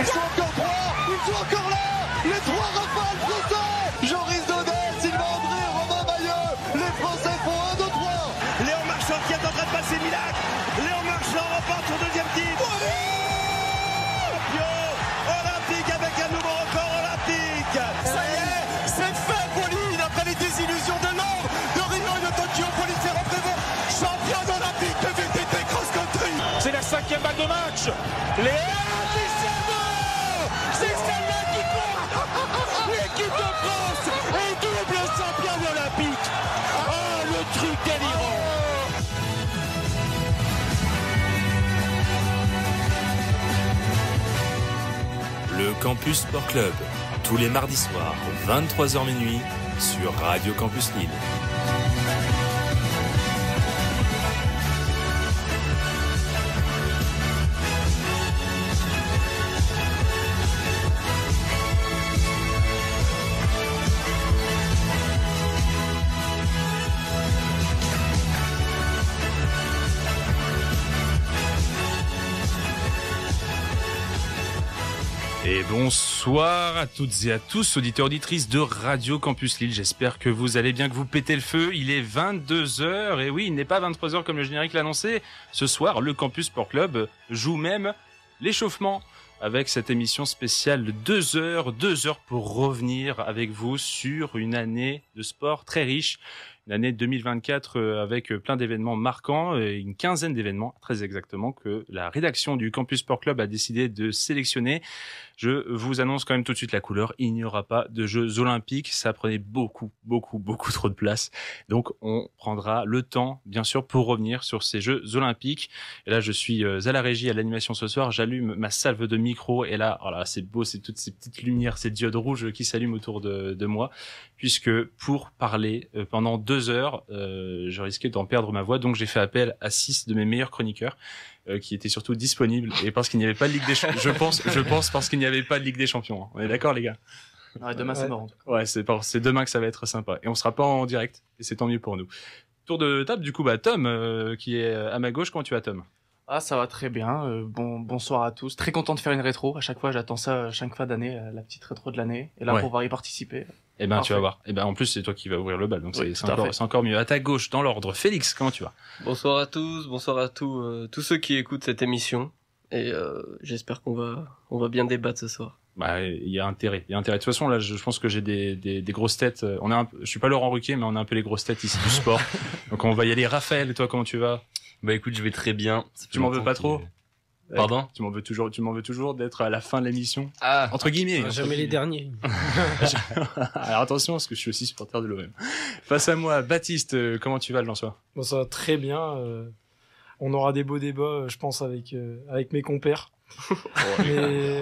Ils sont encore trois, ils sont encore là. Les trois rafales français. Joris Daudet, Sylvain André, Romain Maillot. Les Français font 1, 2, 3. Léon Marchand qui est en train de passer Milan. Léon Marchand remporte son deuxième titre. Champion olympique avec un nouveau record olympique. Ça y est, c'est fait, Pauline. Après les désillusions de Londres, de Rio et de Tokyo, Pauline Ferrand-Prévot, championne olympique de VTT cross-country. C'est la 5e balle de match. C'est celle-là qui compte. L'équipe de France est double championne olympique. Oh, le truc délirant. Le Campus Sport Club, tous les mardis soirs, 23h minuit, sur Radio Campus Lille. Et bonsoir à toutes et à tous, auditeurs, auditrices de Radio Campus Lille. J'espère que vous allez bien, que vous pétez le feu. Il est 22h, et oui, il n'est pas 23h comme le générique l'annonçait. Ce soir, le Campus Sport Club joue même l'échauffement avec cette émission spéciale de 2 heures pour revenir avec vous sur une année de sport très riche. Une année 2024 avec plein d'événements marquants, une quinzaine d'événements très exactement que la rédaction du Campus Sport Club a décidé de sélectionner. Je vous annonce quand même tout de suite la couleur, il n'y aura pas de Jeux Olympiques, ça prenait beaucoup trop de place. Donc on prendra le temps bien sûr pour revenir sur ces Jeux Olympiques. Et là je suis à la régie, à l'animation ce soir, j'allume ma salve de micro et là, oh là c'est beau, c'est toutes ces petites lumières, ces diodes rouges qui s'allument autour de moi, puisque pour parler pendant 2 heures, je risquais d'en perdre ma voix, donc j'ai fait appel à 6 de mes meilleurs chroniqueurs qui étaient surtout disponibles, et parce qu'il n'y avait pas de Ligue des Champions, je pense parce qu'il n'y avait pas de Ligue des Champions. Hein. On est d'accord les gars? Ouais, demain c'est marrant. Ouais, c'est demain que ça va être sympa, et on sera pas en direct, et c'est tant mieux pour nous. Tour de table du coup, Tom qui est à ma gauche. Comment tu vas, Tom? Ah, ça va très bien. Bonsoir à tous. Très content de faire une rétro. À chaque fois, j'attends ça chaque fin d'année, la petite rétro de l'année. Et là, pour pouvoir y participer. Eh ben, tu vas voir. Eh ben, en plus, c'est toi qui vas ouvrir le bal, donc oui, c'est encore mieux. À ta gauche, dans l'ordre, Félix, comment tu vas? Bonsoir à tous, bonsoir à tous ceux qui écoutent cette émission. Et j'espère qu'on va bien débattre ce soir. Bah, il y a intérêt. De toute façon, là, je pense que j'ai des grosses têtes. Je suis pas Laurent Ruquier, mais on a un peu les grosses têtes ici du sport. Donc on va y aller. Raphaël, et toi, comment tu vas? Bah écoute, je vais très bien. Tu m'en veux pas trop? Pardon? Tu m'en veux toujours d'être à la fin de l'émission? Ah. Entre guillemets. Jamais les derniers. Alors attention, parce que je suis aussi supporter de l'OM. Face à moi, Baptiste, comment tu vas le soir? Bon, ça va très bien. On aura des beaux débats, je pense, avec mes compères.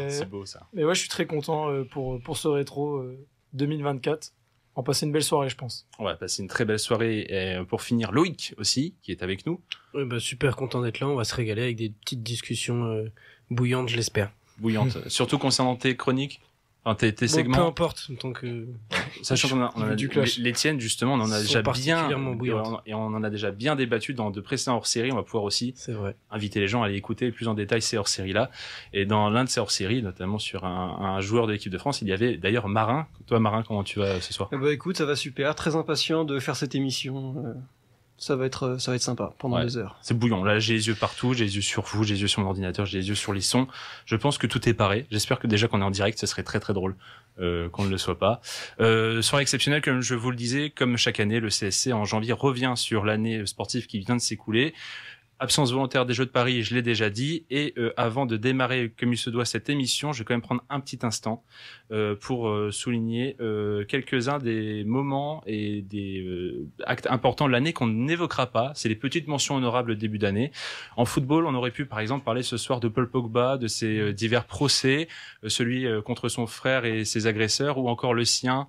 C'est beau ça. Mais ouais, je suis très content pour ce rétro 2024. On va passer une belle soirée, je pense. On va passer une très belle soirée. Et pour finir, Loïc aussi, qui est avec nous. Ouais, bah, super content d'être là. On va se régaler avec des petites discussions bouillantes, je l'espère. Bouillantes. Surtout concernant tes chroniques. Enfin, tes segments. Peu importe, tant que. Sachant qu'on a les tiennes, justement, on en a déjà bien, et on en a déjà bien débattu dans de précédents hors-série. On va pouvoir aussi inviter les gens à aller écouter plus en détail ces hors-séries-là. Et dans l'un de ces hors-séries, notamment sur un joueur de l'équipe de France, il y avait d'ailleurs Marin. Toi, Marin, comment tu vas ce soir? Bah écoute, ça va super. Très impatient de faire cette émission. Ça va être sympa pendant 2 heures. C'est bouillant. Là, j'ai les yeux partout, j'ai les yeux sur vous, j'ai les yeux sur mon ordinateur, j'ai les yeux sur les sons. Je pense que tout est paré. J'espère que déjà qu'on est en direct, ce serait très très drôle qu'on ne le soit pas. Soirée exceptionnelle, comme je vous le disais, comme chaque année, le CSC en janvier revient sur l'année sportive qui vient de s'écouler. Absence volontaire des Jeux de Paris, je l'ai déjà dit. Et avant de démarrer comme il se doit cette émission, je vais quand même prendre un petit instant pour souligner quelques-uns des moments et des actes importants de l'année qu'on n'évoquera pas. C'est les petites mentions honorables début d'année. En football, on aurait pu par exemple parler ce soir de Paul Pogba, de ses divers procès, celui contre son frère et ses agresseurs, ou encore le sien,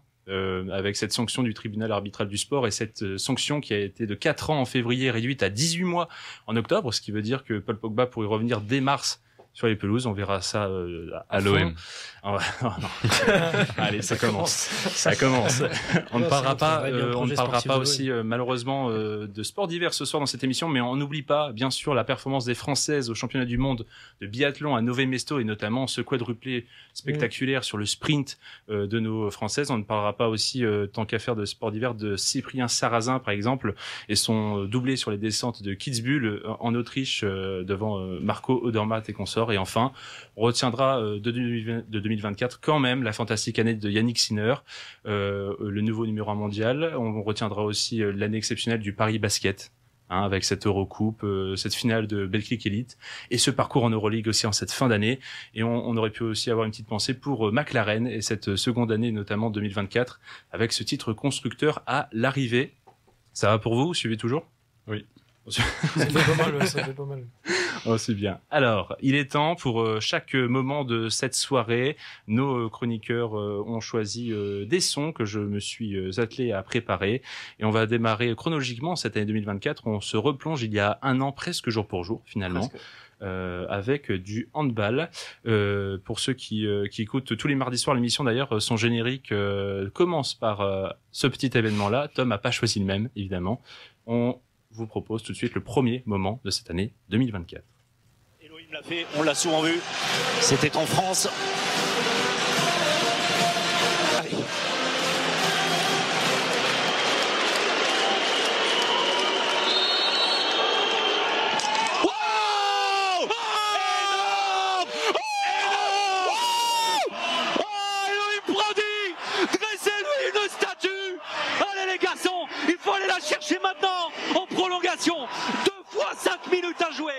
avec cette sanction du tribunal arbitral du sport, et cette sanction qui a été de 4 ans en février réduite à 18 mois en octobre, ce qui veut dire que Paul Pogba pourrait revenir dès mars sur les pelouses. On verra ça à l'OM. Oh, non. Allez, ça commence. On ne parlera pas aussi malheureusement de sport d'hiver ce soir dans cette émission, mais on n'oublie pas bien sûr la performance des Françaises au championnat du monde de biathlon à Nové Mesto et notamment ce quadruplé spectaculaire sur le sprint de nos Françaises. On ne parlera pas aussi tant qu'à faire de sport d'hiver de Cyprien Sarrazin par exemple et son doublé sur les descentes de Kitzbühel en Autriche devant Marco Odermatt et consorts. Et enfin, on retiendra de 2024 quand même la fantastique année de Yannick Sinner, le nouveau numéro 1 mondial. On retiendra aussi l'année exceptionnelle du Paris Basket, avec cette Eurocoupe, cette finale de Betclic Elite et ce parcours en Euroleague aussi en cette fin d'année. Et on aurait pu aussi avoir une petite pensée pour McLaren et cette seconde année, notamment 2024, avec ce titre constructeur à l'arrivée. Ça va pour vous? Vous suivez toujours? Oui. Ça fait pas mal. Oh, c'est bien. Alors, il est temps pour chaque moment de cette soirée. Nos chroniqueurs ont choisi des sons que je me suis attelé à préparer. Et on va démarrer chronologiquement cette année 2024. On se replonge il y a un an, presque jour pour jour, finalement. Avec du handball. Pour ceux qui écoutent tous les mardis soirs l'émission, d'ailleurs, son générique commence par ce petit événement-là. Tom n'a pas choisi le même, évidemment. On vous propose tout de suite le premier moment de cette année 2024. Elohim l'a fait, on l'a souvent vu. C'était en France. Allez. Chercher maintenant en prolongation. 2 fois 5 minutes à jouer.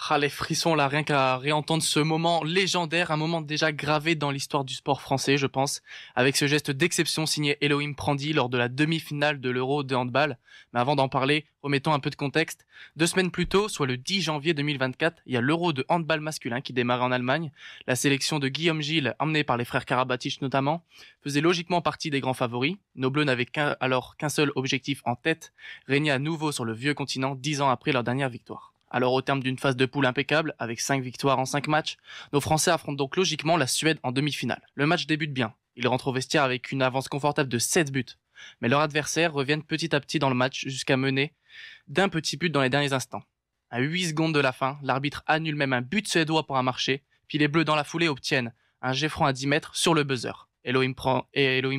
Ah, les frissons là, rien qu'à réentendre ce moment légendaire, un moment déjà gravé dans l'histoire du sport français, je pense, avec ce geste d'exception signé Elohim Prandi lors de la demi-finale de l'Euro de handball. Mais avant d'en parler, remettons un peu de contexte. 2 semaines plus tôt, soit le 10 janvier 2024, il y a l'Euro de handball masculin qui démarrait en Allemagne. La sélection de Guillaume Gilles, emmenée par les frères Karabatic notamment, faisait logiquement partie des grands favoris. Nos Bleus n'avaient alors qu'un seul objectif en tête, régner à nouveau sur le vieux continent 10 ans après leur dernière victoire. Alors au terme d'une phase de poule impeccable, avec 5 victoires en 5 matchs, nos Français affrontent donc logiquement la Suède en demi-finale. Le match débute bien. Ils rentrent au vestiaire avec une avance confortable de 7 buts. Mais leurs adversaires reviennent petit à petit dans le match jusqu'à mener d'un petit but dans les derniers instants. À 8 secondes de la fin, l'arbitre annule même un but suédois pour un marché, puis les Bleus dans la foulée obtiennent un jet franc à 10 mètres sur le buzzer. Elohim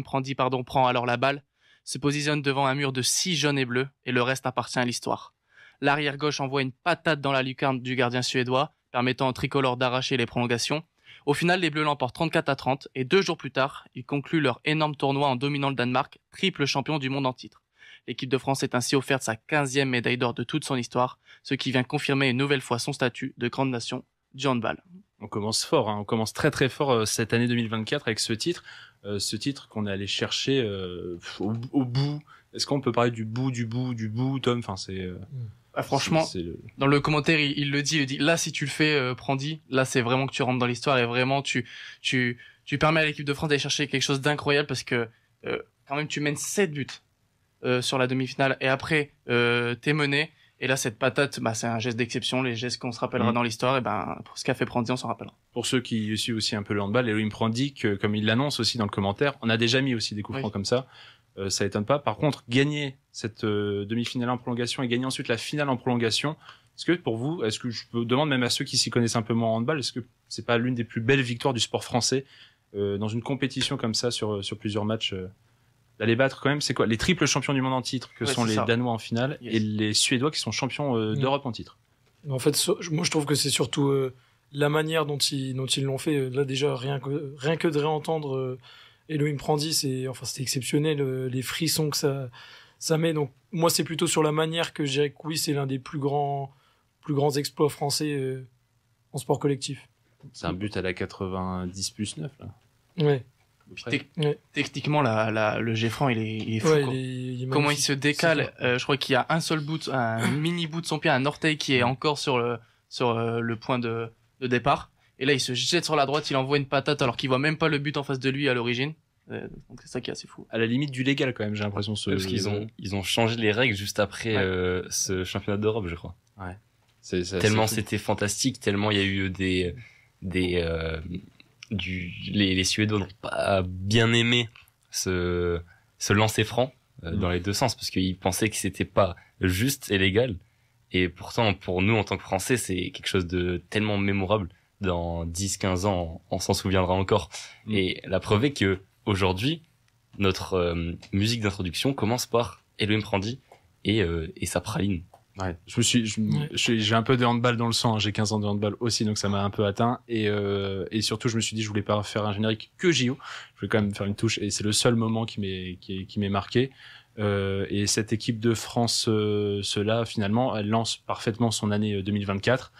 Prandi prend alors la balle, se positionne devant un mur de 6 jaunes et bleus, et le reste appartient à l'histoire. L'arrière gauche envoie une patate dans la lucarne du gardien suédois, permettant aux tricolores d'arracher les prolongations. Au final, les Bleus l'emportent 34-30 et 2 jours plus tard, ils concluent leur énorme tournoi en dominant le Danemark, triple champion du monde en titre. L'équipe de France est ainsi offerte sa 15e médaille d'or de toute son histoire, ce qui vient confirmer une nouvelle fois son statut de grande nation du handball. On commence fort, on commence très très fort cette année 2024 avec ce titre qu'on est allé chercher au bout. Est-ce qu'on peut parler du bout, Tom? Enfin, c'est... franchement, dans le commentaire, il le dit, là, si tu le fais, Prandi, là, c'est vraiment que tu rentres dans l'histoire et vraiment, tu permets à l'équipe de France d'aller chercher quelque chose d'incroyable parce que, quand même, tu mènes 7 buts, sur la demi-finale et après, t'es mené. Et là, cette patate, c'est un geste d'exception, les gestes qu'on se rappellera dans l'histoire, et pour ce qu'a fait Prandi, on s'en rappellera. Pour ceux qui suivent aussi un peu le handball, Elohim Prandi, comme il l'annonce aussi dans le commentaire, on a déjà mis aussi des coups francs comme ça. Ça étonne pas. Par contre, gagner cette demi-finale en prolongation et gagner ensuite la finale en prolongation, est-ce que pour vous, est-ce que je peux demander même à ceux qui s'y connaissent un peu moins en handball, est-ce que c'est pas l'une des plus belles victoires du sport français dans une compétition comme ça sur plusieurs matchs d'aller battre quand même, c'est quoi les triples champions du monde en titre que sont les Danois en finale et les Suédois qui sont champions d'Europe en titre. En fait, moi je trouve que c'est surtout la manière dont ils l'ont fait. Là déjà rien que de réentendre Elohim Prandi, c'était exceptionnel, les frissons que ça met. Donc moi c'est plutôt sur la manière que je dirais que oui, c'est l'un des plus grands exploits français en sport collectif. C'est un but à la 90+9 là. Ouais. Techniquement, le jet franc, il est fou. Comment il se décale. Je crois qu'il y a un seul bout, un mini bout de son pied, un orteil qui est encore sur le point de départ. Et là, il se jette sur la droite, il envoie une patate alors qu'il voit même pas le but en face de lui à l'origine. Donc c'est ça qui est assez fou. À la limite du légal quand même, j'ai l'impression. Parce qu'ils ont changé les règles juste après ce championnat d'Europe, je crois. Ouais. Tellement c'était fantastique, tellement il y a eu les Suédois n'ont pas bien aimé ce lancer franc dans les deux sens, parce qu'ils pensaient que c'était pas juste et légal. Et pourtant, pour nous, en tant que Français, c'est quelque chose de tellement mémorable. Dans 10-15 ans, on s'en souviendra encore. Et la preuve est que aujourd'hui, notre musique d'introduction commence par Elohim Prandi et sa praline. Ouais, j'ai un peu de handball dans le sang, hein. J'ai 15 ans de handball aussi, donc ça m'a un peu atteint. Et surtout, je me suis dit, je voulais pas faire un générique que JO. Je voulais quand même faire une touche, et c'est le seul moment qui m'est marqué. Et cette équipe de France, cela finalement, elle lance parfaitement son année 2024.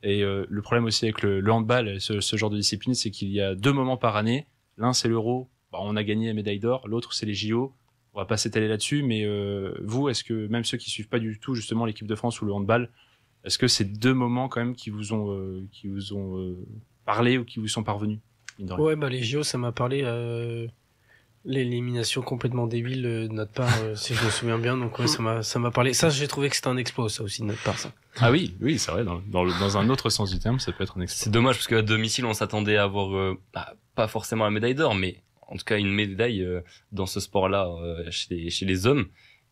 Et le problème aussi avec le handball, ce genre de discipline, c'est qu'il y a 2 moments par année. L'un, c'est l'Euro, on a gagné la médaille d'or. L'autre, c'est les JO. On va pas s'étaler là-dessus, mais vous, est-ce que même ceux qui suivent pas du tout justement l'équipe de France ou le handball, est-ce que c'est 2 moments quand même qui vous ont parlé ou qui vous sont parvenus? Ouais, les JO, ça m'a parlé. L'élimination complètement débile de notre part, si je me souviens bien. Donc ouais, ça m'a parlé. Ça, j'ai trouvé que c'était un exploit, ça aussi de notre part, ça. Ah oui, c'est vrai. Dans un autre sens du terme, ça peut être un exploit. C'est dommage parce qu'à domicile, on s'attendait à avoir pas forcément la médaille d'or, mais en tout cas une médaille dans ce sport-là chez les hommes.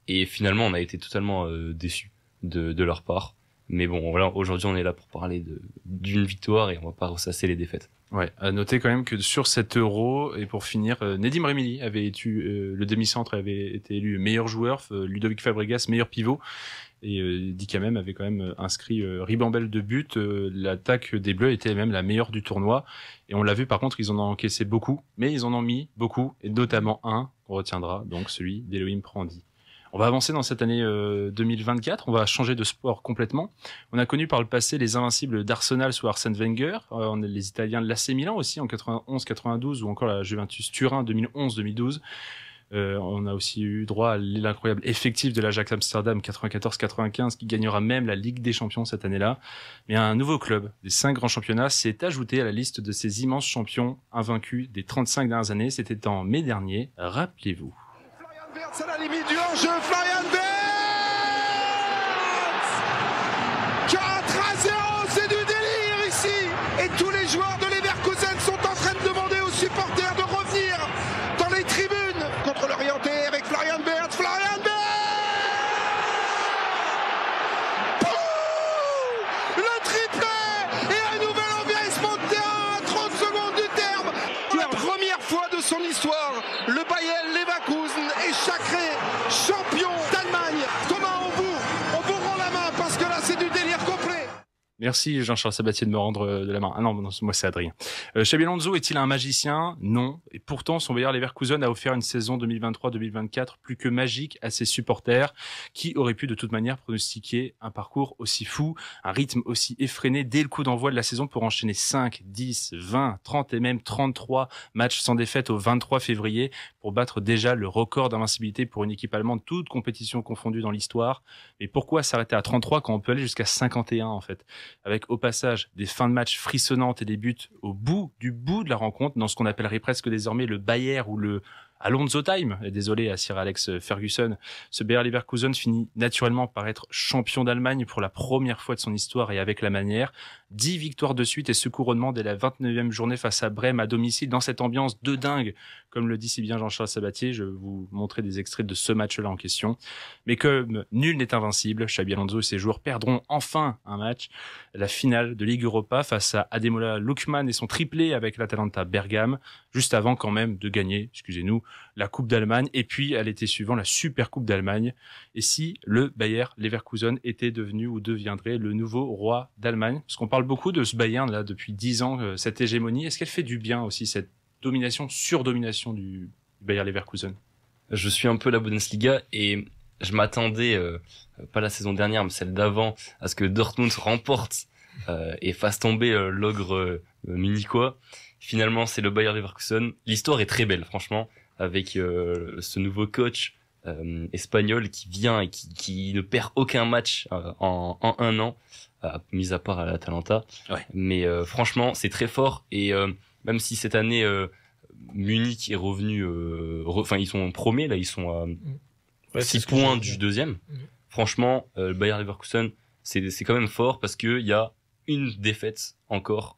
Et finalement, on a été totalement déçus de leur part. Mais bon, voilà, aujourd'hui, on est là pour parler d'une victoire et on va pas ressasser les défaites. Ouais, à noter quand même que sur cet Euro, et pour finir, Nedim Remili avait été le demi-centre avait été élu meilleur joueur, Ludovic Fabregas meilleur pivot, et Dika même avait quand même inscrit ribambelle de buts. L'attaque des Bleus était même la meilleure du tournoi, et on l'a vu par contre, ils en ont encaissé beaucoup, mais ils en ont mis beaucoup, et notamment un qu'on retiendra, donc celui d'Elohim Prandi. On va avancer dans cette année 2024, on va changer de sport complètement. On a connu par le passé les invincibles d'Arsenal sous Arsène Wenger, on a les Italiens de l'AC Milan aussi en 91-92, ou encore la Juventus Turin 2011-2012. On a aussi eu droit à l'incroyable effectif de l'Ajax Amsterdam 94-95 qui gagnera même la Ligue des Champions cette année-là. Mais un nouveau club des 5 grands championnats s'est ajouté à la liste de ces immenses champions invaincus des 35 dernières années. C'était en mai dernier, rappelez-vous. C'est la limite du hors-jeu, Florian Wirtz 4-0, c'est du délire ici. Et tous les joueurs de Leverkusen sont en train de demander aux supporters de revenir dans les tribunes. Contre l'orienté avec Florian Wirtz, le triplé et un nouvel envahissement de terrain à 30 secondes du terme. La première fois de son histoire, le Bayer Leverkusen est sacré champion d'Allemagne. Thomas, on vous rend la main parce que là c'est du délire complet. Merci Jean-Charles Sabatier de me rendre de la main. Ah non, moi c'est Adrien. Xabi Alonso est-il un magicien? Non. Et pourtant, son Bayer Leverkusen a offert une saison 2023-2024 plus que magique à ses supporters, qui auraient pu de toute manière pronostiquer un parcours aussi fou, un rythme aussi effréné dès le coup d'envoi de la saison pour enchaîner 5, 10, 20, 30 et même 33 matchs sans défaite au 23 février pour battre déjà le record d'invincibilité pour une équipe allemande, toute compétition confondue dans l'histoire. Mais pourquoi s'arrêter à 33 quand on peut aller jusqu'à 51 en fait? Avec au passage des fins de match frissonnantes et des buts au bout de la rencontre, dans ce qu'on appellerait presque désormais le Bayer ou le Alonso Time. Et désolé à Sir Alex Ferguson, ce Bayer Leverkusen finit naturellement par être champion d'Allemagne pour la première fois de son histoire et avec la manière. 10 victoires de suite et ce couronnement dès la 29e journée face à Brême à domicile dans cette ambiance de dingue, comme le dit si bien Jean-Charles Sabatier. Je vais vous montrer des extraits de ce match-là en question. Mais comme nul n'est invincible, Xabi Alonso et ses joueurs perdront enfin un match, la finale de Ligue Europa face à Ademola Lookman et son triplé avec l'Atalanta Bergame, juste avant quand même de gagner, excusez-nous, la Coupe d'Allemagne et puis à l'été suivant la Super Coupe d'Allemagne. Et si le Bayer Leverkusen était devenu ou deviendrait le nouveau roi d'Allemagne, parce qu'on parle beaucoup de ce Bayern là depuis 10 ans, cette hégémonie, est-ce qu'elle fait du bien aussi, cette domination, surdomination du Bayer Leverkusen? Je suis un peu la Bundesliga et je m'attendais, pas la saison dernière mais celle d'avant, à ce que Dortmund remporte et fasse tomber l'ogre munichois. Finalement c'est le Bayer Leverkusen. L'histoire est très belle franchement, avec ce nouveau coach espagnol qui vient et qui ne perd aucun match en un an, mis à part à l'Atalanta. Ouais. Mais franchement, c'est très fort. Et même si cette année, Munich est revenu... Enfin, ils sont premiers, là, ils sont à 6 points du deuxième. Franchement, le Bayer Leverkusen, c'est quand même fort parce qu'il y a une défaite encore,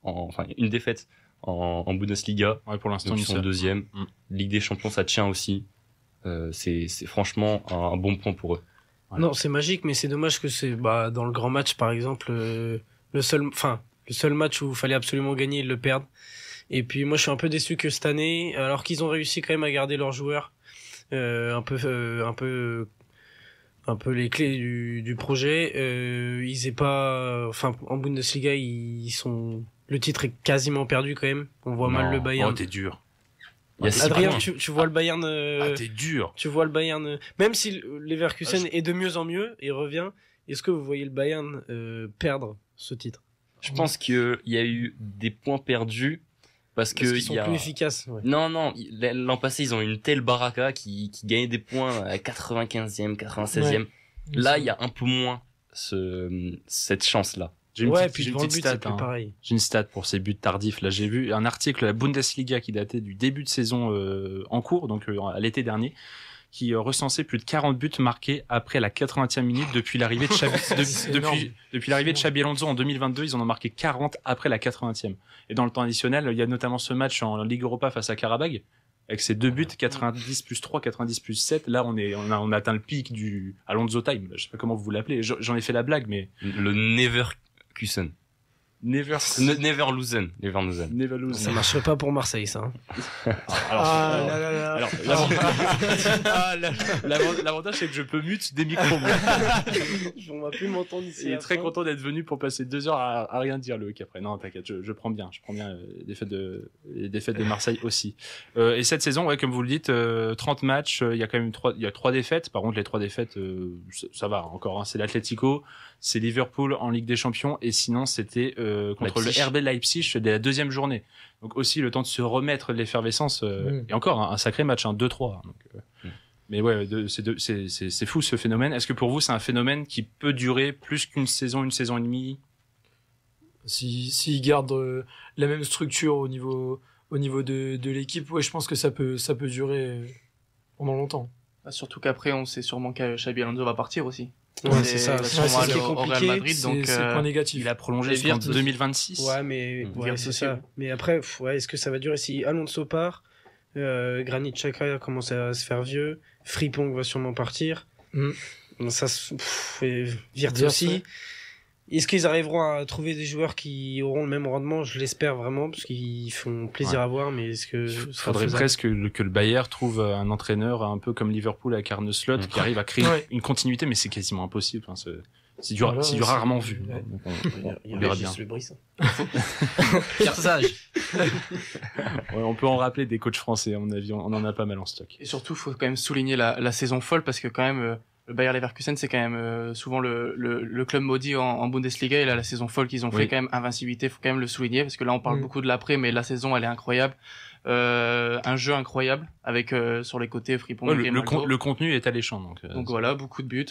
une défaite en Bundesliga. Ouais, pour l'instant, ils sont deuxième. Ligue des Champions, ça tient aussi. C'est franchement un bon point pour eux. Ouais. Non, c'est magique, mais c'est dommage que c'est dans le grand match, par exemple, le seul match où il fallait absolument gagner, ils le perdent. Et puis moi, je suis un peu déçu que cette année, alors qu'ils ont réussi quand même à garder leurs joueurs, un peu les clés du projet. Ils aient pas, en Bundesliga, le titre est quasiment perdu quand même. On voit mal le Bayern. Oh, t'es dur. Adrien, tu vois le Bayern. T'es dur. Tu vois le Bayern. Même si Leverkusen est de mieux en mieux et revient, est-ce que vous voyez le Bayern perdre ce titre? Je pense qu'il y a eu des points perdus parce qu'ils sont plus efficaces. Ouais. Non, l'an passé ils ont eu une telle baraka qui gagnait des points à 95e, 96e. Ouais. Là, il y a un peu moins cette chance-là. J'ai une petite stat, pareil. J'ai une stat pour ces buts tardifs. Là, j'ai vu un article de la Bundesliga qui datait du début de saison en cours, donc à l'été dernier, qui recensait plus de 40 buts marqués après la 80e minute depuis l'arrivée de depuis l'arrivée de Xabi Alonso en 2022. Ils en ont marqué 40 après la 80e. Et dans le temps additionnel, il y a notamment ce match en Ligue Europa face à Karabag, avec ces deux buts, 90 plus 3, 90 plus 7. Là, on a atteint le pic du Alonso time. Je sais pas comment vous l'appelez. J'en ai fait la blague, mais le Neverkusen. Neverkusen. Ça marcherait pas pour Marseille, ça. L'avantage, c'est que je peux mute des micros. On va plus m'entendre ici. Il est très content d'être venu pour passer 2 heures à rien dire, Loïc, après. Non, t'inquiète, je prends bien. Les défaites de Marseille aussi. Et cette saison, ouais, comme vous le dites, 30 matchs, il y a quand même 3 défaites. Par contre, les 3 défaites, ça va encore, hein. C'est l'Atlético, c'est Liverpool en Ligue des Champions, et sinon, c'était, contre le RB Leipzig dès la 2e journée. Donc aussi le temps de se remettre de l'effervescence, et encore un sacré match, 2-3. Donc, mais ouais, c'est fou ce phénomène. Est-ce que pour vous c'est un phénomène qui peut durer plus qu'une saison, une saison et demie? S'ils gardent la même structure au niveau de l'équipe, ouais, je pense que ça peut durer pendant longtemps. Surtout qu'après on sait sûrement que Xabi Alonso va partir aussi. Ouais, c'est ça. C'est ça qui est compliqué. Madrid, donc c'est le point négatif. Il a prolongé jusqu'en 2026. Ouais, mais c'est ça. Mais après, est-ce que ça va durer si Alonso part, Granit Xhaka commence à se faire vieux, Frimpong va sûrement partir. Ça Wirtz aussi. Est-ce qu'ils arriveront à trouver des joueurs qui auront le même rendement? Je l'espère vraiment, parce qu'ils font plaisir à voir, mais est-ce que... Il faudrait presque que le Bayern trouve un entraîneur un peu comme Liverpool avec Arne Slot, qui arrive à créer une continuité, mais c'est quasiment impossible. Enfin, c'est du rarement vu. On verra bien. Pierre Sage. On peut en rappeler des coachs français, à mon avis, on en a pas mal en stock. Et surtout, faut quand même souligner la saison folle, parce que quand même... le Bayer Leverkusen, c'est quand même souvent le club maudit en Bundesliga, et là la saison folle qu'ils ont fait, quand même invincibilité, faut quand même le souligner, parce que là on parle beaucoup de l'après, mais la saison elle est incroyable, un jeu incroyable avec sur les côtés Frimpong, le contenu est alléchant, donc voilà, beaucoup de buts,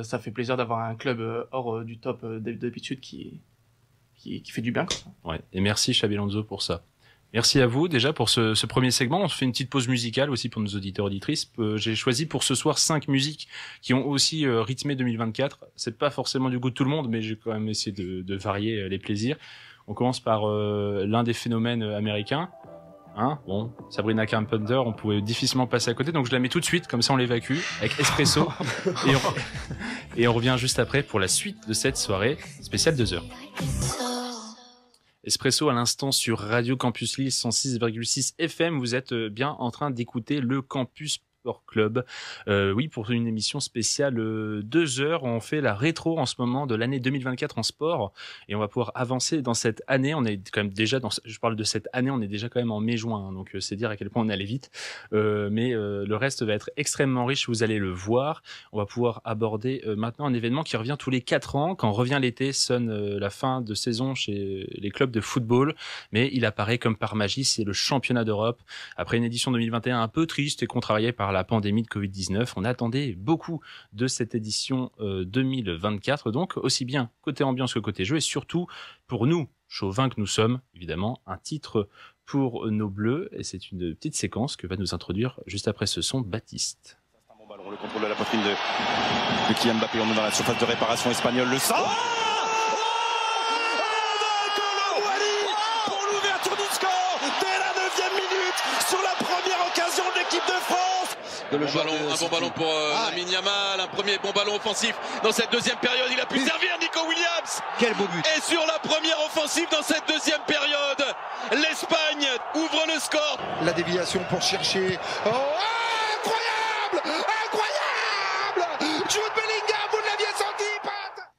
ça fait plaisir d'avoir un club hors du top d'habitude qui fait du bien, quoi. Ouais, et merci Xabi Alonso pour ça. Merci à vous déjà pour ce premier segment. On se fait une petite pause musicale aussi pour nos auditeurs auditrices. J'ai choisi pour ce soir 5 musiques qui ont aussi rythmé 2024. C'est pas forcément du goût de tout le monde, mais j'ai quand même essayé de varier les plaisirs. On commence par l'un des phénomènes américains. Sabrina Carpenter, on pouvait difficilement passer à côté, donc je la mets tout de suite, comme ça on l'évacue, avec Espresso. et on revient juste après pour la suite de cette soirée spéciale 2 heures. Espresso à l'instant sur Radio Campus Lille 106,6 FM. Vous êtes bien en train d'écouter le Campus Sport Club. Oui, pour une émission spéciale 2 heures. On fait la rétro en ce moment de l'année 2024 en sport, et on va pouvoir avancer dans cette année. On est quand même déjà je parle de cette année, on est déjà quand même en mai-juin, hein, donc c'est dire à quel point on allait vite. Mais le reste va être extrêmement riche, vous allez le voir. On va pouvoir aborder maintenant un événement qui revient tous les 4 ans. Quand revient l'été, sonne la fin de saison chez les clubs de football, mais il apparaît comme par magie, c'est le championnat d'Europe. Après une édition 2021 un peu triste et contrariée par la pandémie de Covid-19, on attendait beaucoup de cette édition 2024, donc aussi bien côté ambiance que côté jeu, et surtout pour nous, chauvins que nous sommes, évidemment, un titre pour nos bleus, et c'est une petite séquence que va nous introduire juste après ce son Baptiste. Un bon ballon, le contrôle de la poitrine de Kylian Mbappé, on est dans la surface de réparation espagnole, le sang. sur la première occasion de l'équipe de France. Un bon ballon pour Lamine Yamal, un premier bon ballon offensif dans cette deuxième période. Il a pu servir Nico Williams. Quel beau but. Et sur la première offensive dans cette deuxième période, l'Espagne ouvre le score. La déviation pour chercher. Oh, incroyable! Incroyable! Jude Bellingham, vous l'aviez senti, Pat!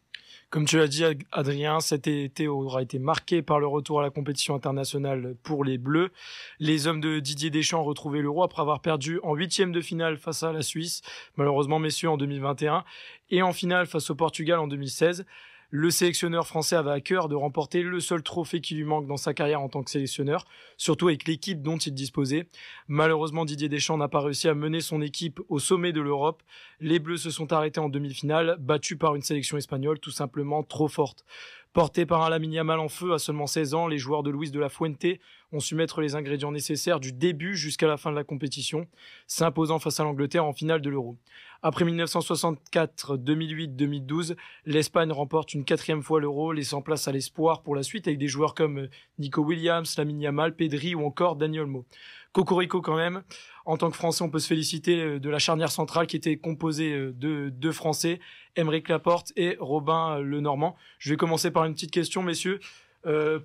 Comme tu l'as dit, Adrien, cet été aura été marqué par le retour à la compétition internationale pour les Bleus. Les hommes de Didier Deschamps ont retrouvé l'Euro après avoir perdu en 8e de finale face à la Suisse, malheureusement messieurs en 2021, et en finale face au Portugal en 2016. Le sélectionneur français avait à cœur de remporter le seul trophée qui lui manque dans sa carrière en tant que sélectionneur, surtout avec l'équipe dont il disposait. Malheureusement, Didier Deschamps n'a pas réussi à mener son équipe au sommet de l'Europe. Les Bleus se sont arrêtés en demi-finale, battus par une sélection espagnole tout simplement trop forte. Portés par un Lamine Yamal en feu à seulement 16 ans, les joueurs de Luis de la Fuente ont su mettre les ingrédients nécessaires du début jusqu'à la fin de la compétition, s'imposant face à l'Angleterre en finale de l'Euro. Après 1964, 2008, 2012, l'Espagne remporte une 4e fois l'Euro, laissant place à l'espoir pour la suite avec des joueurs comme Nico Williams, Lamine Yamal, Pedri ou encore Dani Olmo. Cocorico quand même. En tant que Français, on peut se féliciter de la charnière centrale qui était composée de deux Français, Aymeric Laporte et Robin Lenormand. Je vais commencer par une petite question, messieurs.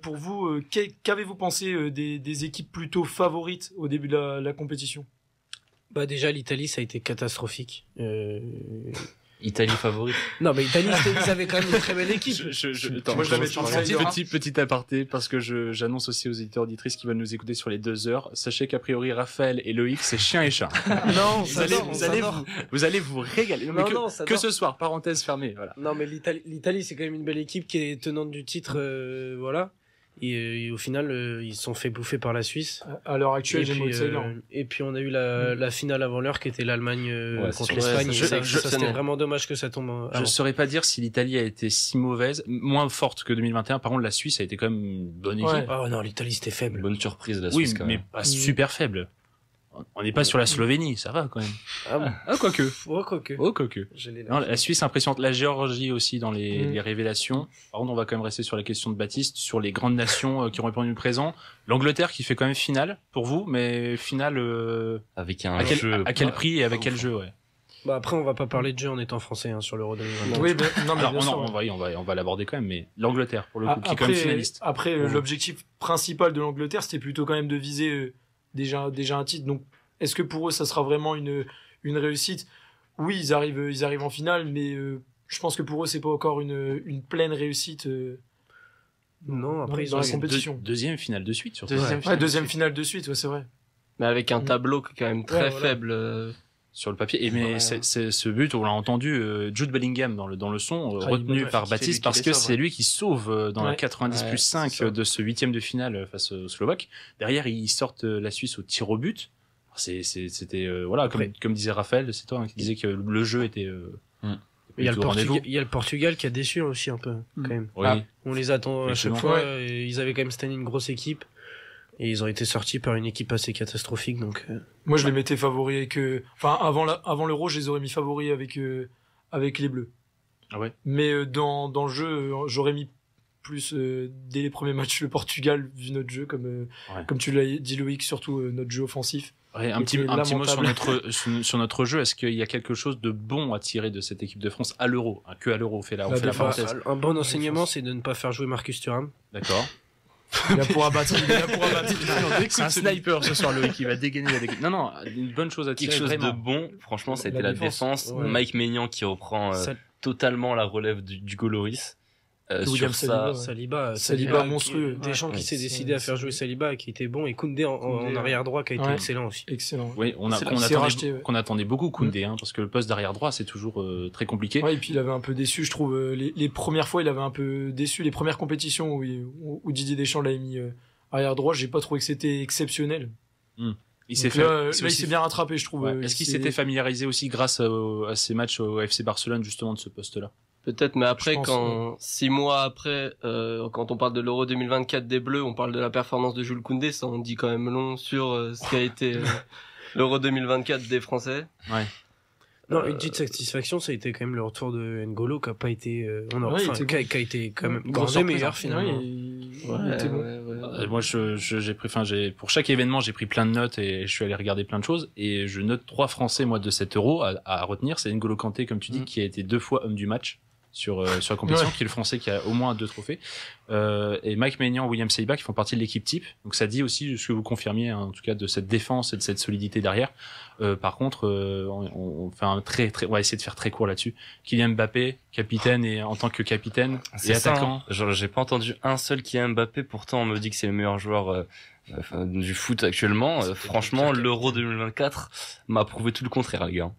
Pour vous, qu'avez-vous pensé des équipes plutôt favorites au début de la compétition ? Bah déjà l'Italie ça a été catastrophique. Italie favorite. Non mais Italie ils avaient quand même une très belle équipe. Moi je l'avais petit aparté parce que j'annonce aussi aux auditeurs auditrices qui veulent nous écouter sur les 2 heures. Sachez qu'a priori Raphaël et Loïc c'est chien et chat. Non, vous allez vous régaler. Mais que ce soir, parenthèse fermée, voilà. Non mais l'Italie c'est quand même une belle équipe qui est tenante du titre, voilà. Et au final, ils se sont fait bouffer par la Suisse. À l'heure actuelle, et puis on a eu la finale avant l'heure qui était l'Allemagne contre l'Espagne. C'était vraiment dommage que ça tombe avant. Je saurais pas dire si l'Italie a été si mauvaise, moins forte que 2021. Par contre, la Suisse a été quand même une bonne équipe. Oh non, l'Italie c'était faible. Bonne surprise la Suisse quand même. Mais pas super faible. On n'est pas sur la Slovénie, ça va quand même. Quoique. Non, la Suisse impressionnante. La Géorgie aussi dans les révélations. Par contre, on va quand même rester sur la question de Baptiste, sur les grandes nations qui ont répondu présent. L'Angleterre qui fait quand même finale pour vous, mais finale avec un jeu. À quel prix et avec quel jeu, ouais. Bah après, on va pas parler de jeu en étant français sur l'Euro 2020. Oui, non, mais on va l'aborder quand même, mais l'Angleterre pour le coup, qui est quand même finaliste. Après, l'objectif principal de l'Angleterre, c'était plutôt quand même de viser déjà un titre. Donc, est-ce que pour eux, ça sera vraiment une réussite ? Oui, ils arrivent en finale, mais je pense que pour eux, c'est pas encore une pleine réussite. Non, après ils ont la compétition. Deuxième finale de suite, surtout. Deuxième finale de suite, ouais, c'est vrai. Mais avec un tableau qui est quand même très faible. Sur le papier. Et mais c'est ce but, on l'a entendu, Jude Bellingham dans le son, retenu par Baptiste, parce que c'est lui qui sauve dans la 90+5 de ce 8e de finale face aux Slovaques. Derrière, ils sortent la Suisse au tir au but. C'était voilà, comme disait Raphaël, c'est toi qui disais que le jeu était il y a le Portugal qui a déçu aussi un peu quand même. Oui. On les attend à chaque fois, et ils avaient quand même cette année une grosse équipe. Et ils ont été sortis par une équipe assez catastrophique, donc. Moi, je les mettais favoris avec. Avant l'Euro, je les aurais mis favoris avec les Bleus. Ah ouais. Mais dans le jeu, j'aurais mis plus dès les premiers matchs le Portugal vu notre jeu, comme tu l'as dit Loïc, surtout notre jeu offensif. Ouais, un petit mot sur notre jeu. Est-ce qu'il y a quelque chose de bon à tirer de cette équipe de France à l'Euro, que à l'Euro on fait la parenthèse. Un bon enseignement, c'est de ne pas faire jouer Marcus Thuram. D'accord. Il a pour abattre. C'est un sniper ce soir, Loïc, qui va dégainer Non, une bonne chose à tirer. Quelque chose de bon, franchement, c'était la défense. Ouais. Mike Maignan qui reprend totalement la relève du Goloris. Sur Saliba monstrueux. Deschamps qui s'est décidé à faire jouer Saliba, qui était bon, et Koundé en arrière droit qui a été excellent aussi. Excellent. Oui, qu'on attendait beaucoup Koundé, parce que le poste d'arrière droit c'est toujours très compliqué. Ouais, et puis il avait un peu déçu, je trouve. Les premières fois, il avait un peu déçu. Les premières compétitions où Didier Deschamps l'avait mis arrière droit, j'ai pas trouvé que c'était exceptionnel. Il s'est bien rattrapé, je trouve. Ouais. Est-ce qu'il s'était familiarisé aussi grâce à ces matchs au FC Barcelone justement de ce poste-là? Peut-être, mais après, 6 mois après, quand on parle de l'Euro 2024 des Bleus, on parle de la performance de Jules Koundé, ça on dit quand même long sur ce qu'a été l'Euro 2024 des Français. Ouais. Non, une petite satisfaction, ça a été quand même le retour de N'Golo, qui a pas été, qui a été quand même meilleur finalement. Moi, j'ai pris, pour chaque événement, j'ai pris plein de notes et je suis allé regarder plein de choses. Et je note 3 Français, moi, de cet Euro à retenir. C'est N'Golo Kanté, comme tu dis, qui a été 2 fois homme du match sur la compétition, qui est le Français qui a au moins 2 trophées. Et Mike Maignan, William Saliba, qui font partie de l'équipe type. Donc ça dit aussi ce que vous confirmiez, hein, en tout cas, de cette défense et de cette solidité derrière. Par contre, on va essayer de faire très court là-dessus. Kylian Mbappé, capitaine et en tant que capitaine et attaquant. Genre, j'ai pas entendu un seul Kylian Mbappé. Pourtant, on me dit que c'est le meilleur joueur du foot actuellement. Franchement, l'Euro 2024 m'a prouvé tout le contraire, les gars.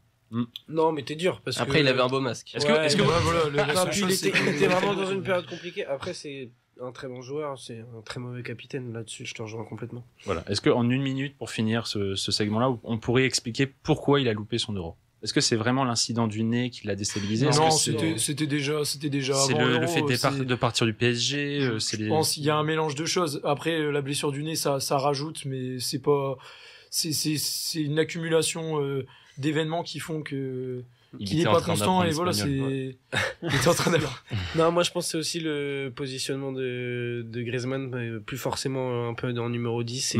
Non, mais t'es dur parce après, il avait un beau masque. Est-ce que il était vraiment dans une période compliquée. Après, c'est un très bon joueur, c'est un très mauvais capitaine. Là-dessus, je te rejoins complètement. Voilà. Est-ce qu'en 1 minute, pour finir ce segment-là, on pourrait expliquer pourquoi il a loupé son Euro? Est-ce que c'est vraiment l'incident du nez qui l'a déstabilisé? Non, c'était déjà c'est avant le fait de partir du PSG. Je pense qu'il y a un mélange de choses. Après, la blessure du nez, ça rajoute, mais c'est pas, c'est une accumulation d'événements qui font qu'il n'est pas constant et voilà, il était en train d'avoir. Non, moi je pense que c'est aussi le positionnement de Griezmann, plus forcément un peu dans le numéro 10 et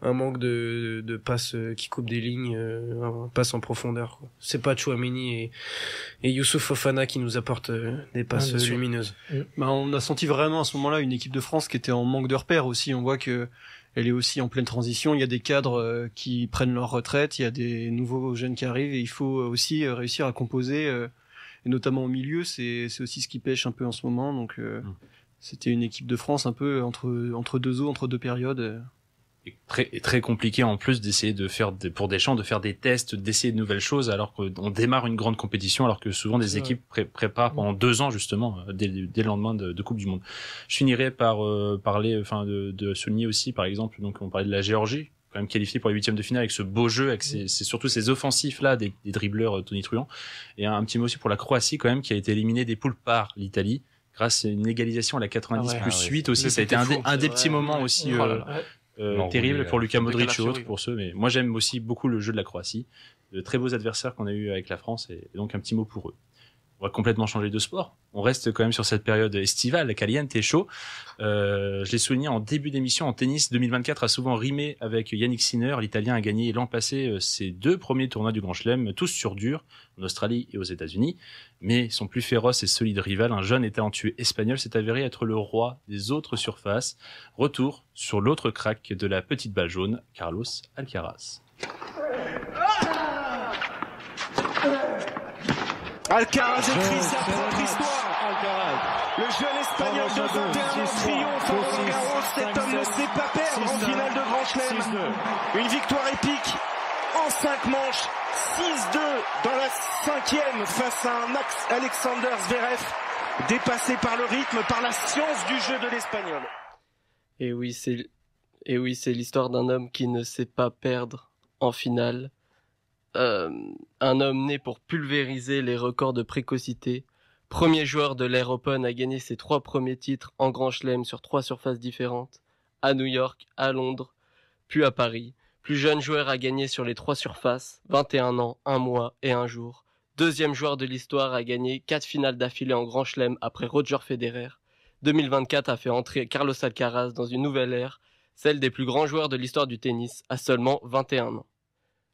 un manque de passes qui coupent des lignes, un passe en profondeur, quoi. C'est pas Tchouaméni et Youssouf Fofana qui nous apportent des passes lumineuses. Bah, on a senti vraiment à ce moment-là une équipe de France qui était en manque de repères aussi. On voit que elle est aussi en pleine transition. Il y a des cadres qui prennent leur retraite, il y a des nouveaux jeunes qui arrivent et il faut aussi réussir à composer, et notamment au milieu, c'est aussi ce qui pêche un peu en ce moment. Donc c'était une équipe de France un peu entre deux eaux, entre deux périodes. Et très compliqué en plus d'essayer de faire pour Deschamps de faire des tests, d'essayer de nouvelles choses alors qu'on démarre une grande compétition, alors que souvent des équipes préparent pendant 2 ans justement dès le lendemain de Coupe du Monde. Je finirai par parler, de souligner aussi par exemple, donc on parlait de la Géorgie, quand même qualifiée pour les 8e de finale avec ce beau jeu, avec c'est surtout ces offensifs là, des dribbleurs tonitruants. Et un petit mot aussi pour la Croatie quand même, qui a été éliminée des poules par l'Italie grâce à une égalisation à la 90+8 aussi. Ça a été un des petits moments aussi. Terrible pour Luka Modric ou autre, pour ceux, mais moi j'aime aussi beaucoup le jeu de la Croatie, de très beaux adversaires qu'on a eu avec la France, et donc un petit mot pour eux. On va complètement changer de sport. On reste quand même sur cette période estivale, caliente et chaud. Je l'ai souligné en début d'émission, en tennis, 2024 a souvent rimé avec Yannick Sinner. L'Italien a gagné l'an passé ses 2 premiers tournois du Grand Chelem, tous sur dur, en Australie et aux États-Unis. Mais son plus féroce et solide rival, un jeune et talentueux espagnol, s'est avéré être le roi des autres surfaces. Retour sur l'autre crack de la petite balle jaune, Carlos Alcaraz. Alcaraz écrit sa propre histoire. Le jeune espagnol de 21 ans triomphe à Roland-Garros. Cet homme ne sait pas perdre en finale de Grand Chelem. Une victoire épique en 5 manches. 6-2 dans la 5e face à un Alexander Zverev dépassé par le rythme, par la science du jeu de l'Espagnol. Et oui, c'est l'histoire d'un homme qui ne sait pas perdre en finale. Un homme né pour pulvériser les records de précocité. Premier joueur de l'Air Open à gagner ses 3 premiers titres en Grand Chelem sur 3 surfaces différentes, à New York, à Londres, puis à Paris. Plus jeune joueur à gagner sur les 3 surfaces, 21 ans, 1 mois et 1 jour. Deuxième joueur de l'histoire à gagner 4 finales d'affilée en Grand Chelem après Roger Federer. 2024 a fait entrer Carlos Alcaraz dans une nouvelle ère, celle des plus grands joueurs de l'histoire du tennis, à seulement 21 ans.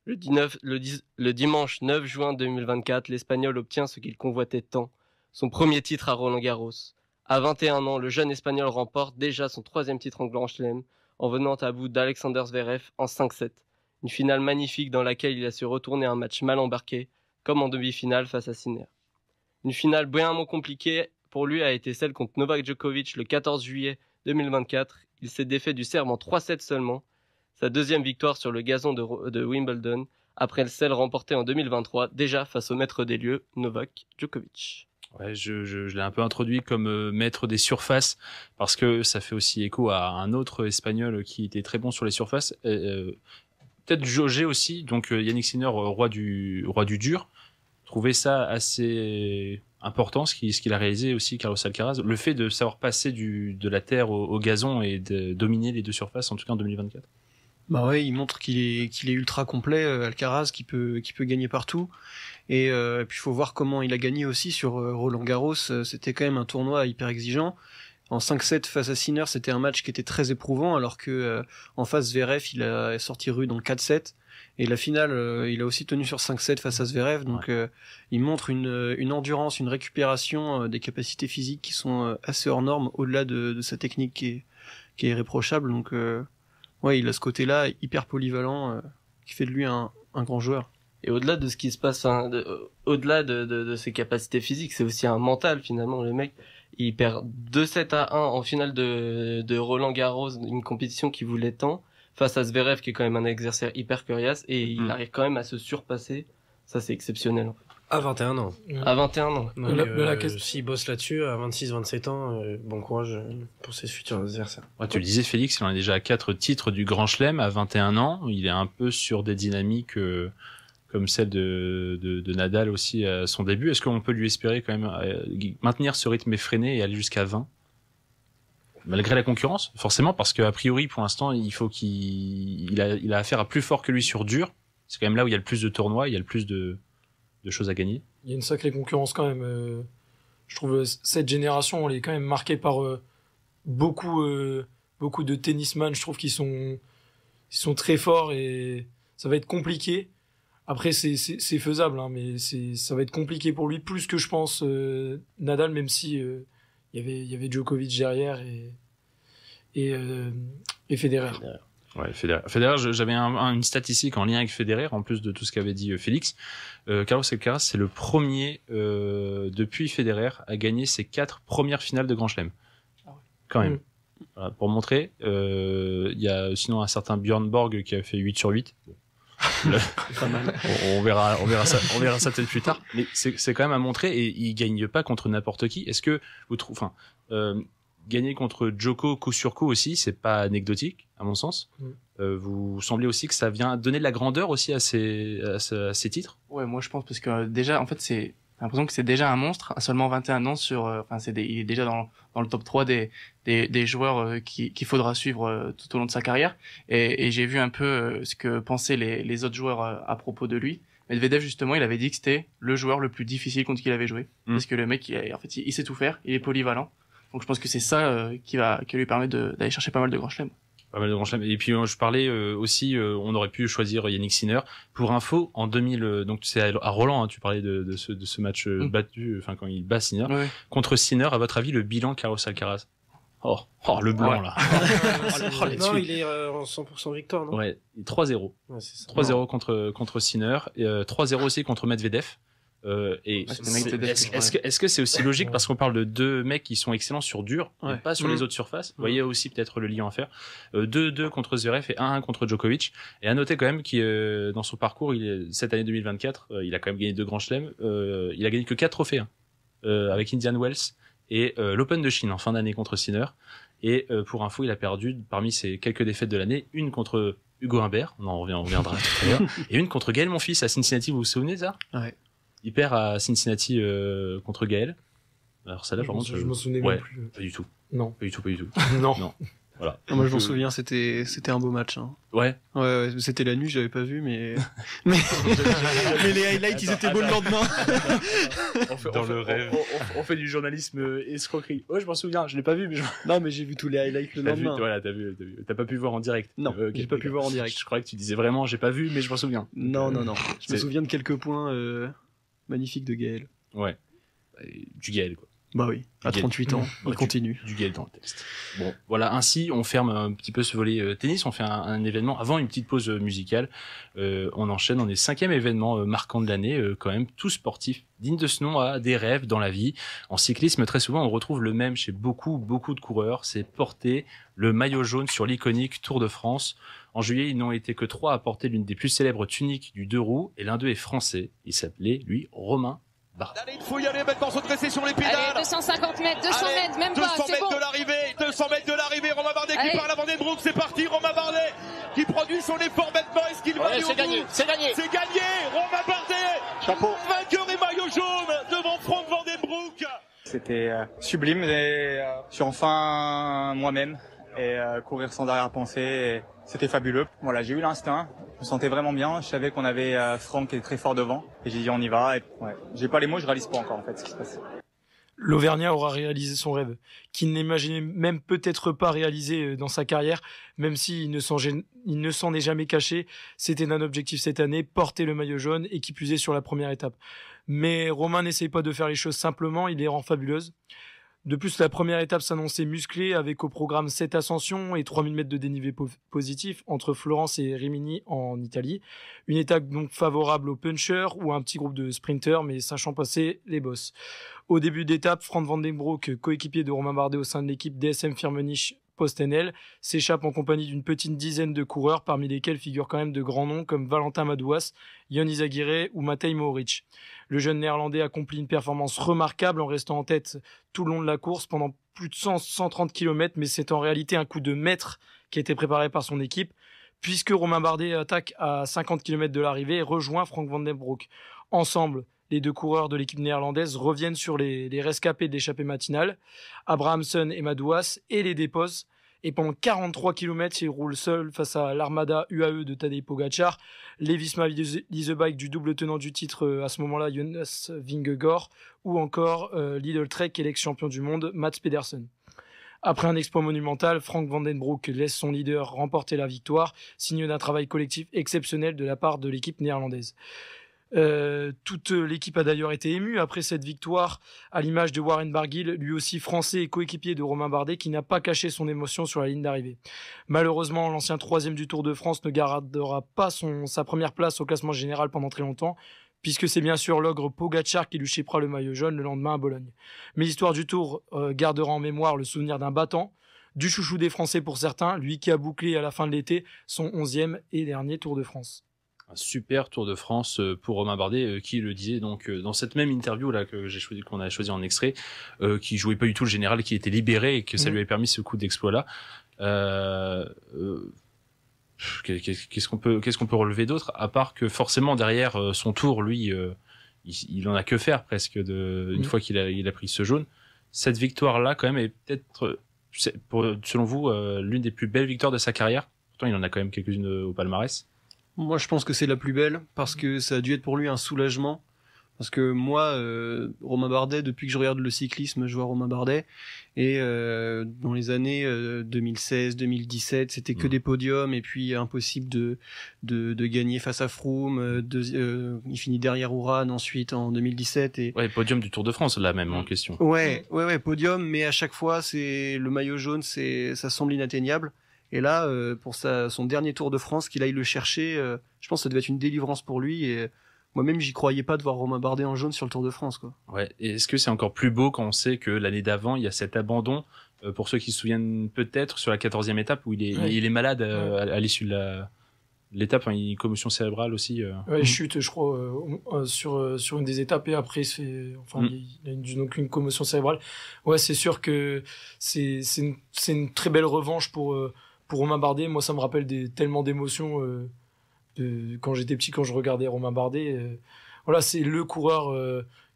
Le dimanche 9 juin 2024, l'Espagnol obtient ce qu'il convoitait tant, son premier titre à Roland-Garros. À 21 ans, le jeune Espagnol remporte déjà son 3e titre en Grand Chelem, en venant à bout d'Alexander Zverev en 5-7. Une finale magnifique dans laquelle il a su retourner un match mal embarqué, comme en demi-finale face à Sinner. Une finale bien moins compliquée pour lui a été celle contre Novak Djokovic le 14 juillet 2024. Il s'est défait du Serbe en 3-7 seulement. Sa 2e victoire sur le gazon de Wimbledon, après celle remportée en 2023, déjà face au maître des lieux, Novak Djokovic. Ouais, je l'ai un peu introduit comme maître des surfaces, parce que ça fait aussi écho à un autre Espagnol qui était très bon sur les surfaces. Peut-être jaugé aussi, donc Yannick Sinner, roi du dur. Trouvez ça assez important, ce qu'il a réalisé aussi, Carlos Alcaraz. Le fait de savoir passer de la terre au gazon et de dominer les 2 surfaces, en tout cas en 2024. Bah ouais, il montre qu'il est ultra complet, Alcaraz, qui peut gagner partout. Et puis il faut voir comment il a gagné aussi sur Roland-Garros. C'était quand même un tournoi hyper exigeant. En 5-7 face à Sinner, c'était un match qui était très éprouvant, alors que en face Zverev, il a sorti rude en 4-7. Et la finale, il a aussi tenu sur 5-7 face à Zverev. Donc il montre une endurance, une récupération, des capacités physiques qui sont assez hors normes, au-delà de sa technique qui est irréprochable. Donc il a ce côté-là hyper polyvalent qui fait de lui un grand joueur. Et au-delà de ce qui se passe, au-delà de ses capacités physiques, c'est aussi un mental finalement. Le mec, il perd 2-7-1 en finale de Roland Garros, une compétition qu'il voulait tant, face à Zverev qui est quand même un adversaire hyper coriace, et il arrive quand même à se surpasser. Ça, c'est exceptionnel. En fait. À 21 ans. À 21 ans. Donc, s'il bosse là-dessus, à 26-27 ans, bon courage pour ses futurs adversaires. Ouais, tu le disais, Félix, il en est déjà à 4 titres du Grand Chelem à 21 ans. Il est un peu sur des dynamiques comme celle de Nadal aussi à son début. Est-ce qu'on peut lui espérer quand même maintenir ce rythme effréné et aller jusqu'à 20 ? Malgré la concurrence, forcément, parce qu'a priori, pour l'instant, il faut il a affaire à plus fort que lui sur dur. C'est quand même là où il y a le plus de tournois, il y a le plus de choses à gagner. Il y a une sacrée concurrence quand même. Je trouve cette génération, elle est quand même marquée par beaucoup de tennisman. Je trouve qu'ils sont très forts et ça va être compliqué. Après, c'est faisable, hein, mais ça va être compliqué pour lui, plus que je pense Nadal, même si il y avait Djokovic derrière et Federer. Ouais, Federer, j'avais une statistique en lien avec Federer, en plus de tout ce qu'avait dit Félix. Carlos Alcaraz, c'est le premier depuis Federer à gagner ses 4 premières finales de Grand Chelem. Ah ouais. Quand même. Voilà, pour montrer, il y a sinon un certain Björn Borg qui a fait 8 sur 8. Pas mal. On verra ça peut-être plus tard. Mais c'est quand même à montrer, et il gagne pas contre n'importe qui. Est-ce que vous trouvez, gagner contre Djoko coup sur coup aussi, c'est pas anecdotique à mon sens. Vous semblez aussi que ça vient donner de la grandeur aussi à ces titres. Ouais, moi je pense, parce que déjà en fait j'ai l'impression que c'est déjà un monstre à seulement 21 ans il est déjà dans le top 3 des joueurs qu'il faudra suivre tout au long de sa carrière, et j'ai vu un peu ce que pensaient les autres joueurs à propos de lui. Medvedev, justement, il avait dit que c'était le joueur le plus difficile contre qui il avait joué, parce que le mec il sait tout faire, il est polyvalent. Donc je pense que c'est ça qui lui permet d'aller chercher pas mal de grands chelems. Pas mal de grands chelems. Et puis je parlais aussi, on aurait pu choisir Yannick Sinner. Pour info, en 2000, donc c'est à Roland, hein, tu parlais de ce match battu, enfin quand il bat Sinner. Ouais. Contre Sinner, à votre avis, le bilan Carlos Alcaraz? Oh, le blanc là. Non, il est en 100% victoire, non? Ouais, 3-0. Ouais, 3-0 contre Sinner, et 3-0 aussi contre Medvedev. Est-ce que c'est aussi logique, parce qu'on parle de 2 mecs qui sont excellents sur dur, mais pas sur les autres surfaces. Vous voyez aussi peut-être le lien à faire. 2-2 contre Zverev et 1-1 contre Djokovic. Et à noter quand même qu'il dans son parcours, cette année 2024, il a quand même gagné 2 grands chelems. Il a gagné que 4 trophées, avec Indian Wells et l'Open de Chine en fin d'année contre Sinner. Et pour info, il a perdu parmi ses quelques défaites de l'année, une contre Hugo Humbert, on reviendra tout à l'heure, et une contre Gaël Monfils à Cincinnati. Vous vous souvenez de ça? Ouais. Il perd à Cincinnati contre Gaël. Alors celle-là, par contre, je m'en souvenais même plus. Pas du tout. Non. Pas du tout. Non. Voilà. Moi, je m'en souviens, c'était un beau match. Hein. Ouais. C'était la nuit, j'avais pas vu, mais mais les highlights, ils étaient beaux le lendemain. On fait du journalisme escroquerie. Ouais, je m'en souviens, je l'ai pas vu, mais non, mais j'ai vu tous les highlights le lendemain. Voilà, t'as vu. T'as pas pu voir en direct. Non, j'ai pas pu voir en direct. Je croyais que tu disais vraiment, j'ai pas vu, mais je m'en souviens. Non. Je me souviens de quelques points magnifiques de Gaël. Ouais. Du Gaël, quoi. Bah oui, à 38 ans, il continue. Du Gaël dans le texte. Bon, voilà, ainsi on ferme un petit peu ce volet tennis, on fait un événement avant une petite pause musicale. On enchaîne, on est 5e événement marquant de l'année, quand même, tout sportif, digne de ce nom, a des rêves dans la vie. En cyclisme, très souvent, on retrouve le même chez beaucoup de coureurs, c'est porter le maillot jaune sur l'iconique Tour de France. En juillet, ils n'ont été que 3 à porter l'une des plus célèbres tuniques du 2 roues, et l'un d'eux est français. Il s'appelait, lui, Romain Bardet. Allez, il faut y aller maintenant, se dresser sur les pédales. Allez, 250 mètres, 200 mètres, même pas, c'est bon. 200 mètres de l'arrivée, Romain Bardet qui part à Vandenbroek, c'est parti, Romain Bardet qui produit son effort maintenant, est-ce qu'il va aller au bout? C'est gagné, Romain Bardet, chapeau, vainqueur et maillot jaune devant Frank Vandenbroek. C'était sublime, et je suis enfin moi-même, et courir sans arrière-pensée, c'était fabuleux. Voilà, j'ai eu l'instinct, je me sentais vraiment bien, je savais qu'on avait Franck qui est très fort devant, et j'ai dit on y va, et j'ai pas les mots, je réalise pas encore en fait ce qui se passe. l'Auvergnat aura réalisé son rêve, qu'il n'imaginait même peut-être pas réaliser dans sa carrière, même s'il ne s'en est jamais caché. C'était un objectif cette année, porter le maillot jaune et qui plus est sur la première étape. Mais Romain n'essaye pas de faire les choses simplement, il les rend fabuleuses. De plus, la première étape s'annonçait musclée avec au programme 7 ascensions et 3000 mètres de dénivelé positif entre Florence et Rimini en Italie. Une étape donc favorable aux punchers ou à un petit groupe de sprinters, mais sachant passer les bosses. Au début d'étape, Frank Van Den Broek, coéquipier de Romain Bardet au sein de l'équipe DSM Firmenich PostNL, s'échappe en compagnie d'une petite dizaine de coureurs, parmi lesquels figurent quand même de grands noms comme Valentin Madouas, Jon Izagirre ou Matej Mohoric. Le jeune néerlandais accomplit une performance remarquable en restant en tête tout le long de la course pendant plus de 130 km, mais c'est en réalité un coup de maître qui a été préparé par son équipe, puisque Romain Bardet attaque à 50 km de l'arrivée et rejoint Frank Van Den Broek. Ensemble, les deux coureurs de l'équipe néerlandaise reviennent sur les rescapés de l'échappée matinale, Abrahamsen et Madouas, et les déposent. Et pendant 43 km, il roule seul face à l'armada UAE de Tadej Pogacar, les Visma Leasebike du double tenant du titre à ce moment-là, Jonas Vingegaard, ou encore Lidl Trek et l'ex-champion du monde, Mats Pedersen. Après un exploit monumental, Frank Van Den Broek laisse son leader remporter la victoire, signe d'un travail collectif exceptionnel de la part de l'équipe néerlandaise. Toute l'équipe a d'ailleurs été émue après cette victoire, à l'image de Warren Barguil, lui aussi français et coéquipier de Romain Bardet, qui n'a pas caché son émotion sur la ligne d'arrivée. Malheureusement, l'ancien 3e du Tour de France ne gardera pas sa première place au classement général pendant très longtemps, puisque c'est bien sûr l'ogre Pogacar qui lui chipera le maillot jaune le lendemain à Bologne. Mais l'histoire du Tour gardera en mémoire le souvenir d'un battant, du chouchou des Français pour certains, lui qui a bouclé à la fin de l'été son 11e et dernier Tour de France. Un super Tour de France pour Romain Bardet, qui le disait donc dans cette même interview là qu'on a choisi en extrait, qui jouait pas du tout le général, qui était libéré et que ça lui avait permis ce coup d'exploit là. Qu'est-ce qu'on peut relever d'autre, à part que forcément derrière son tour, lui, il en a que faire presque une fois qu'il a pris ce jaune. Cette victoire là quand même est peut-être, selon vous, l'une des plus belles victoires de sa carrière. Pourtant il en a quand même quelques-unes au palmarès. Moi, je pense que c'est la plus belle, parce que ça a dû être pour lui un soulagement. Parce que moi, Romain Bardet, depuis que je regarde le cyclisme, je vois Romain Bardet. Et dans les années 2016, 2017, c'était que des podiums, et puis impossible de gagner face à Froome. Il finit derrière Uran ensuite en 2017. Et... Ouais, podium du Tour de France, là même en question. Ouais, podium, mais à chaque fois, c'est le maillot jaune, ça semble inatteignable. Et là, pour son dernier Tour de France, qu'il aille le chercher, je pense que ça devait être une délivrance pour lui. Et moi-même, j'y croyais pas de voir Romain Bardet en jaune sur le Tour de France, quoi. Ouais. Et est-ce que c'est encore plus beau quand on sait que l'année d'avant, il y a cet abandon, pour ceux qui se souviennent peut-être, sur la 14e étape où il est malade à l'issue de l'étape, une commotion cérébrale aussi. Ouais, il chute, je crois, sur une des étapes, et après il a donc une commotion cérébrale. Ouais, c'est sûr que c'est une très belle revanche pour Romain Bardet. Moi, ça me rappelle tellement d'émotions quand j'étais petit, quand je regardais Romain Bardet. Voilà, c'est le coureur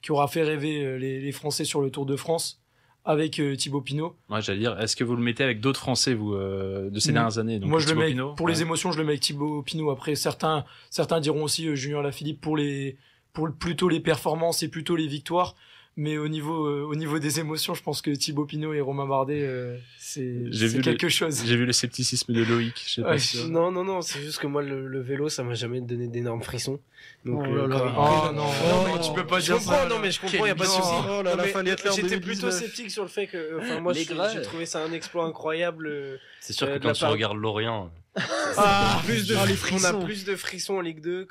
qui aura fait rêver les Français sur le Tour de France avec Thibaut Pinot. Ouais, j'allais dire, est-ce que vous le mettez avec d'autres Français, vous, de ces dernières années? Donc, moi, je le mets Pinot, pour les émotions, je le mets avec Thibaut Pinot. Après, certains diront aussi Julien Lafilippe pour plutôt les performances et plutôt les victoires. Mais au niveau des émotions, je pense que Thibaut Pinot et Romain Bardet, c'est quelque chose. J'ai vu le scepticisme de Loïc. Je sais pas si... Non, c'est juste que moi, le vélo, ça m'a jamais donné d'énormes frissons. Donc, non, tu peux pas dire ça. Non, mais je comprends, y a pas de souci. Oh là là, fallait être là en J'étais 2019. plutôt sceptique sur le fait que, enfin, moi, j'ai trouvé ça un exploit incroyable. C'est sûr que quand tu regardes Lorient, on a plus de frissons en Ligue 2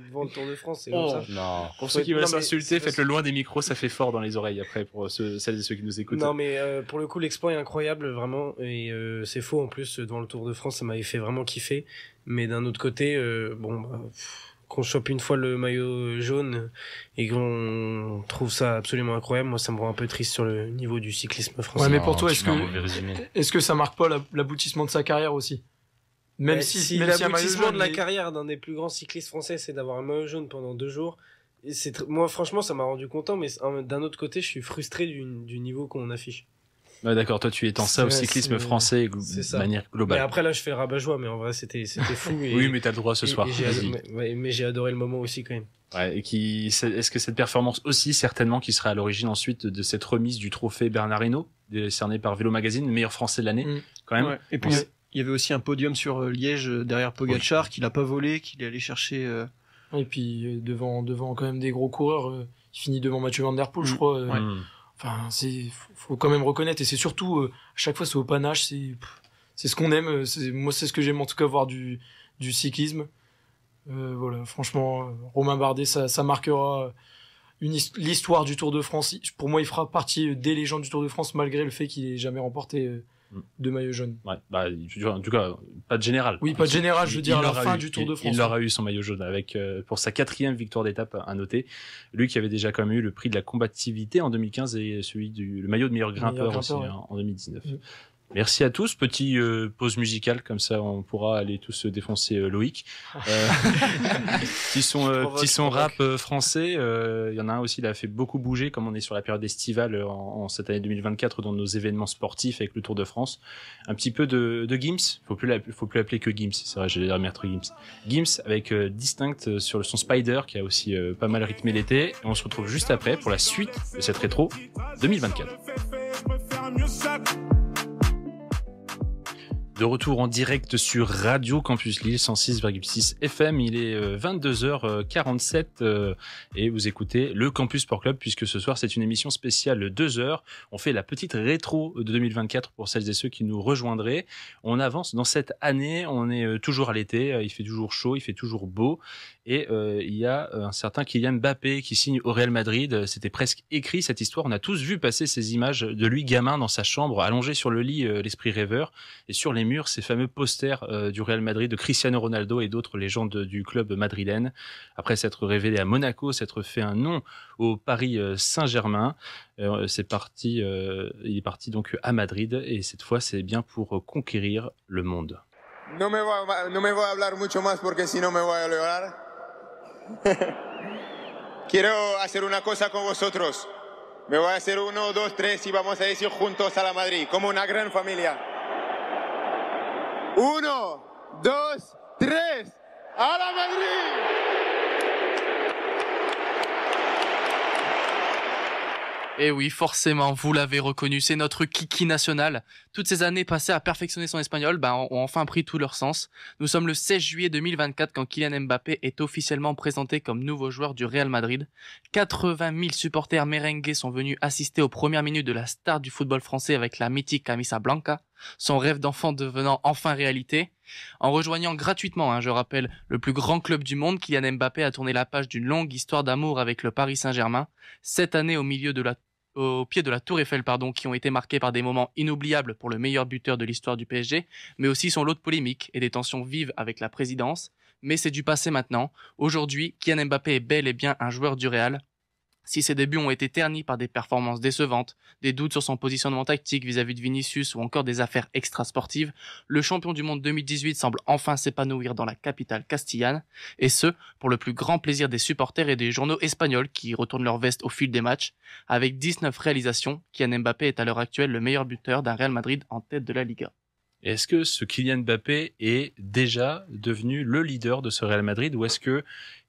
devant le Tour de France. C'est comme ça. Non. Pour ceux qui veulent s'insulter, faites-le loin des micros, ça fait fort dans les oreilles après pour celles et ceux qui nous écoutent. Non, mais pour le coup, l'exploit est incroyable, vraiment. Et c'est faux, en plus, devant le Tour de France, ça m'avait fait vraiment kiffer. Mais d'un autre côté, qu'on chope une fois le maillot jaune et qu'on trouve ça absolument incroyable, moi ça me rend un peu triste sur le niveau du cyclisme français. Ouais, mais pour toi, est-ce que ça marque pas l'aboutissement de sa carrière aussi? Même si l'aboutissement de la carrière d'un des plus grands cyclistes français, c'est d'avoir un maillot jaune pendant 2 jours. Moi, franchement, ça m'a rendu content, mais d'un autre côté, je suis frustré du niveau qu'on affiche. Ouais, d'accord, toi tu étends ça au cyclisme français de manière globale. Et après là je fais le rabat-joie, mais en vrai c'était fou. Oui, mais t'as le droit ce soir. Mais j'ai adoré le moment aussi quand même. Ouais, et est-ce que cette performance aussi, certainement, qui sera à l'origine ensuite de cette remise du trophée Bernard Hinault, décerné par Vélo Magazine, meilleur français de l'année, quand même. Ouais. Et puis, il y avait aussi un podium sur Liège derrière Pogacar, qu'il a pas volé, qu'il est allé chercher. Et puis, devant quand même des gros coureurs, il finit devant Mathieu Van Der Poel, je crois. Enfin, faut quand même reconnaître, et c'est surtout, à chaque fois, c'est au panache, c'est ce qu'on aime, moi, c'est ce que j'aime en tout cas voir du cyclisme. Voilà, franchement, Romain Bardet, ça marquera l'histoire du Tour de France. Pour moi, il fera partie des légendes du Tour de France, malgré le fait qu'il ait jamais remporté de maillot jaune. Ouais, bah, en tout cas, pas de général. Oui, pas de général, je veux dire, à la fin du Tour de France. Il aura eu son maillot jaune avec, pour sa 4e victoire d'étape à noter. Lui qui avait déjà quand même eu le prix de la combativité en 2015 et le maillot de meilleur grimpeur aussi, en 2019. Merci à tous. Petit pause musicale, comme ça on pourra aller tous défoncer Loïc. Petit son rap français. Il y en a un aussi, il a fait beaucoup bouger, comme on est sur la période estivale en cette année 2024 dans nos événements sportifs avec le Tour de France. Un petit peu de Gims. Faut plus l'appeler que Gims. C'est vrai, j'allais dire Maître Gims. Gims avec Distinct sur le son Spider qui a aussi pas mal rythmé l'été. Et on se retrouve juste après pour la suite de cette rétro 2024. De retour en direct sur Radio Campus Lille 106,6 FM, il est 22h47 et vous écoutez le Campus Sport Club puisque ce soir c'est une émission spéciale 2 heures. On fait la petite rétro de 2024 pour celles et ceux qui nous rejoindraient. On avance dans cette année, on est toujours à l'été, il fait toujours chaud, il fait toujours beau et il y a un certain Kylian Mbappé qui signe au Real Madrid. C'était presque écrit cette histoire, on a tous vu passer ces images de lui gamin dans sa chambre, allongé sur le lit, l'esprit rêveur, et sur les murs, ces fameux posters du Real Madrid de Cristiano Ronaldo et d'autres légendes du club madrilène. Après s'être révélé à Monaco, s'être fait un nom au Paris Saint-Germain, il est parti donc à Madrid et cette fois c'est bien pour conquérir le monde. No me voy a hablar mucho más porque si no me voy a llorar. Quiero hacer una cosa con vosotros. Me voy a hacer 1, 2, 3 y vamos a decir juntos a la Madrid, como una gran familia. 1, 2, 3, ¡a la Madrid! Et oui, forcément, vous l'avez reconnu, c'est notre kiki national. Toutes ces années passées à perfectionner son espagnol, ont enfin pris tout leur sens. Nous sommes le 16 juillet 2024 quand Kylian Mbappé est officiellement présenté comme nouveau joueur du Real Madrid. 80 000 supporters merengues sont venus assister aux premières minutes de la star du football français avec la mythique Camisa Blanca, son rêve d'enfant devenant enfin réalité. En rejoignant gratuitement, je rappelle, le plus grand club du monde, Kylian Mbappé a tourné la page d'une longue histoire d'amour avec le Paris Saint-Germain. 7 années au pied de la Tour Eiffel, qui ont été marquées par des moments inoubliables pour le meilleur buteur de l'histoire du PSG, mais aussi son lot de polémiques et des tensions vives avec la présidence. Mais c'est du passé maintenant. Aujourd'hui, Kylian Mbappé est bel et bien un joueur du Real. Si ses débuts ont été ternis par des performances décevantes, des doutes sur son positionnement tactique vis-à-vis de Vinicius ou encore des affaires extrasportives, le champion du monde 2018 semble enfin s'épanouir dans la capitale castillane, et ce, pour le plus grand plaisir des supporters et des journaux espagnols qui retournent leur veste au fil des matchs. Avec 19 réalisations, Kylian Mbappé est à l'heure actuelle le meilleur buteur d'un Real Madrid en tête de la Liga. Est-ce que ce Kylian Mbappé est déjà devenu le leader de ce Real Madrid ou est-ce que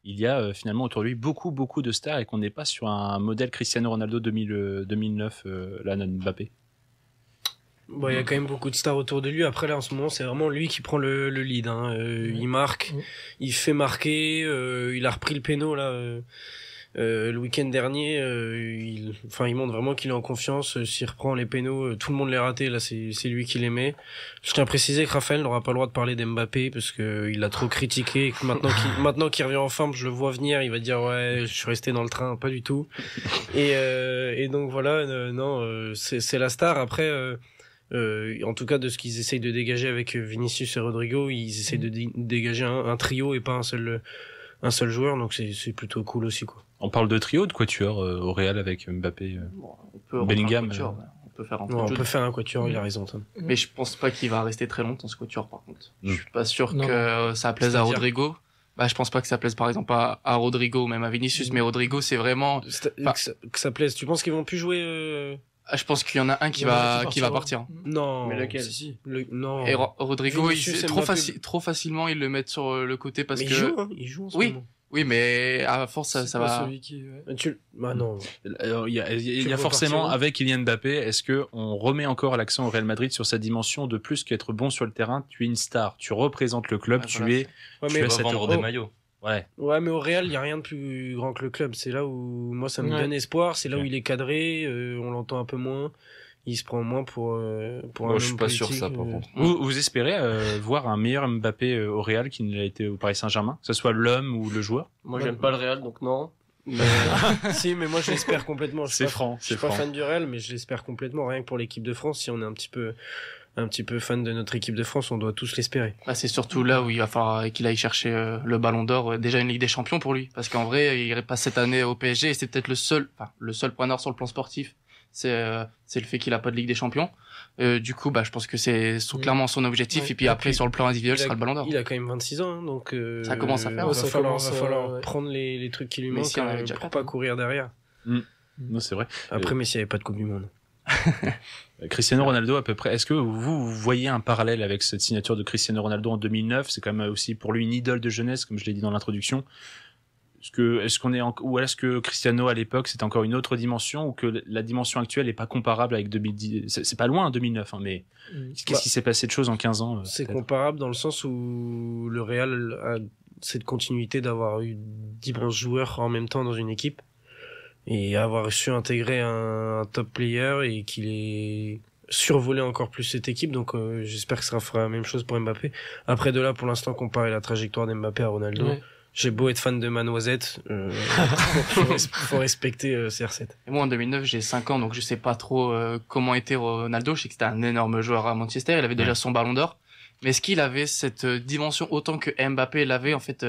il y a finalement autour de lui beaucoup de stars et qu'on n'est pas sur un modèle Cristiano Ronaldo 2009 là Mbappé? Bon, il y a quand même beaucoup de stars autour de lui. Après là en ce moment c'est vraiment lui qui prend le lead. Il marque, il fait marquer, il a repris le péno là. Le week-end dernier, il montre vraiment qu'il est en confiance. S'il reprend les pénaux, tout le monde les raté. Là, c'est lui qui les met. Je tiens à préciser que Raphaël n'aura pas le droit de parler d'Mbappé parce que il l'a trop critiqué et que maintenant qu'il revient en forme, je le vois venir, il va dire ouais, je suis resté dans le train, pas du tout. Et donc voilà, c'est la star. Après, en tout cas de ce qu'ils essayent de dégager avec Vinicius et Rodrigo, ils essayent de dégager un trio et pas un seul joueur, donc c'est plutôt cool aussi quoi. On parle de trio, de quatuor au Real avec Mbappé, Bellingham. On peut faire un quatuor, il a raison. Mais je pense pas qu'il va rester très longtemps ce quatuor par contre. Je suis pas sûr que ça plaise à Rodrigo. Je pense pas que ça plaise par exemple à Rodrigo ou même à Vinicius, mais Rodrigo c'est vraiment... Que ça plaise. Tu penses qu'ils vont plus jouer Je pense qu'il y en a un qui va partir. Non. Mais lequel? Non. Et Rodrigo, Vinicius, trop facilement, ils le mettent sur le côté parce mais que. Il joue en ce oui. moment. Oui, mais à force, ça va. Celui qui... Bah non. Il y a forcément, avec Kylian Mbappé, est-ce que on remet encore l'accent au Real Madrid sur sa dimension de plus qu'être bon sur le terrain? Tu es une star, tu représentes le club, tu vas vendre des maillots. Ouais, mais au Real, il y a rien de plus grand que le club. C'est là où moi ça me donne espoir. C'est là où il est cadré. On l'entend un peu moins. Il se prend moins pour un je suis pas sûr ça par contre. Vous espérez voir un meilleur Mbappé au Real qu'il ne l'a été au Paris Saint-Germain, que ce soit l'homme ou le joueur? Moi j'aime pas le Real donc non. Mais... si, mais moi je l'espère complètement. C'est franc. Je suis pas fan du Real, mais je l'espère complètement. Rien que pour l'équipe de France, si on est un petit peu fan de notre équipe de France, on doit tous l'espérer. Bah, c'est surtout là où il va falloir qu'il aille chercher le Ballon d'Or, déjà une Ligue des Champions pour lui, parce qu'en vrai, il passe cette année au PSG et c'est peut-être le seul point noir sur le plan sportif. C'est le fait qu'il a pas de Ligue des Champions. Du coup, je pense que c'est clairement son objectif. Et puis après, sur le plan individuel, ce sera le Ballon d'Or. Il a quand même 26 ans, donc ça commence à faire. Il va falloir prendre les trucs qui lui manquent pour pas courir derrière. Non, c'est vrai. Après, Messi avait pas de Coupe du Monde. Cristiano Ronaldo à peu près. Est-ce que vous voyez un parallèle avec cette signature de Cristiano Ronaldo en 2009? C'est quand même aussi pour lui une idole de jeunesse, comme je l'ai dit dans l'introduction. Est-ce que Cristiano à l'époque c'était encore une autre dimension, ou que la dimension actuelle est pas comparable avec 2010? C'est pas loin 2009, hein, mais qu'est-ce qui s'est passé de choses en 15 ans? C'est comparable dans le sens où le Real a cette continuité d'avoir eu 10 bons joueurs en même temps dans une équipe et avoir su intégrer un top player et qu'il ait survolé encore plus cette équipe. Donc j'espère que ça fera la même chose pour Mbappé. Après de là, pour l'instant, comparer la trajectoire d'Mbappé à Ronaldo, j'ai beau être fan de Manoisette, faut respecter CR7. Et moi en 2009 j'ai 5 ans, donc je sais pas trop comment était Ronaldo. Je sais que c'était un énorme joueur à Manchester, il avait déjà son Ballon d'Or, mais est-ce qu'il avait cette dimension autant que Mbappé l'avait en fait?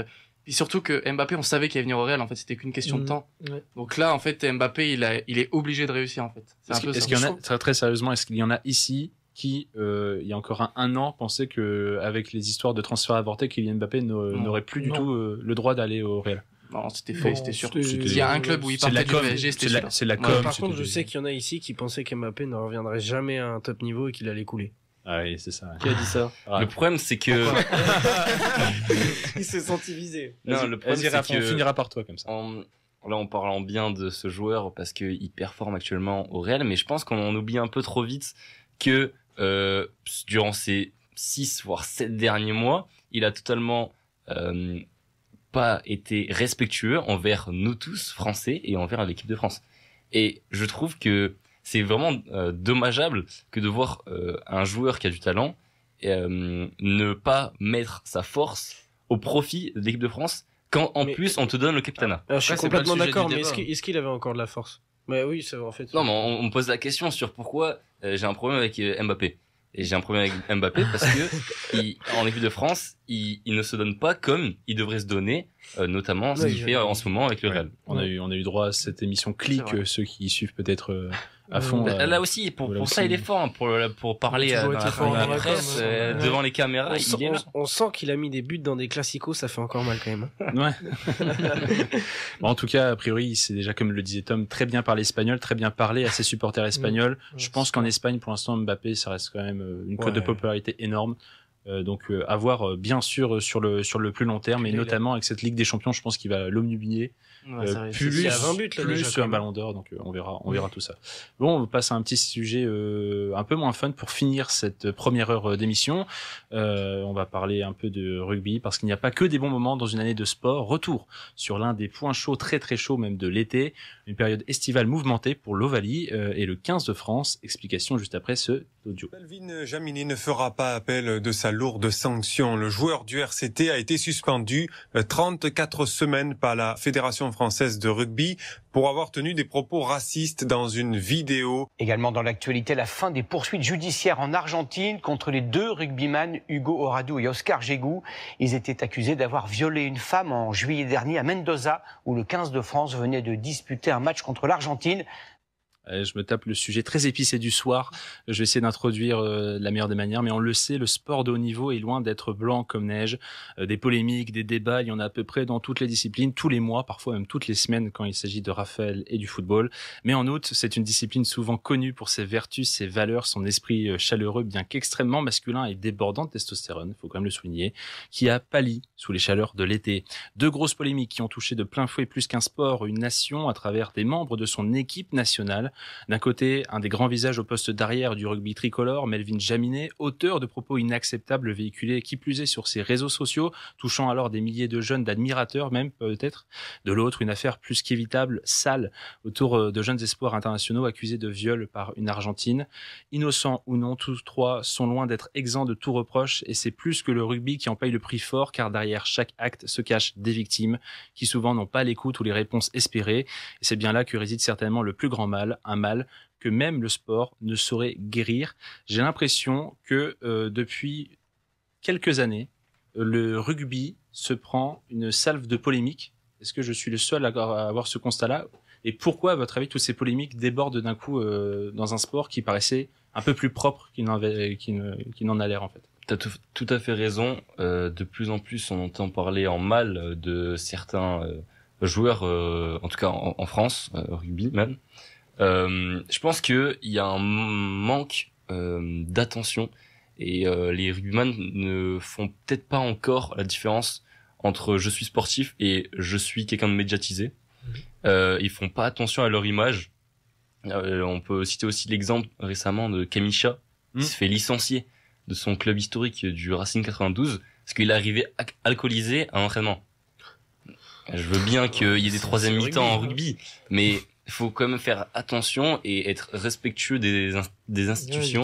Et surtout que Mbappé, on savait qu'il allait venir au Real, en fait, c'était qu'une question de temps. Donc là, en fait, Mbappé, il est obligé de réussir, en fait. Est-ce qu'il y en a, très sérieusement, est-ce qu'il y en a ici qui, il y a encore un an, pensaient que avec les histoires de transfert avortés, Kylian Mbappé n'aurait plus du tout le droit d'aller au Real? Non, c'était fait, c'était sûr. Il y a un club où il partait du PSG, c'était sûr. C'est la com. Par contre, je sais qu'il y en a ici qui pensaient qu'Mbappé ne reviendrait jamais à un top niveau et qu'il allait couler. Ah oui, c'est ça. Qui a dit ça? Le problème, c'est que... Il s'est senti visé. Non, le problème, c'est que... On finira par toi, comme ça. Là, on parle bien de ce joueur parce qu'il performe actuellement au Real, mais je pense qu'on en oublie un peu trop vite que durant ces 6 voire 7 derniers mois, il a totalement pas été respectueux envers nous tous, Français, et envers l'équipe de France. Et je trouve que c'est vraiment dommageable que de voir un joueur qui a du talent ne pas mettre sa force au profit de l'équipe de France quand en plus on te donne le capitanat. Je suis complètement d'accord, mais est-ce qu'il avait encore de la force? Oui, c'est vrai en fait. Non, mais on me pose la question sur pourquoi j'ai un problème avec Mbappé. Et j'ai un problème avec Mbappé parce que en équipe de France, il ne se donne pas comme il devrait se donner, notamment ce qu'il fait en ce moment avec le Real. On a eu droit à cette émission Click, ceux qui suivent peut-être à fond. Là aussi, pour ça, il est fort, hein, pour parler dans la presse, devant les caméras. On sent qu'il a mis des buts dans des classicos, ça fait encore mal quand même. Ouais. Bon, en tout cas, a priori, il sait déjà, comme le disait Tom, très bien parler espagnol, très bien parler à ses supporters espagnols. Je pense qu'en Espagne, pour l'instant, Mbappé, ça reste quand même une cote de popularité énorme. Donc à voir bien sûr sur le plus long terme, et notamment avec cette Ligue des Champions, je pense qu'il va l'omnubiler plus un Ballon d'Or, donc on verra tout ça. Bon, on passe à un petit sujet un peu moins fun pour finir cette première heure d'émission. On va parler un peu de rugby parce qu'il n'y a pas que des bons moments dans une année de sport. Retour sur l'un des points chauds, très très chauds même de l'été, une période estivale mouvementée pour l'Ovalie et le 15 de France. Explication juste après ce audio. Melvin Jaminet ne fera pas appel de sa lourde sanction. Le joueur du RCT a été suspendu 34 semaines par la Fédération française de rugby pour avoir tenu des propos racistes dans une vidéo. Également dans l'actualité, la fin des poursuites judiciaires en Argentine contre les 2 rugbyman Hugo Horado et Oscar Gégou. Ils étaient accusés d'avoir violé une femme en juillet dernier à Mendoza, où le 15 de France venait de disputer un match contre l'Argentine. Je me tape le sujet très épicé du soir. Je vais essayer d'introduire la meilleure des manières, mais on le sait, le sport de haut niveau est loin d'être blanc comme neige. Des polémiques, des débats, il y en a à peu près dans toutes les disciplines, tous les mois, parfois même toutes les semaines quand il s'agit de Raphaël et du football. Mais en outre, c'est une discipline souvent connue pour ses vertus, ses valeurs, son esprit chaleureux, bien qu'extrêmement masculin et débordant de testostérone, il faut quand même le souligner, qui a pâli sous les chaleurs de l'été. Deux grosses polémiques qui ont touché de plein fouet plus qu'un sport, une nation à travers des membres de son équipe nationale. D'un côté, un des grands visages au poste d'arrière du rugby tricolore, Melvin Jaminet, auteur de propos inacceptables véhiculés qui plus est sur ses réseaux sociaux, touchant alors des milliers de jeunes, d'admirateurs même peut-être. De l'autre, une affaire plus qu'évitable, sale, autour de jeunes espoirs internationaux accusés de viol par une Argentine. Innocents ou non, tous trois sont loin d'être exempts de tout reproche et c'est plus que le rugby qui en paye le prix fort car derrière chaque acte se cachent des victimes qui souvent n'ont pas l'écoute ou les réponses espérées. Et c'est bien là que réside certainement le plus grand mal, un mal que même le sport ne saurait guérir. J'ai l'impression que depuis quelques années, le rugby se prend une salve de polémiques. Est-ce que je suis le seul à avoir ce constat-là? Et pourquoi, à votre avis, toutes ces polémiques débordent d'un coup dans un sport qui paraissait un peu plus propre qu'il n'en a l'air en fait? T'as tout à fait raison. De plus en plus, on entend parler en mal de certains joueurs, en tout cas en France, rugby même. Je pense qu'il y a un manque d'attention et les rugbyman ne font peut-être pas encore la différence entre je suis sportif et je suis quelqu'un de médiatisé. Ils font pas attention à leur image. On peut citer aussi l'exemple récemment de Kamisha qui se fait licencier de son club historique du Racing 92 parce qu'il est arrivé alcoolisé à l'entraînement. Je veux bien qu'il y ait des troisième mi-temps en rugby, mais il faut quand même faire attention et être respectueux des institutions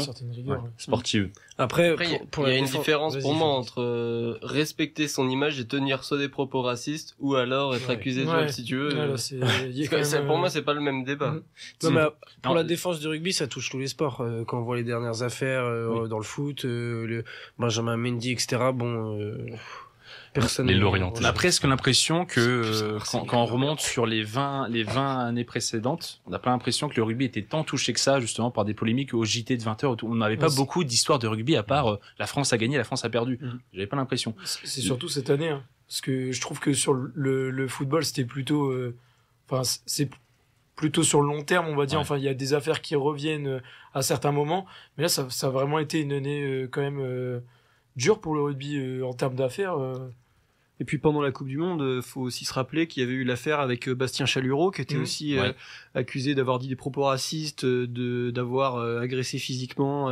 sportives. Après il y a une différence pour moi entre respecter son image et tenir soit des propos racistes ou alors être accusé de viol, si tu veux. Pour moi, c'est pas le même débat. Non, mais pour la défense du rugby, ça touche tous les sports. Quand on voit les dernières affaires dans le foot, le Benjamin Mendy, etc. Personne on a presque l'impression que quand on remonte sur les 20 années précédentes, on n'a pas l'impression que le rugby était tant touché que ça justement par des polémiques au JT de 20h. On n'avait pas beaucoup d'histoires de rugby à part la France a gagné, la France a perdu. J'avais pas l'impression. C'est surtout cette année, hein, parce que je trouve que sur le football c'était plutôt, c'est plutôt sur le long terme, on va dire. Enfin, il y a des affaires qui reviennent à certains moments, mais là ça a vraiment été une année quand même dure pour le rugby en termes d'affaires. Et puis pendant la Coupe du Monde, faut aussi se rappeler qu'il y avait eu l'affaire avec Bastien Chalureau qui était aussi accusé d'avoir dit des propos racistes, d'avoir agressé physiquement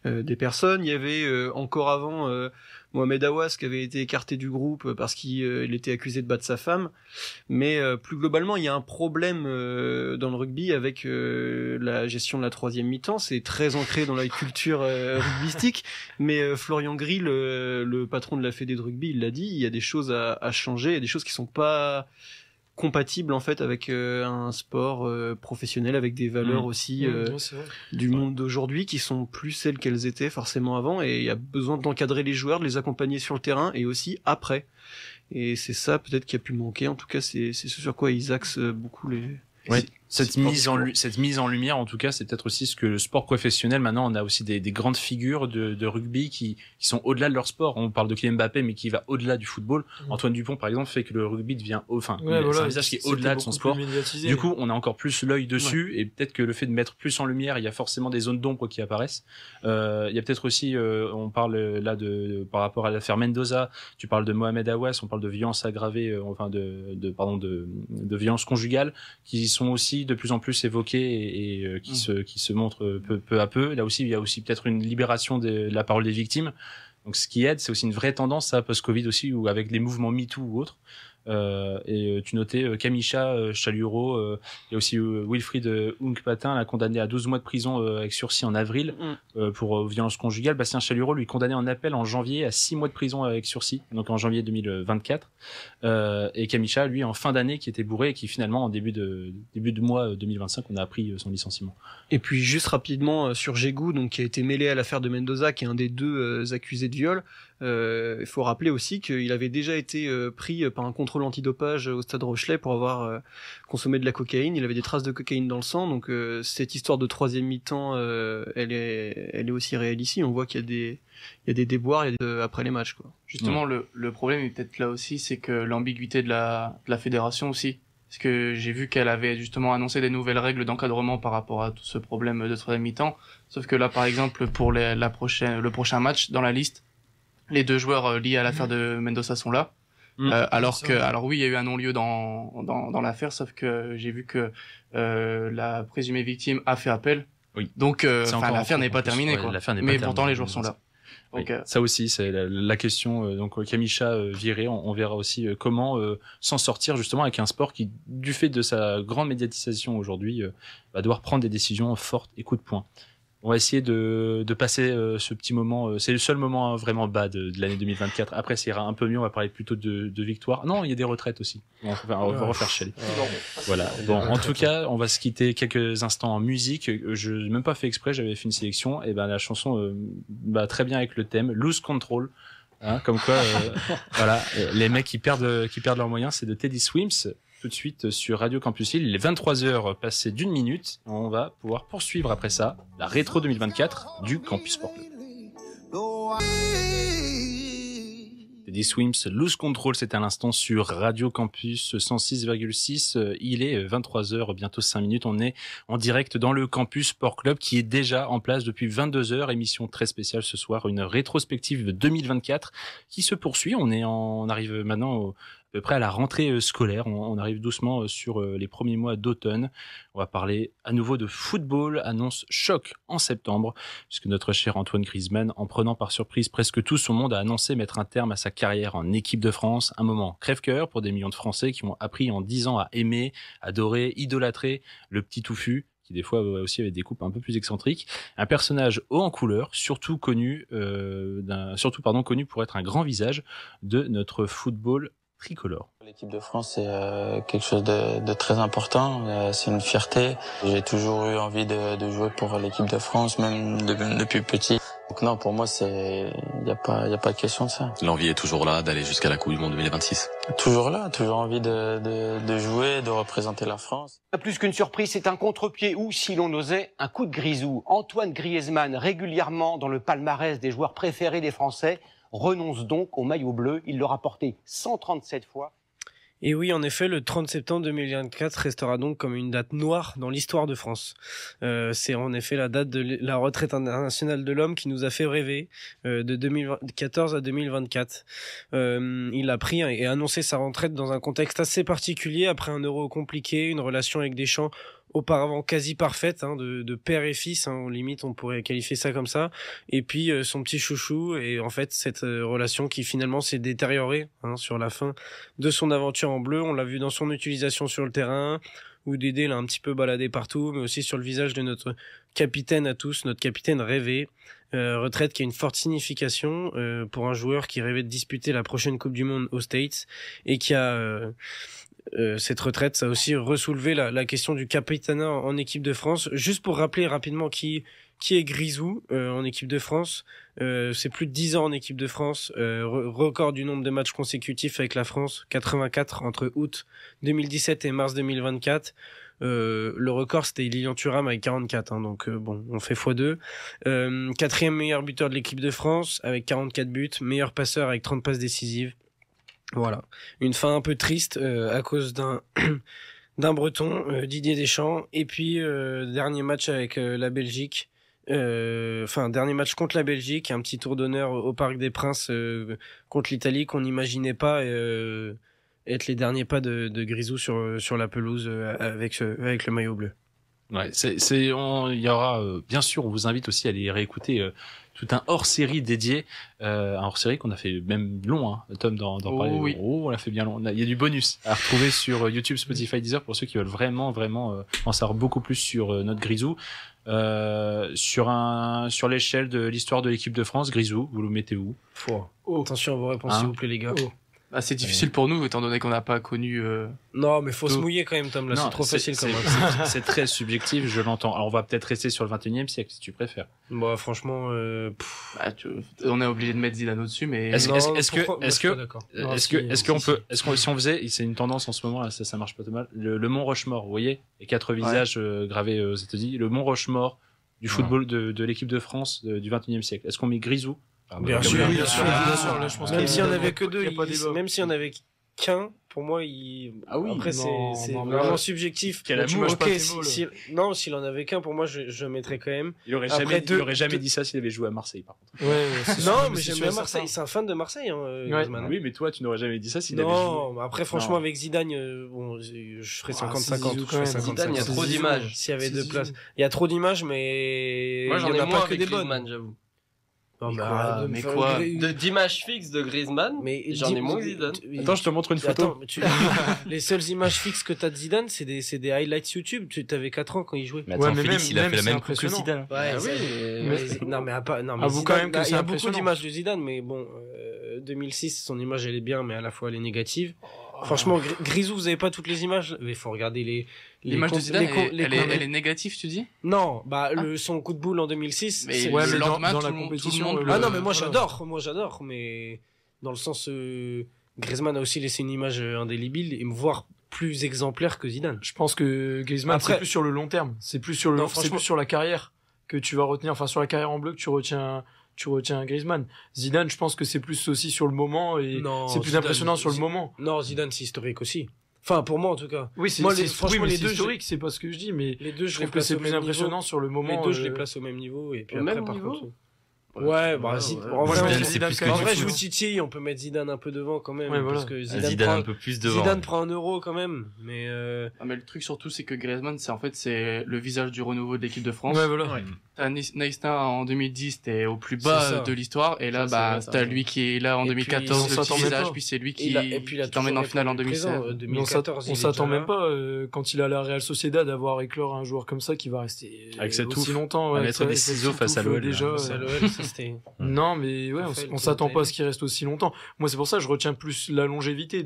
des personnes. Il y avait encore avant Mohamed Aouas qui avait été écarté du groupe parce qu'il était accusé de battre sa femme. Mais plus globalement, il y a un problème dans le rugby avec la gestion de la troisième mi-temps. C'est très ancré dans la culture rugbystique. Mais Florian Gris, le patron de la Fédé de rugby, il l'a dit, il y a des choses à changer, il y a des choses qui sont pas compatibles en fait avec un sport professionnel, avec des valeurs aussi du monde d'aujourd'hui qui sont plus celles qu'elles étaient forcément avant, et il y a besoin d'encadrer les joueurs, de les accompagner sur le terrain et aussi après. Et c'est ça peut-être qui a pu manquer. En tout cas, c'est ce sur quoi ils axent beaucoup les... Cette mise en lumière, en tout cas, c'est peut-être aussi ce que le sport professionnel, maintenant, on a aussi des grandes figures de rugby qui sont au-delà de leur sport. On parle de Kylian Mbappé, mais qui va au-delà du football. Antoine Dupont, par exemple, fait que le rugby devient, c'est un visage qui est au-delà de son sport. Du coup, on a encore plus l'œil dessus, et peut-être que le fait de mettre plus en lumière, il y a forcément des zones d'ombre qui apparaissent. Il y a peut-être aussi, on parle là par rapport à l'affaire Mendoza, tu parles de Mohamed Aouas, on parle de violences aggravées, de violences conjugales, qui sont aussi de plus en plus évoqués et qui se montrent peu à peu. Là aussi, il y a aussi peut-être une libération de la parole des victimes. Donc, ce qui aide, c'est aussi une vraie tendance, ça, post-Covid aussi, ou avec les mouvements MeToo ou autres. Et tu notais Kamisha Chalureau, il y a aussi Wilfried Hunkpatin, là, condamné à 12 mois de prison avec sursis en avril pour violence conjugale. Bastien Chalureau, lui, condamné en appel en janvier à 6 mois de prison avec sursis, donc en janvier 2024. Et Kamisha, lui, en fin d'année, qui était bourré et qui finalement, en début de mois 2025, on a appris son licenciement. Et puis juste rapidement sur Jégou, donc qui a été mêlé à l'affaire de Mendoza, qui est un des deux accusés de viol. Il faut rappeler aussi qu'il avait déjà été pris par un contrôle antidopage au Stade Rochelet pour avoir consommé de la cocaïne. Il avait des traces de cocaïne dans le sang, donc cette histoire de troisième mi-temps, elle est aussi réelle ici. On voit qu'il y a des déboires après les matchs, quoi. Justement, le problème est peut-être là aussi, c'est que l'ambiguïté de la fédération aussi. Parce que j'ai vu qu'elle avait justement annoncé des nouvelles règles d'encadrement par rapport à tout ce problème de troisième mi-temps. Sauf que là, par exemple, pour le prochain match, dans la liste, les 2 joueurs liés à l'affaire de Mendoza sont là. Alors oui, il y a eu un non-lieu dans l'affaire, sauf que j'ai vu que la présumée victime a fait appel. Oui. Donc, l'affaire n'est pas terminée, quoi. Mais pourtant, les joueurs sont là. Oui. Ça aussi, c'est la question. Donc, Kamisha viré, on verra aussi comment s'en sortir justement avec un sport qui, du fait de sa grande médiatisation aujourd'hui, va devoir prendre des décisions fortes et coup de poing. On va essayer de passer ce petit moment. C'est le seul moment vraiment bas de l'année 2024. Après, ça ira un peu mieux. On va parler plutôt de victoire. Non, il y a des retraites aussi. On va refaire chialer. Voilà. Bon, en tout cas, on va se quitter quelques instants en musique. Je n'ai même pas fait exprès. J'avais fait une sélection. Et ben, la chanson va très bien avec le thème. Lose Control. Hein, comme quoi, voilà, les mecs qui perdent leurs moyens, c'est de Teddy Swims. Tout de suite sur Radio Campus Lille. Il est 23h passé d'1 minute. On va pouvoir poursuivre après ça la rétro 2024 du Campus Sport Club. Teddy Swims, Lose Control, c'est à l'instant sur Radio Campus 106,6. Il est 23h, bientôt 5 minutes. On est en direct dans le Campus Sport Club qui est déjà en place depuis 22h. Émission très spéciale ce soir, une rétrospective de 2024 qui se poursuit. On arrive maintenant à peu près à la rentrée scolaire. On arrive doucement sur les premiers mois d'automne. On va parler à nouveau de football. Annonce choc en septembre, puisque notre cher Antoine Griezmann, en prenant par surprise presque tout son monde, a annoncé mettre un terme à sa carrière en équipe de France. Un moment crève-cœur pour des millions de Français qui ont appris en 10 ans à aimer, adorer, idolâtrer le petit touffu, qui des fois aussi avait des coupes un peu plus excentriques. Un personnage haut en couleur, surtout connu pour être un grand visage de notre football tricolore. L'équipe de France, c'est quelque chose de très important. C'est une fierté. J'ai toujours eu envie de jouer pour l'équipe de France, même depuis petit. Donc non, pour moi, il y a pas de question de ça. L'envie est toujours là d'aller jusqu'à la Coupe du Monde 2026. Toujours là, toujours envie de jouer, de représenter la France. Plus qu'une surprise, c'est un contre-pied ou, si l'on osait, un coup de grisou. Antoine Griezmann, régulièrement dans le palmarès des joueurs préférés des Français, renonce donc au maillot bleu. Il l'aura porté 137 fois. Et oui, en effet, le 30 septembre 2024 restera donc comme une date noire dans l'histoire de France. C'est en effet la date de la retraite internationale de l'homme qui nous a fait rêver de 2014 à 2024. Il a pris et annoncé sa retraite dans un contexte assez particulier après un Euro compliqué, une relation avec Deschamps auparavant quasi parfaite, de père et fils, limite on pourrait qualifier ça comme ça, et puis son petit chouchou, et en fait cette relation qui finalement s'est détériorée sur la fin de son aventure en bleu. On l'a vu dans son utilisation sur le terrain, où Dédé l'a un petit peu baladé partout, mais aussi sur le visage de notre capitaine à tous, notre capitaine rêvé. Retraite qui a une forte signification pour un joueur qui rêvait de disputer la prochaine Coupe du Monde aux States, et qui a... cette retraite, ça a aussi ressoulevé la question du capitana en équipe de France. Juste pour rappeler rapidement qui est Grisou en équipe de France. C'est plus de 10 ans en équipe de France. Record du nombre de matchs consécutifs avec la France, 84 entre août 2017 et mars 2024. Le record c'était Lilian Thuram avec 44, donc bon, on fait x2. Quatrième meilleur buteur de l'équipe de France avec 44 buts, meilleur passeur avec 30 passes décisives. Voilà, une fin un peu triste à cause d'un Breton, Didier Deschamps, et puis dernier match avec la Belgique, dernier match contre la Belgique, un petit tour d'honneur au Parc des Princes contre l'Italie qu'on n'imaginait pas être les derniers pas de Grisou sur la pelouse avec le maillot bleu. Ouais, il y aura bien sûr, on vous invite aussi à aller réécouter tout un hors-série dédié, un hors-série qu'on a fait même long, Tom d'en parler. Oui. On l'a fait bien long. Il y a du bonus à retrouver sur YouTube, Spotify, Deezer pour ceux qui veulent vraiment en savoir beaucoup plus sur notre Grisou. Sur l'échelle de l'histoire de l'équipe de France, Grisou, vous le mettez où? Attention à vos réponses, s'il vous plaît, les gars. Ah, c'est difficile pour nous, étant donné qu'on n'a pas connu. Non, mais faut se mouiller quand même, Tom. Là, c'est trop facile quand même. C'est très subjectif, je l'entends. Alors, on va peut-être rester sur le 21e siècle, si tu préfères. Bah, franchement, on est obligé de mettre Zidane au-dessus, mais. Si on faisait, c'est une tendance en ce moment, là, ça marche pas trop mal. Le Mont Rushmore, vous voyez, les 4 visages gravés aux États-Unis. Le Mont Rushmore du football de l'équipe de France du 21e siècle. Est-ce qu'on met Grisou? Bien sûr. Là, je pense même s'il y en avait que deux, même s'il y en avait qu'un, pour moi, après, c'est vraiment subjectif. Non, s'il en avait qu'un, pour moi, je mettrais quand même. Il aurait jamais dit ça s'il avait joué à Marseille, par contre. Non, mais j'aime bien Marseille. C'est un fan de Marseille, Griezmann. Oui, mais toi, tu n'aurais jamais dit ça s'il avait joué. Non, après, franchement, avec Zidane, je ferais 50-50. Zidane, il y a trop d'images. S'il y avait deux places. Il y a trop d'images, mais moi, j'en ai pas que des bonnes, j'avoue. Mais quoi d'images fixes de Griezmann, mais j'en ai moins que Zidane. Attends, je te montre une photo. Les seules images fixes que t'as de Zidane, c'est des highlights YouTube. Tu avais 4 ans quand il jouait. Mais attends, Félix, il a fait la même coupe que Zidane. Ouais, non, mais Zidane, il y a beaucoup d'images de Zidane, mais bon, 2006, son image, elle est bien, mais à la fois, elle est négative. Franchement, Grisou, vous avez pas toutes les images, mais faut regarder l'image de Zidane, elle est négative, tu dis? Non, son coup de boule en 2006. Mais le lendemain, dans la compétition. Ah non, mais moi j'adore, mais dans le sens, Griezmann a aussi laissé une image indélébile et me voir plus exemplaire que Zidane. Je pense que Griezmann, c'est plus sur le long terme. C'est plus sur la carrière que tu vas retenir, enfin sur la carrière en bleu que tu retiens Griezmann. Zidane, je pense que c'est plus aussi sur le moment et c'est plus impressionnant sur le moment. Non, Zidane, c'est historique aussi. Enfin, pour moi, en tout cas. Oui, franchement, les deux historiques, c'est pas ce que je dis, mais les deux, je trouve que c'est plus impressionnant sur le moment. Les deux, je les place au même niveau et puis après, par contre. Ouais, en vrai, je vous titille, on peut mettre Zidane un peu devant quand même. Ouais, parce que Zidane un peu plus devant. Zidane prend un euro quand même, mais mais le truc surtout, c'est que Griezmann, c'est le visage du renouveau de l'équipe de France. Ouais, voilà. T'as Neistat en 2010, t'es au plus bas de l'histoire, et là, t'as lui qui est là en 2014, le petit visage, puis c'est lui qui t'emmène en finale en 2016. On s'attend même pas, quand il a la Real Sociedad, d'avoir éclore un joueur comme ça qui va rester avec cette aussi longtemps. À mettre des ciseaux face à l'OL. Déjà, non, mais ouais, on s'attend pas à ce qu'il reste aussi longtemps. Moi, c'est pour ça que je retiens plus la longévité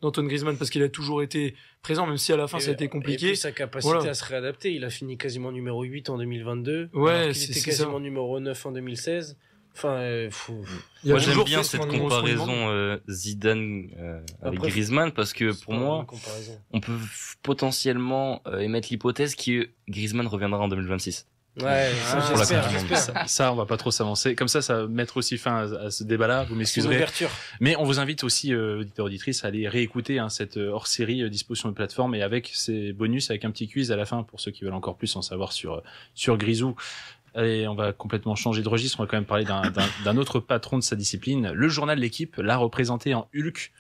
d'Antoine Griezmann, parce qu'il a toujours été présent, même si à la fin ça a été compliqué. Et puis sa capacité à se réadapter. Il a fini quasiment numéro 8 en 2022. Ouais, il était quasiment numéro 9 en 2016. Enfin, moi j'aime bien cette comparaison Zidane avec Griezmann, parce que pour moi, on peut potentiellement émettre l'hypothèse que Griezmann reviendra en 2026. Ouais, ça, on va pas trop s'avancer. Comme ça va mettre aussi fin à ce débat-là. Vous m'excuserez. Mais on vous invite aussi, auditeurs, auditrices, à aller réécouter cette hors-série dispo sur une plateforme et avec ses bonus, avec un petit quiz à la fin pour ceux qui veulent encore plus en savoir sur Grisou. Allez, on va complètement changer de registre. On va quand même parler d'un autre patron de sa discipline. Le journal L'Équipe l'a représenté en Hulk.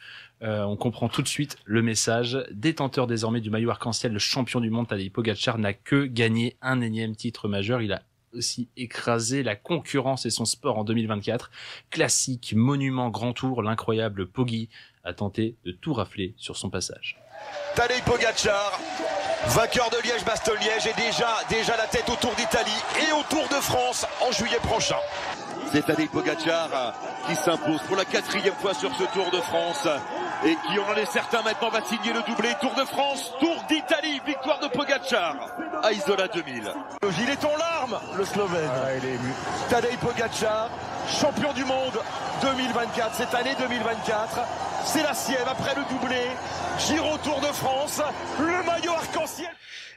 On comprend tout de suite le message. Détenteur désormais du maillot arc-en-ciel, le champion du monde Tadej Pogačar n'a que gagné un énième titre majeur. Il a aussi écrasé la concurrence et son sport en 2024. Classique, monument, grand tour, l'incroyable Poggi a tenté de tout rafler sur son passage. Tadej Pogačar, vainqueur de Liège-Bastogne-Liège, et déjà la tête au Tour d'Italie et au Tour de France en juillet prochain. C'est Tadej Pogačar qui s'impose pour la 4e fois sur ce Tour de France et qui, on en est certain maintenant, va signer le doublé Tour de France, Tour d'Italie, victoire de Pogačar à Isola 2000. Il est en larmes, le Slovène. Il est ému. Tadej Pogačar, champion du monde 2024, cette année 2024, c'est la sienne après le doublé, Giro Tour de France, le maillot arc-en-ciel.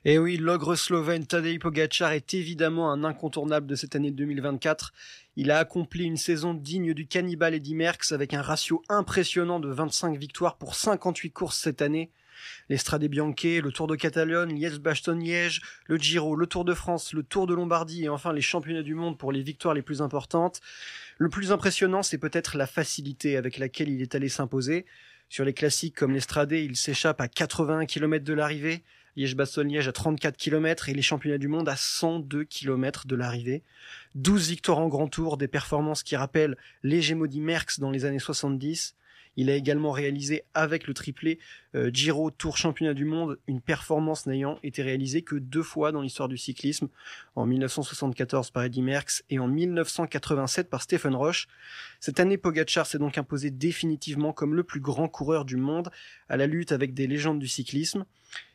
Et oui, l'ogre slovène Tadej Pogačar est évidemment un incontournable de cette année 2024. Il a accompli une saison digne du Cannibal Eddy Merckx avec un ratio impressionnant de 25 victoires pour 58 courses cette année. L'Estrade Bianche, le Tour de Catalogne, Liège-Bastogne-Liège, le Giro, le Tour de France, le Tour de Lombardie et enfin les championnats du monde pour les victoires les plus importantes. Le plus impressionnant, c'est peut-être la facilité avec laquelle il est allé s'imposer. Sur les classiques comme l'Estrade, il s'échappe à 81 km de l'arrivée, Liège-Bastogne-Liège à 34 km et les championnats du monde à 102 km de l'arrivée. 12 victoires en grand tour, des performances qui rappellent l'hégémonie Merckx dans les années 70. Il a également réalisé avec le triplé Giro, Tour, Championnat du Monde, une performance n'ayant été réalisée que 2 fois dans l'histoire du cyclisme, en 1974 par Eddy Merckx et en 1987 par Stephen Roche. Cette année, Pogačar s'est donc imposé définitivement comme le plus grand coureur du monde à la lutte avec des légendes du cyclisme.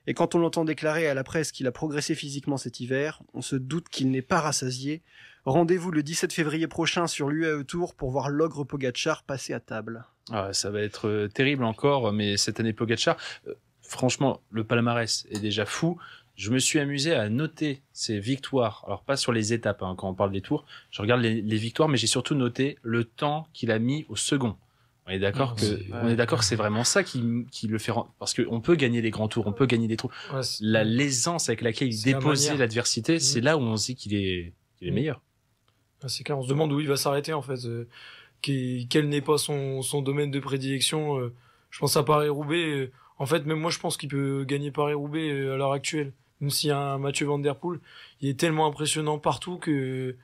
Et quand on l'entend déclarer à la presse qu'il a progressé physiquement cet hiver, on se doute qu'il n'est pas rassasié. Rendez-vous le 17 février prochain sur l'UAE Tour pour voir l'ogre Pogačar passer à table. Ah, ça va être terrible encore, mais cette année Pogačar, franchement, le palmarès est déjà fou. Je me suis amusé à noter ses victoires. Alors, pas sur les étapes, hein, quand on parle des tours. Je regarde les victoires, mais j'ai surtout noté le temps qu'il a mis au second. On est d'accord que c'est vraiment ça qui le fait parce qu'on peut gagner les grands tours, on peut gagner des tours. Ouais, l'aisance avec laquelle il déposait l'adversité, c'est là où on se dit qu'il est meilleur. C'est clair, on se demande où il va s'arrêter en fait. Quel n'est pas son domaine de prédilection. Je pense à Paris-Roubaix. En fait, même moi, je pense qu'il peut gagner Paris-Roubaix à l'heure actuelle. Même s'il y a un Mathieu Van Der Poel, il est tellement impressionnant partout que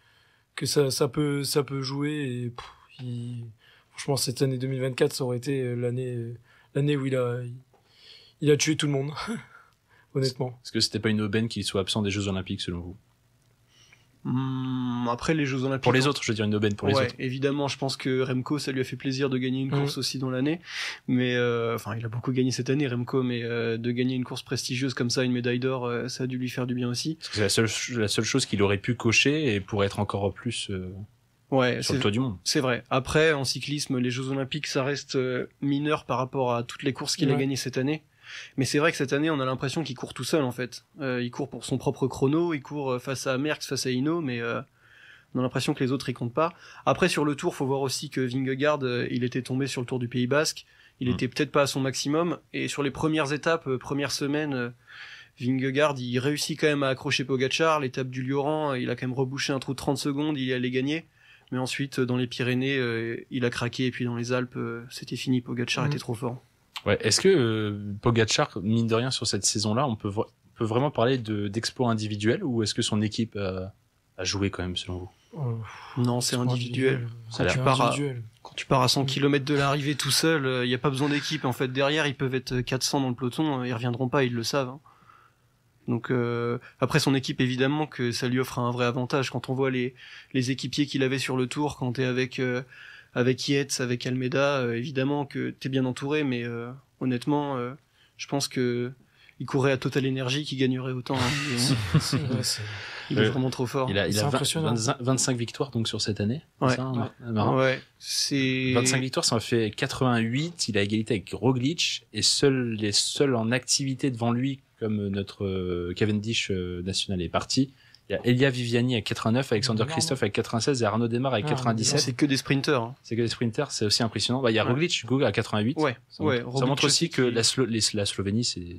ça peut jouer. Et franchement, cette année 2024, ça aurait été l'année où il a tué tout le monde. Honnêtement. Est-ce que c'était pas une aubaine qu'il soit absent des Jeux Olympiques selon vous? Après les Jeux Olympiques. Pour les autres, je veux dire une aubaine pour les autres. Évidemment, je pense que Remco, ça lui a fait plaisir de gagner une course aussi dans l'année. Mais il a beaucoup gagné cette année, Remco, mais de gagner une course prestigieuse comme ça, une médaille d'or, ça a dû lui faire du bien aussi. Parce que c'est la seule chose qu'il aurait pu cocher et pour être encore plus sur le toit du monde. C'est vrai. Après, en cyclisme, les Jeux Olympiques, ça reste mineur par rapport à toutes les courses qu'il a gagnées cette année. Mais c'est vrai que cette année, on a l'impression qu'il court tout seul, en fait. Il court pour son propre chrono, il court face à Merckx, face à Hinault, mais on a l'impression que les autres, ils comptent pas. Après, sur le Tour, faut voir aussi que Vingegaard, il était tombé sur le Tour du Pays Basque. Il était peut-être pas à son maximum. Et sur les premières étapes, première semaine, Vingegaard, il réussit quand même à accrocher Pogačar. L'étape du Lioran, il a quand même rebouché un trou de 30 secondes, il allait gagner. Mais ensuite, dans les Pyrénées, il a craqué. Et puis dans les Alpes, c'était fini. Pogačar était trop fort. Ouais, est-ce que Pogačar, mine de rien, sur cette saison-là, on peut vraiment parler d'exploit individuel ou est-ce que son équipe a joué quand même, selon vous? Non, c'est individuel. Quand tu pars à 100 km de l'arrivée tout seul, il n'y a pas besoin d'équipe. En fait, derrière, ils peuvent être 400 dans le peloton, ils reviendront pas, ils le savent. Hein. Donc après son équipe, évidemment que ça lui offre un vrai avantage. Quand on voit les équipiers qu'il avait sur le Tour, quand t'es avec Yates, avec Almeida, évidemment que t'es bien entouré, mais honnêtement, je pense que il courait à Total Energy qui gagnerait autant. Hein, il est vraiment trop fort. Il a 25 victoires donc sur cette année. Ouais. C'est 25 victoires, ça en fait 88. Il a égalité avec Roglic et les seuls en activité devant lui, comme notre Cavendish national est parti. Il y a Elia Viviani avec 89, Alexander Christophe avec 96 et Arnaud Démare avec 97. C'est que des sprinters. Hein. C'est que des sprinters, c'est aussi impressionnant. Il y a Roglic à 88. Ça montre aussi que la Slovénie, c'est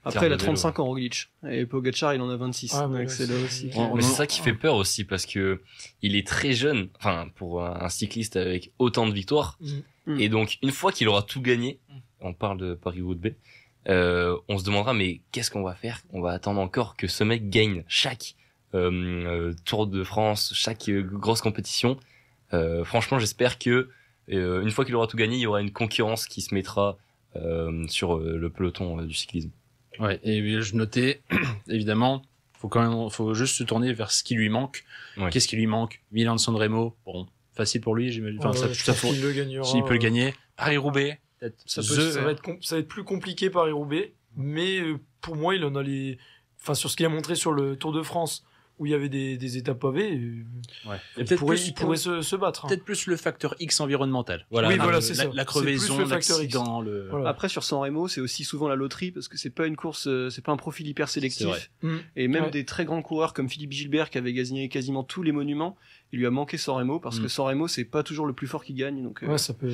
Après, il a 35 ans, Roglic. Et Pogačar, il en a 26. Donc c'est là aussi. Mais c'est ça qui fait peur aussi, parce que il est très jeune, enfin, pour un cycliste avec autant de victoires. Et donc, une fois qu'il aura tout gagné, on parle de Paris-Roubaix, on se demandera, mais qu'est-ce qu'on va faire? On va attendre encore que ce mec gagne chaque Tour de France, chaque grosse compétition. Franchement, j'espère que une fois qu'il aura tout gagné, il y aura une concurrence qui se mettra sur le peloton du cyclisme. Ouais, et je notais évidemment, faut juste se tourner vers ce qui lui manque. Ouais. Qu'est-ce qui lui manque? Milan-San Remo, bon, facile pour lui, j'imagine. Enfin, il le gagnera. S'il peut le gagner. Paris-Roubaix, peut-être. Ça va être plus compliqué Paris-Roubaix, mais pour moi, il en a sur ce qu'il a montré sur le Tour de France, où il y avait des étapes pavées, il pourrait se battre. Peut-être plus le facteur X environnemental. Voilà, c'est ça. La crevaison, l'accident. Voilà. Après, sur San Remo, c'est aussi souvent la loterie, parce que c'est pas une course, c'est pas un profil hyper sélectif. Et même des très grands coureurs comme Philippe Gilbert, qui avait gagné quasiment tous les monuments, il lui a manqué San Remo, parce que San Remo, c'est pas toujours le plus fort qui gagne. Donc, ça peut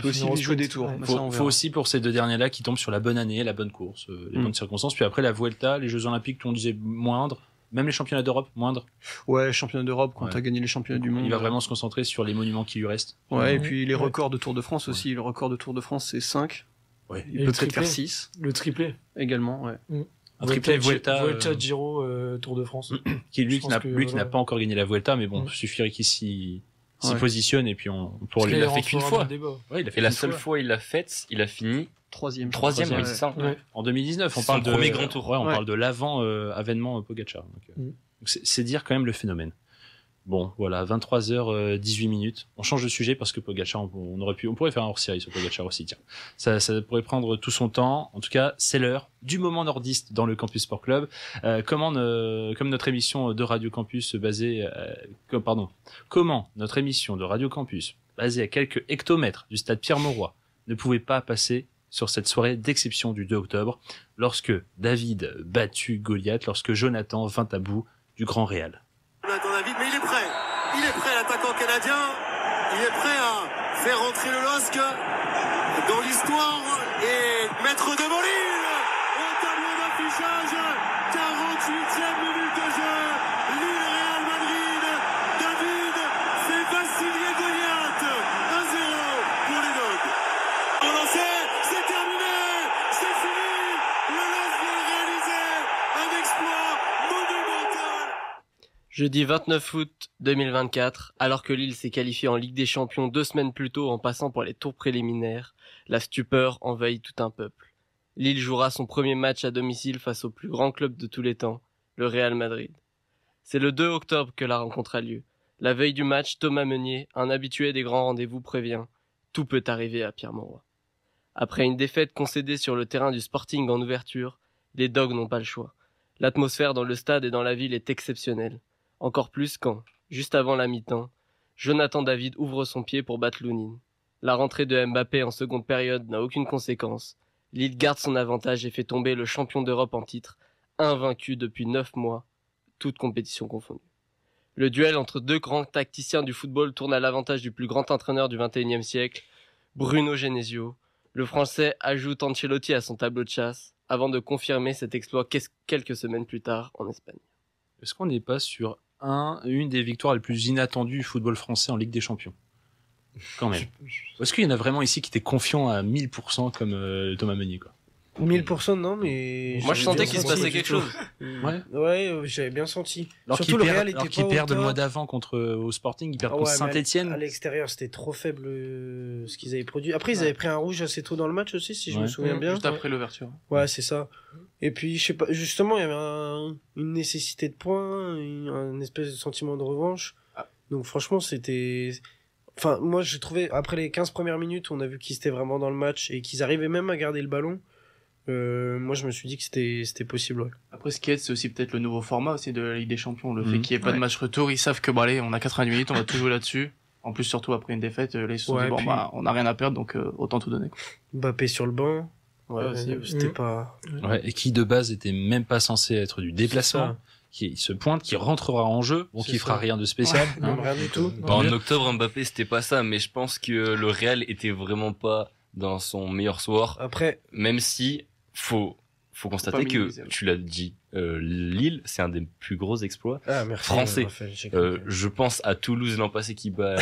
aussi lui jouer des tours. Faut aussi, pour ces deux derniers-là, qui tombent sur la bonne année, la bonne course, les bonnes circonstances. Puis après, la Vuelta, les Jeux Olympiques, on disait moindre. Même les championnats d'Europe, moindre. Ouais, championnats d'Europe, quand t'as gagné les championnats du monde. Il va vraiment se concentrer sur les monuments qui lui restent. Ouais, et puis les records de Tour de France aussi. Le record de Tour de France, c'est 5. Ouais. Il peut peut-être faire 6. Le triplé. Également, Un triplé Vuelta, Giro, Tour de France. Qui n'a pas encore gagné la Vuelta, mais bon, suffirait qu'il s'y positionne et puis il l'a fait qu'une fois. Et la seule fois il l'a faite, il a fini Troisième, oui, c'est ça. Ouais. En 2019, on Son parle de premier grand tour. Ouais, on parle de l'avant avènement Pogacar. Donc, c'est dire quand même le phénomène. Bon, voilà, 23h18 minutes. On change de sujet parce que Pogacar, on pourrait faire un hors-série sur Pogacar aussi, tiens. Ça pourrait prendre tout son temps. En tout cas, c'est l'heure du moment nordiste dans le Campus Sport Club. Comment notre émission de Radio Campus comment notre émission de Radio Campus, basée à quelques hectomètres du stade Pierre-Mauroy, ne pouvait pas passer sur cette soirée d'exception du 2 octobre, lorsque David battu Goliath, lorsque Jonathan vint à bout du Grand Real. Jonathan David, mais il est prêt l'attaquant canadien, il est prêt à faire entrer le LOSC dans l'histoire et mettre devant Lille au tableau d'affichage, 48e minute de jeu, Lille Real Madrid, David fait vaciller Goliath, 1-0 pour les Dogs. Relancé, c'est terminé, c'est fini, le LOSC vient de réaliser un exploit monumental. Jeudi 29 août 2024, alors que Lille s'est qualifié en Ligue des Champions 2 semaines plus tôt en passant par les tours préliminaires, la stupeur envahit tout un peuple. Lille jouera son premier match à domicile face au plus grand club de tous les temps, le Real Madrid. C'est le 2 octobre que la rencontre a lieu. La veille du match, Thomas Meunier, un habitué des grands rendez-vous, prévient « Tout peut arriver à Pierre-Mauroy ». Après une défaite concédée sur le terrain du Sporting en ouverture, les Dogs n'ont pas le choix. L'atmosphère dans le stade et dans la ville est exceptionnelle. Encore plus quand, juste avant la mi-temps, Jonathan David ouvre son pied pour battre Lounine. La rentrée de Mbappé en seconde période n'a aucune conséquence. Lille garde son avantage et fait tomber le champion d'Europe en titre, invaincu depuis 9 mois, toutes compétitions confondues. Le duel entre deux grands tacticiens du football tourne à l'avantage du plus grand entraîneur du XXIe siècle, Bruno Genesio. Le Français ajoute Ancelotti à son tableau de chasse, avant de confirmer cet exploit quelques semaines plus tard en Espagne. Est-ce qu'on n'est pas sur une des victoires les plus inattendues du football français en Ligue des Champions? Quand même. Est-ce qu'il y en a vraiment ici qui étaient confiants à 1000% comme Thomas Meunier, quoi? 1000% non, mais... Moi je sentais qu'il se passait quelque chose. Ouais, j'avais bien senti. Alors surtout le Real était qu'ils perdent le mois d'avant au Sporting, ils perdent contre Saint-Etienne. À l'extérieur, c'était trop faible ce qu'ils avaient produit. Après, ils avaient pris un rouge assez tôt dans le match aussi, si je me souviens bien. Juste après l'ouverture. Ouais, c'est ça. Et puis, je sais pas, justement, il y avait une nécessité de points, un espèce de sentiment de revanche. Donc franchement, c'était... Enfin, moi, j'ai trouvé, après les 15 premières minutes, on a vu qu'ils étaient vraiment dans le match et qu'ils arrivaient même à garder le ballon. Moi, je me suis dit que c'était possible. Ouais. Après, ce qui aide, c'est aussi peut-être le nouveau format aussi de la Ligue des Champions. Le fait qu'il n'y ait pas de match retour, ils savent que, bon, allez, on a 90 minutes, on va tout jouer là-dessus. En plus, surtout après une défaite, là, ils se sont dit, bon, puis... on n'a rien à perdre, donc autant tout donner, quoi. Mbappé sur le banc. Ouais, c'était pas... Ouais, et qui, de base, était même pas censé être du déplacement. Qui se pointe, qui rentrera en jeu, bon, qui fera rien de spécial. Rien du tout. En octobre, Mbappé, c'était pas ça, mais je pense que le Real était vraiment pas dans son meilleur soir. Après, même si faut constater que, tu l'as dit, Lille, c'est un des plus gros exploits français. Je pense à Toulouse l'an passé qui bat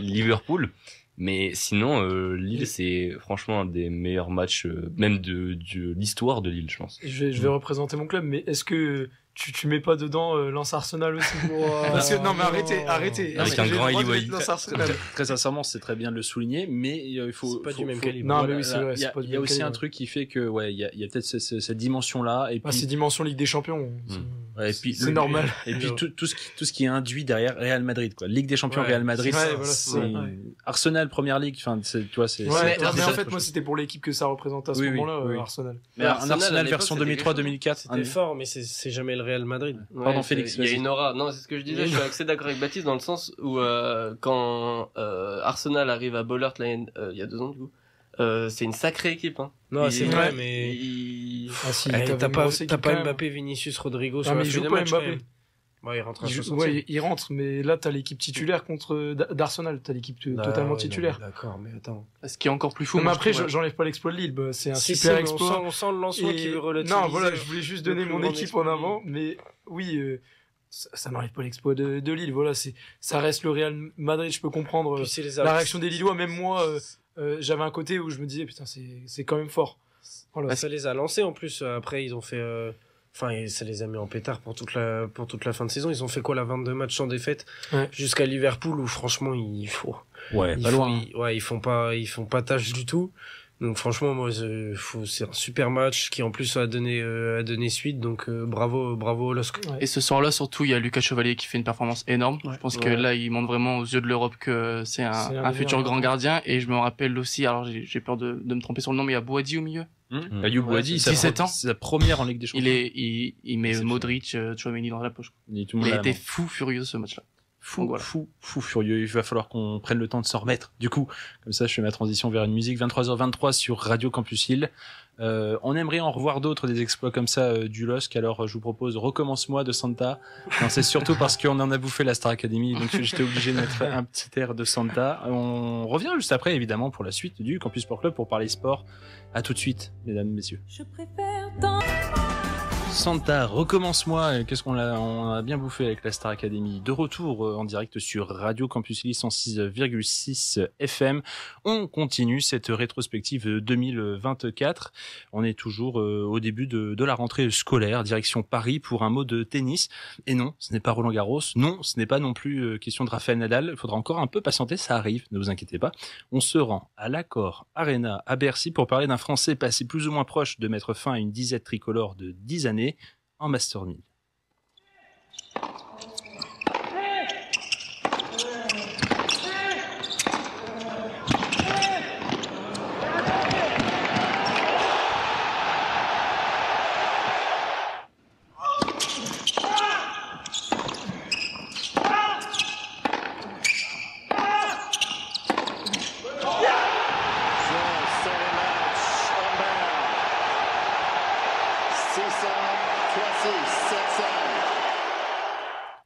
Liverpool. Mais sinon, Lille, c'est franchement un des meilleurs matchs, même de l'histoire de Lille, je pense. Je vais représenter mon club, mais est-ce que tu mets pas dedans Lens Arsenal aussi? Parce que, non, mais arrêtez. Avec un grand Eli. Très sincèrement, c'est très bien de le souligner, mais il faut... C'est pas du même calibre. Non, mais oui, c'est vrai. Il y a aussi un truc qui fait que, ouais, il y a peut-être cette dimension-là. Et puis... ces dimensions Ligue des Champions. Ouais, et puis, c'est normal. Et puis, tout ce qui est induit derrière Real Madrid, quoi. Ligue des Champions, Real Madrid. Arsenal, Première Ligue, enfin, tu vois, c'est... mais en fait, moi, c'était pour l'équipe que ça représente à ce moment-là, Arsenal. Mais un Arsenal version 2003-2004. C'était fort, mais c'est jamais le Real Madrid. Pardon, Félix. Il y a une aura. Non, c'est ce que je disais. Je suis assez d'accord avec Baptiste dans le sens où quand Arsenal arrive à Bollert il y a 2 ans, du coup, c'est une sacrée équipe. Hein. Non, c'est vrai, mais t'as pas Mbappé, Vinicius, Rodrigo sur la fin de match. Ouais, il rentre à 60. Ouais, il rentre, mais là, t'as l'équipe titulaire contre d'Arsenal. T'as l'équipe totalement titulaire. D'accord, mais attends. Ce qui est encore plus fou. Mais après, j'enlève pas l'exploit de Lille. C'est un super exploit. On sent le lancement qui veut relativiser. Non, voilà, je voulais juste donner mon équipe en avant. Mais oui, ça n'enlève pas l'exploit de Lille. Voilà, ça reste le Real Madrid. Je peux comprendre la réaction des Lillois. Même moi, j'avais un côté où je me disais, putain, c'est quand même fort. Voilà. Ça les a lancés en plus. Après, ils ont fait... Enfin, ça les a mis en pétard pour toute la fin de saison. Ils ont fait quoi, la 22 matchs sans défaite jusqu'à Liverpool où franchement ils font pas tâche du tout. Donc franchement, moi, c'est un super match qui en plus a donné suite. Donc bravo au LOSC. Et ce soir-là, surtout, il y a Lucas Chevalier qui fait une performance énorme. Je pense que là, il montre vraiment aux yeux de l'Europe que c'est un futur grand gardien. Et je me rappelle aussi, alors j'ai peur de me tromper sur le nom, mais il y a Bouhaddi au milieu. Ayoub Bouhaddi, 17 ans. C'est sa première en Ligue des Champions. Il met Modric, Tchouaméni dans la poche. Il a été fou furieux ce match-là. Fou furieux. Il va falloir qu'on prenne le temps de s'en remettre. Du coup, comme ça, je fais ma transition vers une musique. 23h23 sur Radio Campus Lille. On aimerait en revoir d'autres, des exploits comme ça du LOSC. Alors, je vous propose Recommence-moi de Santa. Non, c'est surtout parce qu'on en a bouffé la Star Academy, donc j'étais obligé de mettre un petit air de Santa. On revient juste après, évidemment, pour la suite du Campus Sport Club pour parler sport. À tout de suite, mesdames, messieurs. Je préfère dans... Santa, Recommence-moi. Qu'est-ce qu'on a bien bouffé avec la Star Academy. De retour en direct sur Radio Campus Lille 106,6 FM. On continue cette rétrospective 2024. On est toujours au début de la rentrée scolaire, direction Paris pour un mot de tennis. Et non, ce n'est pas Roland Garros. Non, ce n'est pas non plus question de Rafael Nadal. Il faudra encore un peu patienter, ça arrive, ne vous inquiétez pas. On se rend à l'Accor Arena à Bercy pour parler d'un Français passé plus ou moins proche de mettre fin à une disette tricolore de 10 années en Master 1000.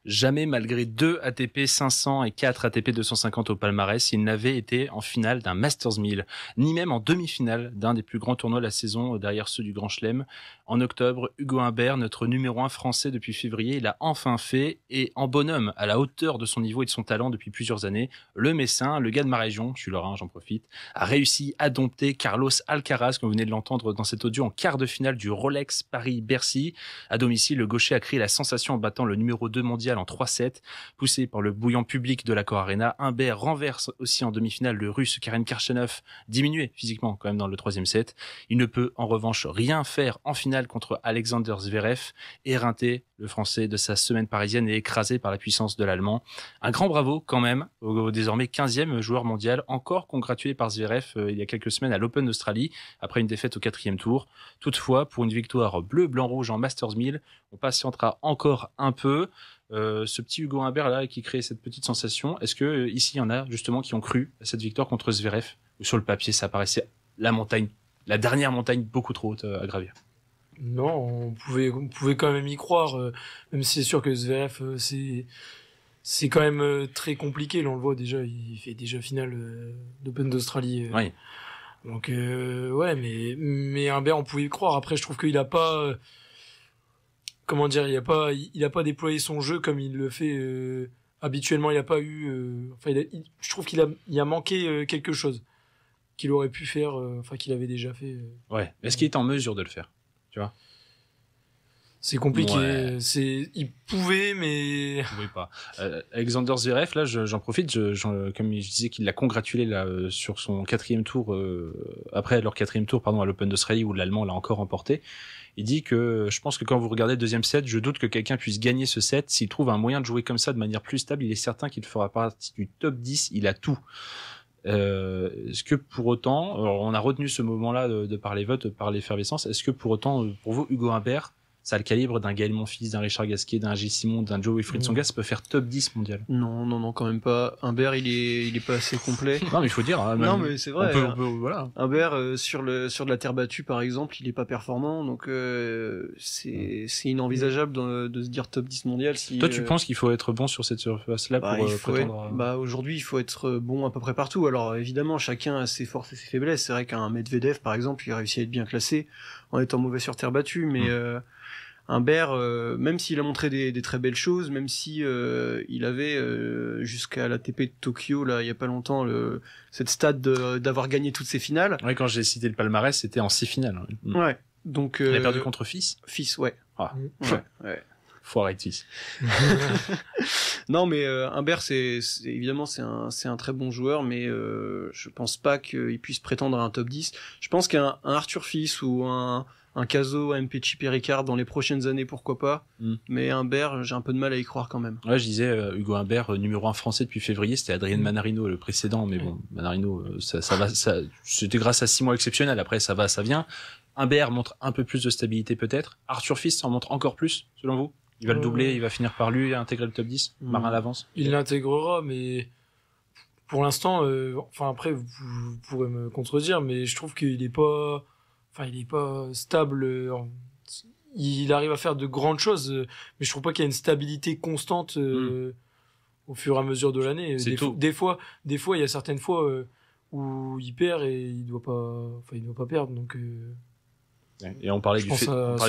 Jamais, malgré 2 ATP 500 et 4 ATP 250 au palmarès, il n'avait été en finale d'un Masters 1000, ni même en demi-finale d'un des plus grands tournois de la saison derrière ceux du Grand Chelem. En octobre, Hugo Humbert, notre numéro 1 français depuis février, il a enfin fait, et en bonhomme, à la hauteur de son niveau et de son talent depuis plusieurs années, le Messin, le gars de ma région, je suis lorrain, j'en profite, a réussi à dompter Carlos Alcaraz, comme vous venez de l'entendre dans cet audio, en quart de finale du Rolex Paris-Bercy. À domicile, le gaucher a créé la sensation en battant le numéro 2 mondial en 3-7. Poussé par le bouillant public de l'Accor Arena, Humbert renverse aussi en demi-finale le russe Karen Khachanov, diminué physiquement quand même dans le 3e set. Il ne peut en revanche rien faire en finale contre Alexander Zverev, éreinté, le français, de sa semaine parisienne et écrasé par la puissance de l'allemand. Un grand bravo quand même au désormais 15e joueur mondial, encore congratulé par Zverev il y a quelques semaines à l'Open d'Australie, après une défaite au 4e tour. Toutefois, pour une victoire bleu-blanc-rouge en Masters 1000, on patientera encore un peu. Ce petit Hugo Humbert là qui crée cette petite sensation, est-ce que ici il y en a justement qui ont cru à cette victoire contre Zverev, ou sur le papier ça paraissait la dernière montagne beaucoup trop haute à gravir? Non, on pouvait quand même y croire, même si c'est sûr que Zverev c'est quand même très compliqué. Là on le voit déjà, il fait déjà finale d'Open d'Australie. Oui. Donc ouais, mais Humbert on pouvait y croire. Après je trouve qu'il a pas comment dire, il a pas déployé son jeu comme il le fait habituellement. Il a pas eu je trouve qu'il a manqué quelque chose qu'il aurait pu faire, qu'il avait déjà fait. Ouais. Est-ce qu'il est en mesure de le faire, tu vois? C'est compliqué. Ouais. Il pouvait, mais. Il pouvait pas. Alexander Zverev, là, j'en profite. Comme je disais qu'il l'a congratulé là sur son 4e tour, après leur 4e tour, à l'Open d'Australie où l'Allemand l'a encore remporté. Il dit que je pense que quand vous regardez le 2e set, je doute que quelqu'un puisse gagner ce set. S'il trouve un moyen de jouer comme ça de manière plus stable, il est certain qu'il fera partie du top 10. Il a tout. Est-ce que pour autant, alors on a retenu ce moment-là de par les votes, par l'effervescence, est-ce que pour autant, pour vous, Hugo Humbert, ça a le calibre d'un Gaël Monfils, d'un Richard Gasquet, d'un Gilles Simon, d'un Joe Wilfried Tsonga, ça peut faire top 10 mondial? Non, quand même pas. Humbert, il est pas assez complet. Non, mais il faut dire. Non, mais c'est vrai. Voilà. Humbert, sur de la terre battue, par exemple, il est pas performant, donc c'est inenvisageable de se dire top 10 mondial. Si, toi, tu penses qu'il faut être bon sur cette surface-là pour prétendre aujourd'hui, il faut être bon à peu près partout. Alors, évidemment, chacun a ses forces et ses faiblesses. C'est vrai qu'un Medvedev, par exemple, il a réussi à être bien classé en étant mauvais sur terre battue, mais Humbert, même s'il a montré des très belles choses, même si il avait jusqu'à l'ATP de Tokyo là il y a pas longtemps cette stade d'avoir gagné toutes ses finales. Ouais, quand j'ai cité le palmarès, c'était en 6 finales. Ouais. Donc il a perdu contre Fils. Ouais. Ah. Ouais. Foiré de Suisse. Non, mais Humbert, évidemment c'est un très bon joueur, mais je pense pas qu'il puisse prétendre à un top 10. Je pense qu'un Arthur Fils ou un Cazot, un Mpetshi Péricard dans les prochaines années, pourquoi pas. Mais Humbert, j'ai un peu de mal à y croire quand même. Ouais, je disais Hugo Humbert, numéro 1 français depuis février, c'était Adrien Manarino le précédent, mais bon, Manarino, ça va, c'était grâce à 6 mois exceptionnels. Après, ça va, ça vient. Humbert montre un peu plus de stabilité peut-être. Arthur Fils en montre encore plus, selon vous? Il va le doubler, il va finir par lui intégrer le top 10. Marin l'avance. Il l'intégrera, mais pour l'instant, enfin après vous pourrez me contredire, mais je trouve qu'il est pas, enfin il est pas stable. Il arrive à faire de grandes choses, mais je trouve pas qu'il y a une stabilité constante au fur et à mesure de l'année. Des fois, il y a certaines fois où il perd et il doit pas perdre. Donc et on parlait du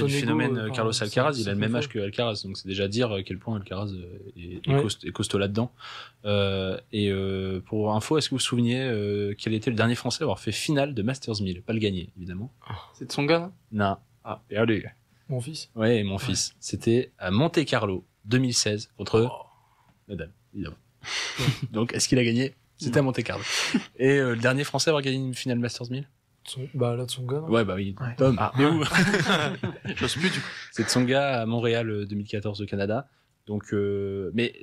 phénomène Carlos Alcaraz, il a le même âge que Alcaraz, donc c'est déjà dire à quel point Alcaraz est costaud là-dedans. Pour info, est-ce que vous vous souveniez quel était le dernier Français à avoir fait finale de Masters 1000? Pas le gagner, évidemment. C'est Tsonga, non? Ah, perdu. Mon fils. Ouais, mon fils. C'était à Monte-Carlo, 2016, contre Nadal, évidemment. Donc, est-ce qu'il a gagné? C'était à Monte-Carlo. Et le dernier Français à avoir gagné une finale Masters 1000? Là, Tsonga. Ouais, bah oui. Tom. Mais où? J'ose plus, du coup. C'est Tsonga à Montréal 2014 au Canada. Donc, mais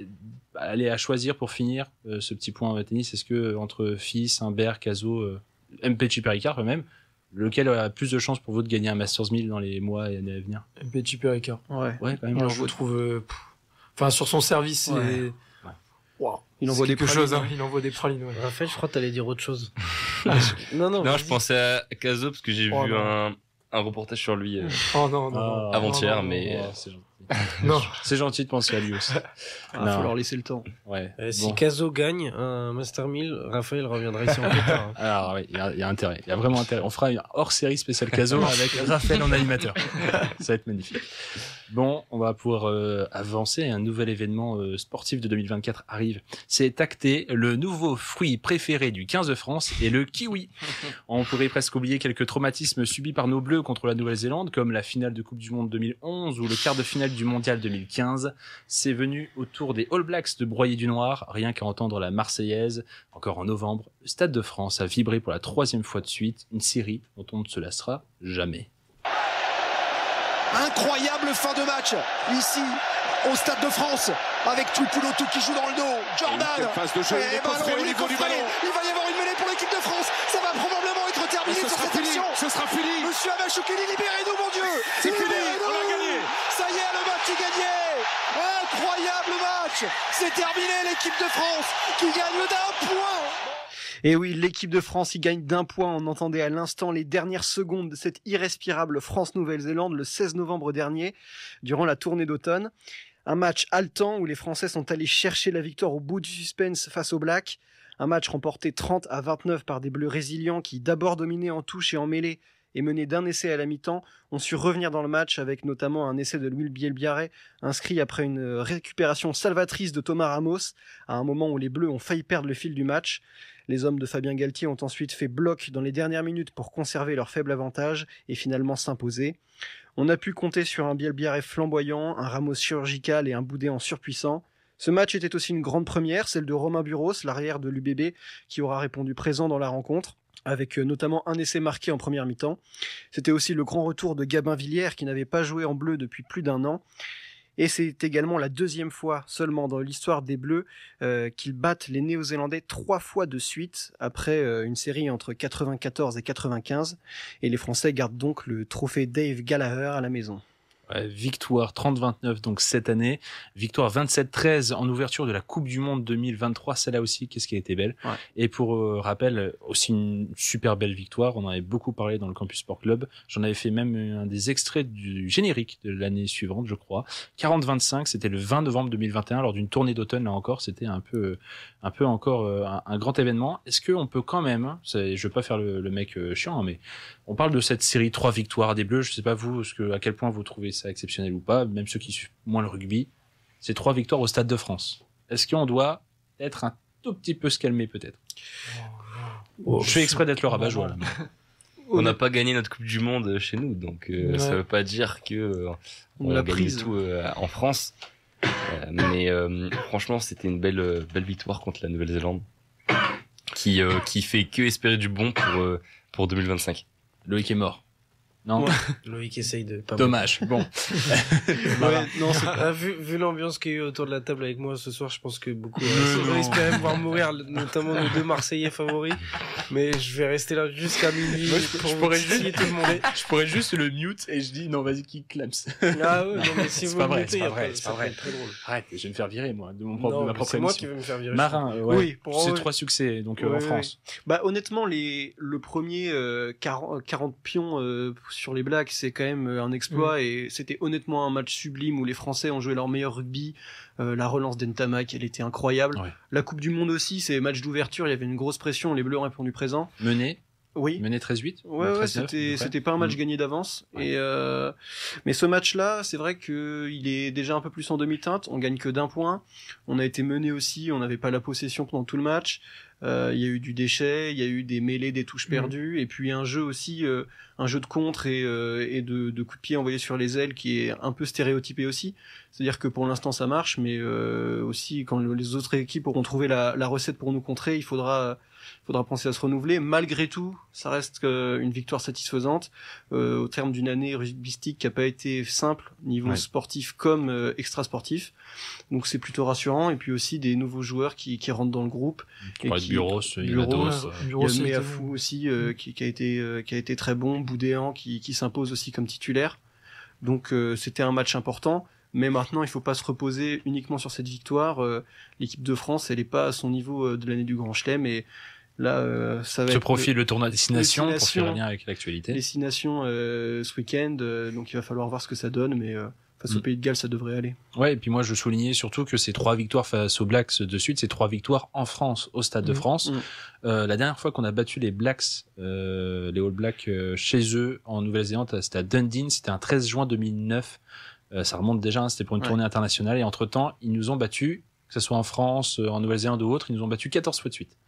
allez, à choisir pour finir ce petit point tennis, est-ce que entre Fils, Humbert, Cazot, Mpetshi Péricard eux-mêmes, lequel a plus de chances pour vous de gagner un Masters 1000 dans les mois et années à venir? Mpetshi Péricard. Ouais, quand même. Alors, je trouve, enfin, sur son service, wow. Il envoie des pralines. Il envoie des pralines. Ouais. Raphaël, je crois que t'allais dire autre chose. Non, je pensais à Cazot parce que j'ai vu un reportage sur lui avant-hier, mais non, c'est gentil de penser à lui aussi. Faut leur laisser le temps. Ouais. Si Cazot gagne un Master 1000, Raphaël reviendra ici en pétard. Alors oui, il y a intérêt. Il y a vraiment intérêt. On fera une hors-série spéciale Cazot avec Raphaël en animateur. Ça va être magnifique. Bon, on va pouvoir avancer. Un nouvel événement sportif de 2024 arrive. C'est acté. Le nouveau fruit préféré du 15 de France est le kiwi. On pourrait presque oublier quelques traumatismes subis par nos Bleus contre la Nouvelle-Zélande, comme la finale de Coupe du Monde 2011 ou le quart de finale du Mondial 2015. C'est venu au tour des All Blacks de broyer du noir. Rien qu'à entendre la Marseillaise, encore en novembre, le Stade de France a vibré pour la 3e fois de suite. Une série dont on ne se lassera jamais. Incroyable fin de match ici au Stade de France avec Tuipulotu qui joue dans le dos. Jordan phase de jeu, il est coffré au niveau du ballon. Il va y avoir une mêlée pour l'équipe de France. Ça va probablement être terminé sur cette action. Ce sera fini. Monsieur Abel Choukeli, libérez-nous mon Dieu. C'est fini, on a gagné. Ça y est, le match est gagné. Incroyable match. C'est terminé, l'équipe de France qui gagne d'un point. Et oui, l'équipe de France y gagne d'un point. On entendait à l'instant les dernières secondes de cette irrespirable France-Nouvelle-Zélande le 16 novembre dernier, durant la tournée d'automne. Un match haletant où les Français sont allés chercher la victoire au bout du suspense face aux Blacks. Un match remporté 30-29 par des Bleus résilients qui, d'abord dominés en touche et en mêlée et menés d'un essai à la mi-temps, ont su revenir dans le match avec notamment un essai de Louis Bielbiarré inscrit après une récupération salvatrice de Thomas Ramos à un moment où les Bleus ont failli perdre le fil du match. Les hommes de Fabien Galtier ont ensuite fait bloc dans les dernières minutes pour conserver leur faible avantage et finalement s'imposer. On a pu compter sur un Bielbiarré flamboyant, un Ramos chirurgical et un Boudet en surpuissant. Ce match était aussi une grande première, celle de Romain Buros, l'arrière de l'UBB, qui aura répondu présent dans la rencontre, avec notamment un essai marqué en première mi-temps. C'était aussi le grand retour de Gabin Villière, qui n'avait pas joué en bleu depuis plus d'1 an. Et c'est également la 2e fois seulement dans l'histoire des Bleus qu'ils battent les Néo-Zélandais 3 fois de suite, après une série entre 94 et 95. Et les Français gardent donc le trophée Dave Gallagher à la maison. Victoire 30-29 donc cette année, victoire 27-13 en ouverture de la Coupe du Monde 2023, celle-là aussi, qu'est-ce qui a été belle. Et pour rappel, aussi une super belle victoire, on en avait beaucoup parlé dans le Campus Sport Club, j'en avais fait même un des extraits du générique de l'année suivante je crois, 40-25, c'était le 20 novembre 2021 lors d'une tournée d'automne, là encore c'était un peu encore un grand événement. Est-ce qu'on peut quand même, je veux pas faire le mec chiant, mais on parle de cette série 3 victoires des Bleus, je sais pas vous, à quel point vous trouvez ça exceptionnel ou pas, même ceux qui suivent moins le rugby, c'est 3 victoires au Stade de France. Est-ce qu'on doit être un tout petit peu se calmer peut-être? Je fais exprès d'être le rabat-joie là. On n'a pas gagné notre Coupe du Monde chez nous, donc ça veut pas dire que on a gagné tout en France. Mais franchement, c'était une belle victoire contre la Nouvelle-Zélande, qui fait que espérer du bon pour 2025. Loïc est mort. Non. Ouais. Loïc essaye de pas. Dommage. Bon. Ouais, non, vu l'ambiance qu'il y a eu autour de la table avec moi ce soir, je pense que beaucoup espéraient me voir mourir, notamment nos 2 Marseillais favoris. Mais je vais rester là jusqu'à minuit. Moi, je pourrais juste tout le monde. Je pourrais juste le mute et je dis non, vas-y, qui clams. Ah ouais, non, mais si vous pas vrai, mutez, c'est pas vrai, après, c'est pas vrai. très drôle. Arrête, je vais me faire virer moi de ma propre c'est moi qui vais me faire virer. Marin, ouais. Oui, c'est 3 succès donc en France. Bah honnêtement, le premier 40 pions sur les Blacks, c'est quand même un exploit et c'était honnêtement un match sublime où les Français ont joué leur meilleur rugby. La relance d'Entamac, elle était incroyable. Ouais. La Coupe du Monde aussi, c'est match d'ouverture, il y avait une grosse pression, les Bleus ont répondu présent. Mené 13-8. Ouais, 13-9, c'était pas un match gagné d'avance. Ouais. Et mais ce match-là, c'est vrai que il est déjà un peu plus en demi-teinte. On gagne que d'1 point. On a été mené aussi. On n'avait pas la possession pendant tout le match. Il y a eu du déchet, il y a eu des mêlées, des touches perdues, et puis un jeu aussi, un jeu de contre et de coups de pied envoyés sur les ailes qui est un peu stéréotypé aussi. C'est-à-dire que pour l'instant ça marche, mais aussi quand les autres équipes auront trouvé la recette pour nous contrer, il faudra penser à se renouveler. Malgré tout, ça reste une victoire satisfaisante au terme d'une année rugbystique qui a pas été simple, niveau sportif comme extra-sportif. Donc c'est plutôt rassurant. Et puis aussi des nouveaux joueurs qui rentrent dans le groupe. Il y a Meafou aussi qui a été très bon. Boudéan qui s'impose aussi comme titulaire. Donc c'était un match important. Mais maintenant, il faut pas se reposer uniquement sur cette victoire. L'équipe de France, elle est pas à son niveau de l'année du Grand Chelem et là, ça va être profile le tournoi Destination pour faire un lien avec l'actualité. Destination ce week-end, donc il va falloir voir ce que ça donne, mais face au Pays de Galles, ça devrait aller. Ouais, et puis moi je soulignais surtout que ces 3 victoires face aux Blacks de suite, c'est 3 victoires en France, au Stade de France. La dernière fois qu'on a battu les Blacks, les All Blacks chez eux en Nouvelle-Zélande, c'était à Dundee, c'était un 13 juin 2009. Ça remonte déjà, c'était pour une tournée internationale et entre-temps, ils nous ont battus, que ce soit en France, en Nouvelle-Zélande ou autre, ils nous ont battus 14 fois de suite.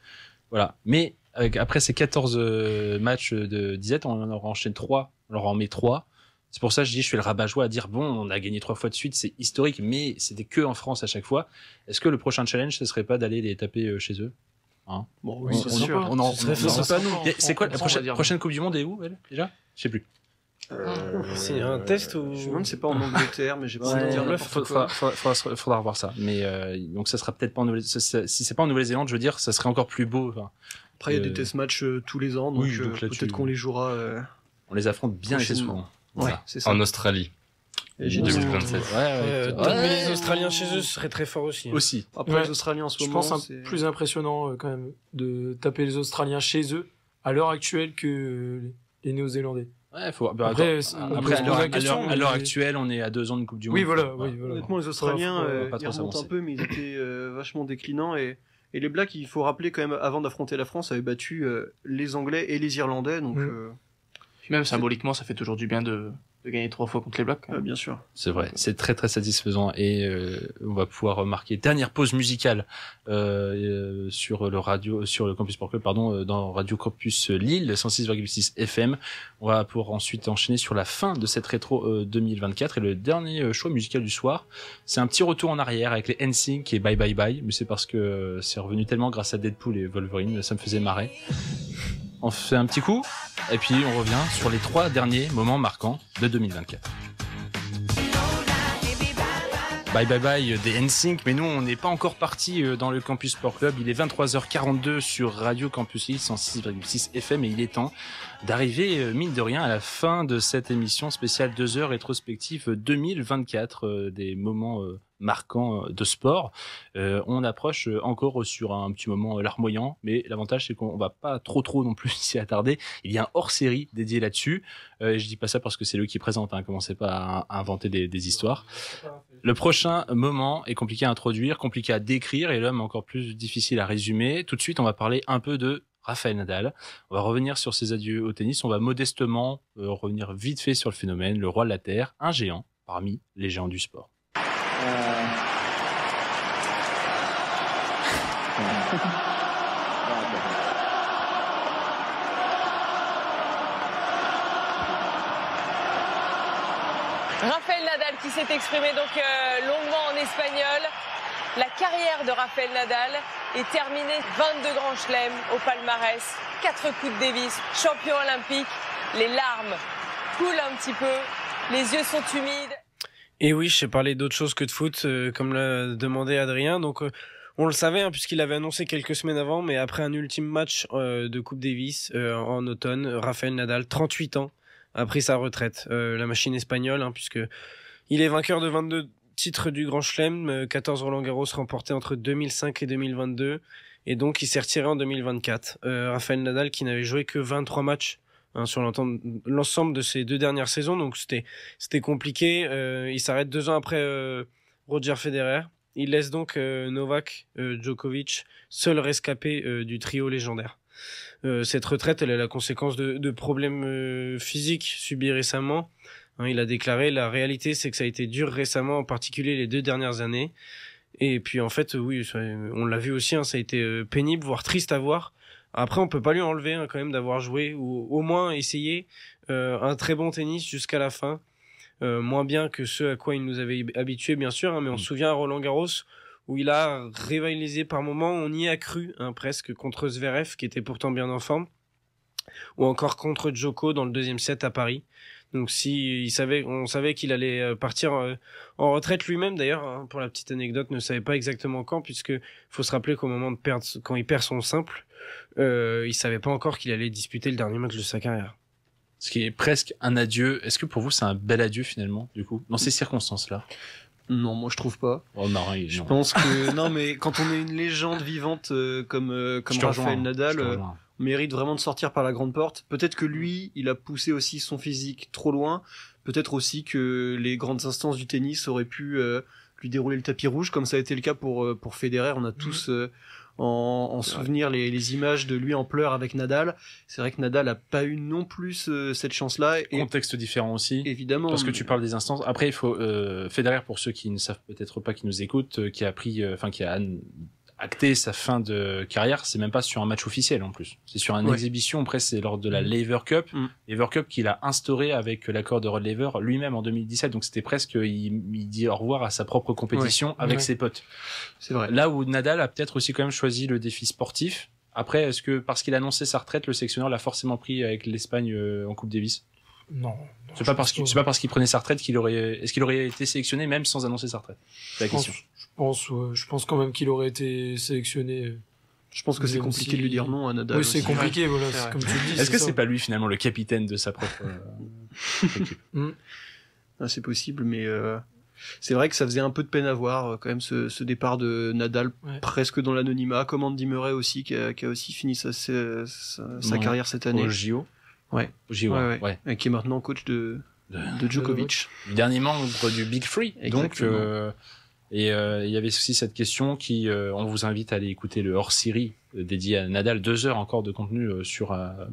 Voilà. Mais après ces 14 matchs de disette, on en aura enchaîné 3, on leur en met 3. C'est pour ça que je fais le rabat-joie à dire bon, on a gagné 3 fois de suite, c'est historique, mais c'était que en France à chaque fois. Est-ce que le prochain challenge, ce serait pas d'aller les taper chez eux? Hein bon, oui, c'est sûr. C'est quoi la prochaine Coupe du Monde est où, elle, déjà? Je sais plus. C'est un test ou je me demande, c'est pas en Angleterre, mais j'ai pas envie de dire n'importe quoi. Faudra revoir ça. Mais donc ça sera peut-être pas en Nouvelle-Zélande. Si c'est pas en Nouvelle-Zélande, je veux dire, ça serait encore plus beau. Après, il y a des test matchs tous les ans, donc peut-être qu'on les jouera. On les affronte bien assez souvent. Ouais, c'est ça. En Australie. 2027. Mais les Australiens chez eux seraient très forts aussi. Aussi. Après, les Australiens en ce moment, je pense c'est plus impressionnant quand même de taper les Australiens chez eux à l'heure actuelle que les Néo-Zélandais. Ouais, après, à l'heure actuelle, on est à 2 ans de Coupe du Monde. Oui, voilà. Honnêtement, les Australiens, ils remontent un peu, mais ils étaient vachement déclinants et les Blacks, il faut rappeler quand même, avant d'affronter la France, avaient battu les Anglais et les Irlandais, donc. Puis même symboliquement, ça fait toujours du bien de gagner 3 fois contre les Blacks. Bien sûr. C'est vrai, c'est très très satisfaisant et on va pouvoir remarquer dernière pause musicale sur le Campus Sport Club, dans Radio Campus Lille 106,6 FM. On va pouvoir ensuite enchaîner sur la fin de cette rétro 2024 et le dernier choix musical du soir, c'est un petit retour en arrière avec les NSYNC et Bye Bye Bye, mais c'est parce que c'est revenu tellement grâce à Deadpool et Wolverine, ça me faisait marrer. On fait un petit coup, et puis on revient sur les 3 derniers moments marquants de 2024. Bye Bye Bye des NSYNC, mais nous on n'est pas encore parti dans le Campus Sport Club, il est 23h42 sur Radio Campus Lille 106,6 FM et il est temps d'arriver mine de rien à la fin de cette émission spéciale 2 heures rétrospective 2024 des moments marquants de sport. On approche encore sur un petit moment larmoyant, mais l'avantage c'est qu'on va pas trop non plus s'y attarder. Il y a un hors-série dédié là-dessus. Et je dis pas ça parce que c'est lui qui présente, hein, commencez pas à inventer des histoires. Le prochain moment est compliqué à introduire, compliqué à décrire et l'homme encore plus difficile à résumer. Tout de suite, on va parler un peu de Rafael Nadal. On va revenir sur ses adieux au tennis. On va modestement revenir vite fait sur le phénomène, le roi de la Terre, un géant parmi les géants du sport. Rafael Nadal qui s'est exprimé donc longuement en espagnol. La carrière de Rafael Nadal est terminée. 22 grands chelems au palmarès, 4 Coupes Davis, champion olympique. Les larmes coulent un petit peu, les yeux sont humides. Et oui, je sais parler d'autre chose que de foot, comme l'a demandé Adrien. Donc, on le savait, hein, puisqu'il avait annoncé quelques semaines avant, mais après un ultime match de Coupe Davis en automne, Rafael Nadal, 38 ans, a pris sa retraite. La machine espagnole, hein, puisque il est vainqueur de 22 titres du Grand Chelem, 14 Roland-Garros remportés entre 2005 et 2022, et donc il s'est retiré en 2024. Rafael Nadal qui n'avait joué que 23 matchs sur l'ensemble de ces 2 dernières saisons, donc c'était compliqué. Il s'arrête 2 ans après Roger Federer. Il laisse donc Novak Djokovic seul rescapé du trio légendaire. Cette retraite, elle est la conséquence de problèmes physiques subis récemment. Il a déclaré: la réalité, c'est que ça a été dur récemment, en particulier les 2 dernières années. Et puis en fait, oui, on l'a vu aussi, ça a été pénible, voire triste à voir. Après, on peut pas lui enlever quand même d'avoir joué ou au moins essayé un très bon tennis jusqu'à la fin. Moins bien que ce à quoi il nous avait habitués, bien sûr, mais on se souvient à Roland-Garros où il a rivalisé par moments, on y a cru, presque, contre Zverev, qui était pourtant bien en forme, ou encore contre Djoko dans le 2e set à Paris. Donc on savait qu'il allait partir en retraite lui-même, d'ailleurs, pour la petite anecdote, ne savait pas exactement quand, puisque faut se rappeler qu'au moment de perdre, quand il perd son simple, il savait pas encore qu'il allait disputer le dernier match de sa carrière. Ce qui est presque un adieu. Est-ce que pour vous c'est un bel adieu finalement, du coup, dans ces circonstances-là? Non, moi je trouve pas. Oh non, je pense que non, mais quand on est une légende vivante comme Rafael Nadal, on mérite vraiment de sortir par la grande porte. Peut-être que lui, il a poussé aussi son physique trop loin. Peut-être aussi que les grandes instances du tennis auraient pu lui dérouler le tapis rouge, comme ça a été le cas pour Federer. On a tous en souvenir les images de lui en pleurs avec Nadal. C'est vrai que Nadal a pas eu non plus cette chance-là. Et contexte différent aussi. Évidemment. Parce que tu parles des instances. Après, il faut Federer, pour ceux qui ne savent peut-être pas, qui nous écoutent, qui a acté sa fin de carrière, c'est même pas sur un match officiel en plus. C'est sur une exhibition, après c'est lors de la Laver Cup. Laver Cup qu'il a instauré avec l'accord de Rod Laver lui-même en 2017. Donc c'était presque, il dit au revoir à sa propre compétition avec ses potes. C'est vrai. Là où Nadal a peut-être aussi quand même choisi le défi sportif. Après, est-ce que parce qu'il a annoncé sa retraite, le sélectionneur l'a forcément pris avec l'Espagne en Coupe Davis? Non. C'est pas parce qu'il prenait sa retraite est-ce qu'il aurait été sélectionné même sans annoncer sa retraite? C'est la question. Je pense quand même qu'il aurait été sélectionné. Je pense que c'est compliqué de lui dire non à Nadal. Oui, c'est compliqué, voilà, c'est comme tu le dis. Est-ce que c'est pas lui finalement le capitaine de sa propre équipe? C'est possible, mais c'est vrai que ça faisait un peu de peine à voir quand même ce départ de Nadal presque dans l'anonymat, comme Andy Murray aussi qui a aussi fini sa carrière cette année. Au JO. Ouais. Et qui est maintenant coach de Djokovic. Le dernier membre du Big Three. Exactement. Donc, il y avait aussi cette question qui, on vous invite à aller écouter le hors-série dédié à Nadal, 2 heures encore de contenu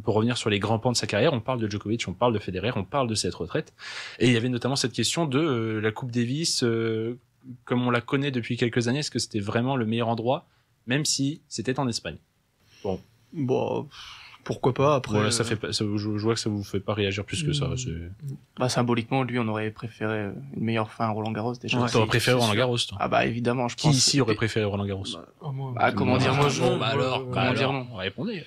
pour revenir sur les grands pans de sa carrière. On parle de Djokovic, on parle de Federer, on parle de cette retraite. Et il y avait notamment cette question de la Coupe Davis, comme on la connaît depuis quelques années, est-ce que c'était vraiment le meilleur endroit, même si c'était en Espagne? Bon, pourquoi pas, après. Voilà, je vois que ça vous fait pas réagir plus que ça. Symboliquement, lui, on aurait préféré une meilleure fin à Roland-Garros, déjà. Ouais, t'aurais préféré Roland-Garros, toi? Ah bah, évidemment, je pense. Qui ici aurait préféré Roland-Garros? Comment dire, moi, comment dire non? Répondez.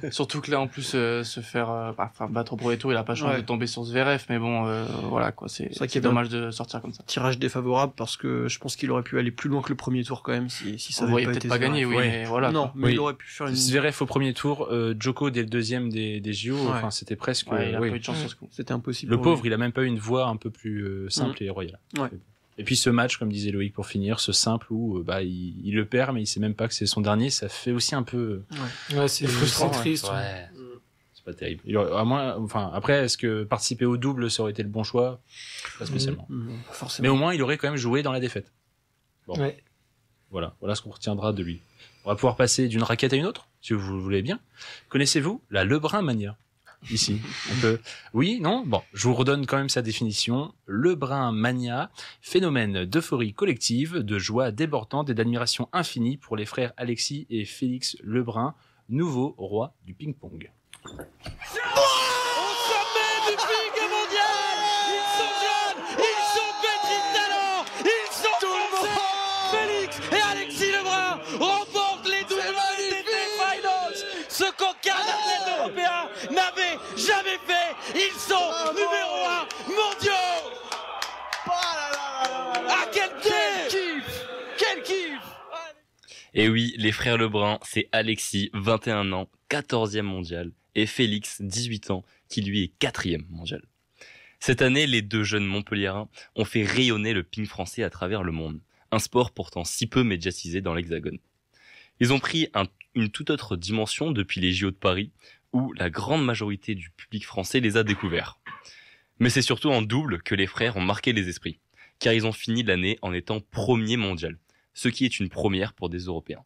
Surtout que là, en plus, se faire, battre au premier tour, il a pas chance de tomber sur Zverev, mais bon, voilà, quoi, c'est dommage de sortir comme ça. Tirage défavorable, parce que je pense qu'il aurait pu aller plus loin que le premier tour, quand même, si ça avait pas été pas gagné, oui, mais voilà. Non, mais il aurait pu faire une... Zverev au premier tour, Djoko dès le deuxième des JO, enfin, c'était presque, il a pas eu de chance sur ce coup. C'était impossible. Le pauvre, il a même pas eu une voix un peu plus simple et royale. Et puis ce match, comme disait Loïc pour finir, ce simple où il le perd, mais il sait même pas que c'est son dernier, ça fait aussi un peu. C'est frustrant, triste. C'est pas terrible. Après, est-ce que participer au double, ça aurait été le bon choix? Pas spécialement. Forcément. Mais au moins, il aurait quand même joué dans la défaite. Bon. Ouais. Voilà ce qu'on retiendra de lui. On va pouvoir passer d'une raquette à une autre, si vous le voulez bien. Connaissez-vous la Lebrun Mania? Ici, on peut. Oui, non? Bon, je vous redonne quand même sa définition. Lebrun Mania, phénomène d'euphorie collective, de joie débordante et d'admiration infinie pour les frères Alexis et Félix Lebrun, nouveau roi du ping-pong. Au sommet du ping mondial, ils sont jeunes, ils numéro 1 mondiaux. Ah, quel kiff! Quel kiff! Et oui, les frères Lebrun, c'est Alexis, 21 ans, 14e mondial, et Félix, 18 ans, qui lui est 4e mondial. Cette année, les deux jeunes Montpelliérains ont fait rayonner le ping français à travers le monde, un sport pourtant si peu médiatisé dans l'Hexagone. Ils ont pris une toute autre dimension depuis les JO de Paris, où la grande majorité du public français les a découverts. Mais c'est surtout en double que les frères ont marqué les esprits, car ils ont fini l'année en étant premier mondial, ce qui est une première pour des Européens.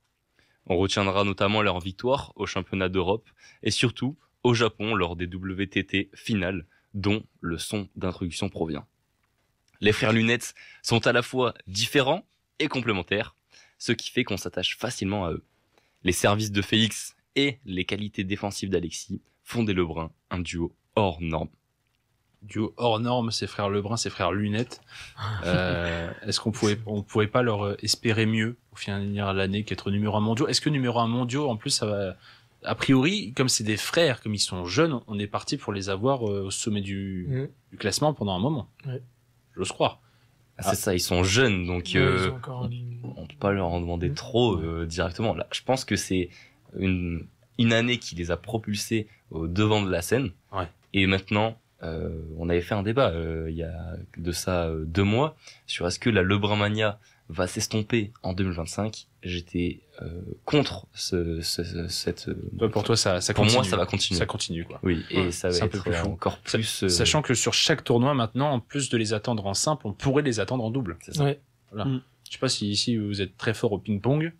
On retiendra notamment leur victoire au championnat d'Europe et surtout au Japon lors des WTT finales dont le son d'introduction provient. Les frères Lunettes sont à la fois différents et complémentaires, ce qui fait qu'on s'attache facilement à eux. Les services de Félix et les qualités défensives d'Alexis font des Lebrun un duo hors norme. Duo hors norme, ces frères Lebrun, ces frères Lunettes. Est-ce qu'on pourrait pas leur espérer mieux au finir de l'année qu'être numéro 1 mondiaux? Est-ce que numéro 1 mondiaux, en plus, ça va, a priori, comme c'est des frères, comme ils sont jeunes, on est parti pour les avoir au sommet du classement pendant un moment. Ouais. J'ose croire. C'est ça, ils sont jeunes, donc on peut pas leur en demander trop directement. Là, je pense que c'est une année qui les a propulsés au devant de la scène. Ouais. Et maintenant, on avait fait un débat il y a de ça 2 mois sur est-ce que la Lebrun Mania va s'estomper en 2025. J'étais contre cette. Pour toi, ça pour continue. moi, ça va continuer. Ça continue, quoi. Oui, et ça va être un peu plus encore plus. Sachant que sur chaque tournoi maintenant, en plus de les attendre en simple, on pourrait les attendre en double. C'est ça. Ouais. Voilà. Je sais pas si ici vous êtes très fort au ping-pong.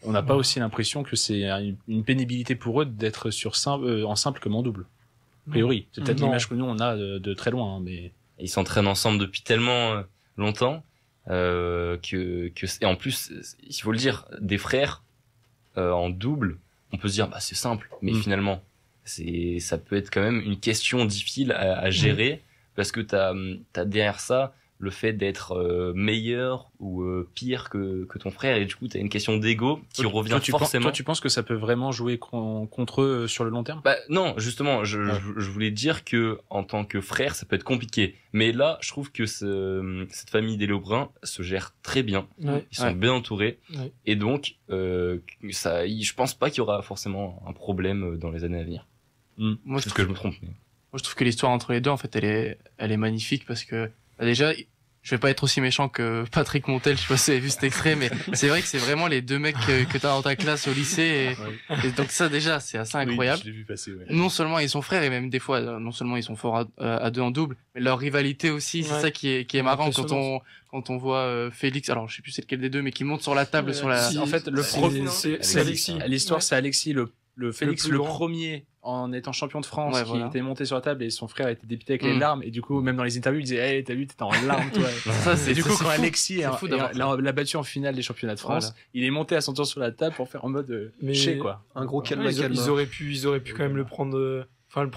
On n'a pas aussi l'impression que c'est une pénibilité pour eux d'être en simple comme en double. A priori, c'est peut-être l'image que nous on a de très loin, hein, mais ils s'entraînent ensemble depuis tellement longtemps et en plus, il faut le dire, des frères en double, on peut se dire bah c'est simple, mais finalement ça peut être quand même une question difficile à gérer parce que t'as derrière ça le fait d'être meilleur ou pire que ton frère et du coup t'as une question d'ego qui revient forcément. Toi tu penses que ça peut vraiment jouer contre eux sur le long terme? Bah non, justement, je voulais dire que en tant que frère ça peut être compliqué, mais là je trouve que cette famille des Lebrun se gère très bien. Ils sont bien entourés et donc je pense pas qu'il y aura forcément un problème dans les années à venir. Moi je me trompe. Mais... Moi je trouve que l'histoire entre les deux en fait elle est magnifique parce que déjà, je vais pas être aussi méchant que Patrick Montel, je sais pas si vous avez vu cet extrait, mais c'est vrai que c'est vraiment les deux mecs que t'as dans ta classe au lycée, et donc ça déjà, c'est assez incroyable. Oui, je l'ai vu passer, ouais. Non seulement ils sont frères, et même des fois, non seulement ils sont forts à deux en double, mais leur rivalité aussi, c'est ça qui est marrant quand on voit Félix, alors je sais plus c'est lequel des deux, mais qui monte sur la table sur la... En fait, c'est Alexis. L'histoire, c'est Alexis, le Félix, le premier en étant champion de France, qui était monté sur la table et son frère était dépité avec les larmes, et du coup même dans les interviews il disait hey, t'as vu, t'étais en larmes toi. Et du coup quand Alexis l'a battu en finale des championnats de France, il est monté à son tour sur la table pour faire en mode quoi. Un gros calme. Ils auraient pu quand même le prendre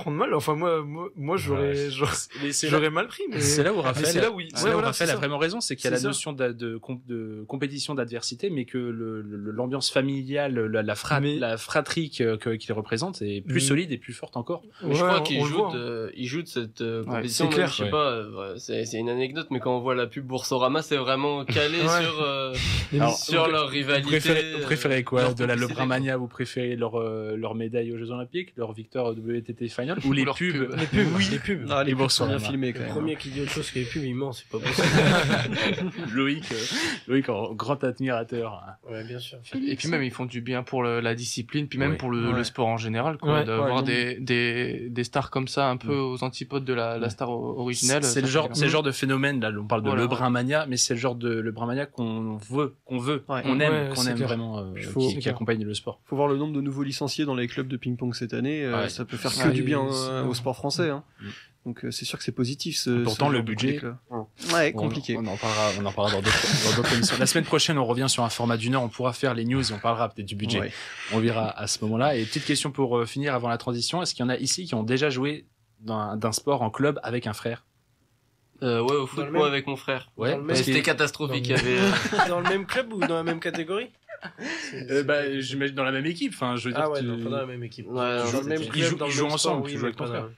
mal. Enfin moi j'aurais mal pris, mais c'est là où Raphaël Raphaël a vraiment raison, c'est qu'il y a la notion de compétition, d'adversité, mais que l'ambiance familiale, la fratrie qu'il représente est plus solide et plus forte encore. Je crois qu'il joue de cette compétition. C'est clair. Je sais pas, c'est une anecdote, mais quand on voit la pub Boursorama, c'est vraiment calé sur leur rivalité. Vous préférez quoi? De la Lebrun Mania, vous préférez leur médaille aux Jeux Olympiques, leur victoire au WTT final, ou les pubs? Les pubs. Non, les bourses sont bien filmées quand même. Le premier qui dit autre chose que les pubs, il ment, c'est pas possible. Loïc, grand admirateur. Ouais, bien sûr. Et puis même, ils font du bien pour la discipline, puis même pour le sport en général, quoi, d'avoir des stars comme ça, un peu aux antipodes de la star originelle. C'est le genre de phénomène, là, on parle de Lebrun Mania, mais c'est le genre de Lebrun Mania qu'on aime vraiment, qui accompagne le sport. Faut voir le nombre de nouveaux licenciés dans les clubs de ping-pong cette année, ça peut faire que du bien au sport français, hein. Donc c'est sûr que c'est positif. Pourtant le budget, compliqué. On en parlera dans d'autres émissions. La semaine prochaine, on revient sur un format d'1 heure. On pourra faire les news et on parlera peut-être du budget. On verra à ce moment-là. Et petite question pour finir avant la transition. Est-ce qu'il y en a ici qui ont déjà joué d'un sport en club avec un frère? Ouais, au foot, moi avec mon frère. Ouais, c'était catastrophique. Dans le même club ou dans la même catégorie? J'imagine dans la même équipe. Enfin, je veux dire. Ah ouais, non, pas dans la même équipe. Ils jouent ensemble. Tu joues avec ton frère.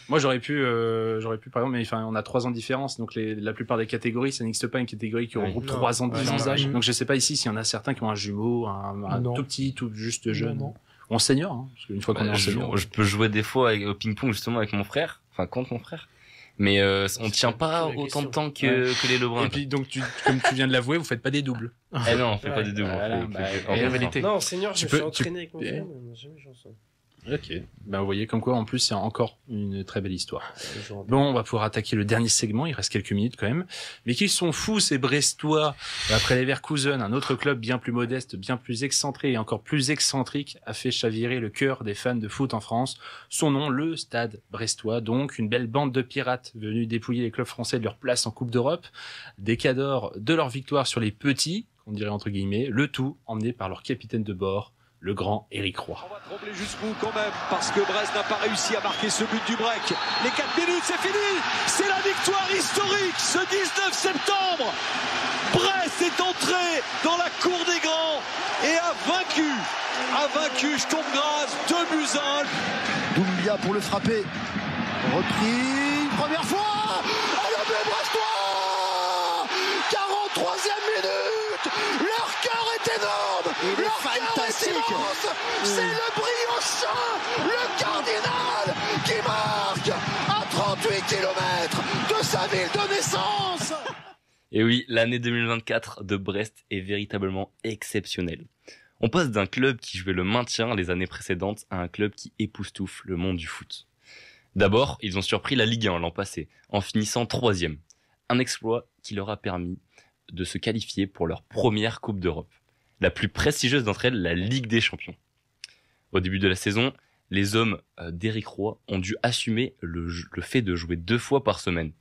Moi, j'aurais pu, par exemple, mais enfin, on a 3 ans de différence, donc la plupart des catégories, ça n'existe pas une catégorie qui regroupe 3 ans de différence d'âge. Donc, je sais pas ici s'il y en a certains qui ont un jumeau, un tout petit, tout juste jeune. Non. On senior, hein, parce qu'une fois qu'on est en senior. Je peux jouer des fois au ping-pong justement avec mon frère, enfin contre mon frère. Mais on tient pas autant de temps que les Lebrun. Et puis donc comme tu viens de l'avouer, vous faites pas des doubles. Eh non, on fait pas des doubles. Non, senior, je me suis entraîné avec mon frère, mais on n'a jamais joué ensemble. Ok. Vous voyez comme quoi en plus c'est encore une très belle histoire. Bon, on va pouvoir attaquer le dernier segment, il reste quelques minutes quand même. Mais qui sont fous ces Brestois. Après les Leverkusen, un autre club bien plus modeste, bien plus excentré et encore plus excentrique a fait chavirer le cœur des fans de foot en France. Son nom, le Stade Brestois, donc une belle bande de pirates venus dépouiller les clubs français de leur place en Coupe d'Europe, des cadors de leur victoire sur les petits, on dirait entre guillemets, le tout emmené par leur capitaine de bord, le grand Éric Roy. On va trembler jusqu'où quand même, parce que Brest n'a pas réussi à marquer ce but du break. Les 4 minutes, c'est fini. C'est la victoire historique ce 19 septembre. Brest est entré dans la cour des grands et a vaincu Sturm Graz 2-1. Doumbia pour le frapper. Repris, première fois. Et le but brestois. 43e minute. Leur cœur est énorme. Leur cœur est immense. C'est le Briochin, le cardinal, qui marque à 38 km de sa ville de naissance. Et oui, l'année 2024 de Brest est véritablement exceptionnelle. On passe d'un club qui jouait le maintien les années précédentes à un club qui époustoufle le monde du foot. D'abord, ils ont surpris la Ligue 1 l'an passé, en finissant 3e. Un exploit qui leur a permis de se qualifier pour leur première Coupe d'Europe. La plus prestigieuse d'entre elles, la Ligue des Champions. Au début de la saison, les hommes d'Éric Roy ont dû assumer le fait de jouer 2 fois par semaine.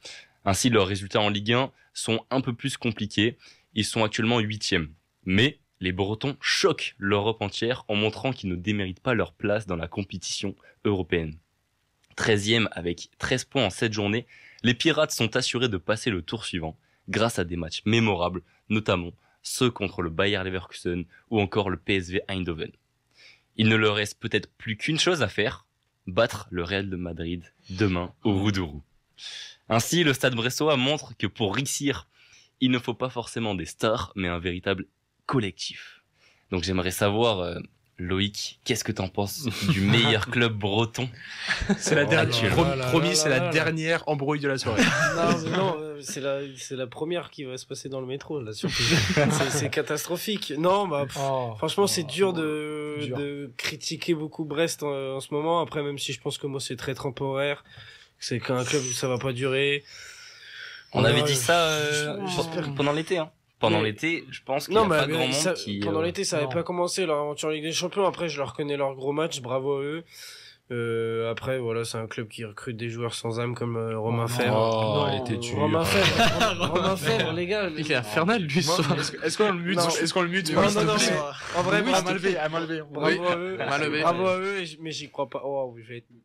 Ainsi, leurs résultats en Ligue 1 sont un peu plus compliqués. Ils sont actuellement 8e. Mais les Bretons choquent l'Europe entière en montrant qu'ils ne déméritent pas leur place dans la compétition européenne. 13e avec 13 points en 7 journées, les Pirates sont assurés de passer le tour suivant grâce à des matchs mémorables, notamment ceux contre le Bayer Leverkusen ou encore le PSV Eindhoven. Il ne leur reste peut-être plus qu'une chose à faire, battre le Real de Madrid demain au Roudourou. Ainsi, le Stade Brestois montre que pour réussir, il ne faut pas forcément des stars, mais un véritable collectif. Donc j'aimerais savoir, Loïc, qu'est-ce que t'en penses du meilleur club breton? C'est la dernière, promis, c'est la dernière embrouille de la soirée. Non, c'est la première qui va se passer dans le métro, là, surtout. c'est catastrophique. Non, franchement, c'est dur de critiquer beaucoup Brest en ce moment. Après, même si je pense que moi, c'est très temporaire, c'est qu'un club où ça va pas durer. On avait dit ça pendant l'été, hein. Pendant l'été, je pense qu'il y a pas grand monde qui... Pendant l'été, ça avait pas commencé leur aventure en Ligue des Champions. Après, je leur connais leurs gros matchs, bravo à eux. Après, voilà, c'est un club qui recrute des joueurs sans âme comme Romain Fèvre. Non, il était tué. Romain Fèvre, les gars. Il est infernal, lui, ce soir. Est-ce qu'on le mute? Non, en vrai, à main levée. Bravo à eux, mais j'y crois pas. Oh, je vais être nul.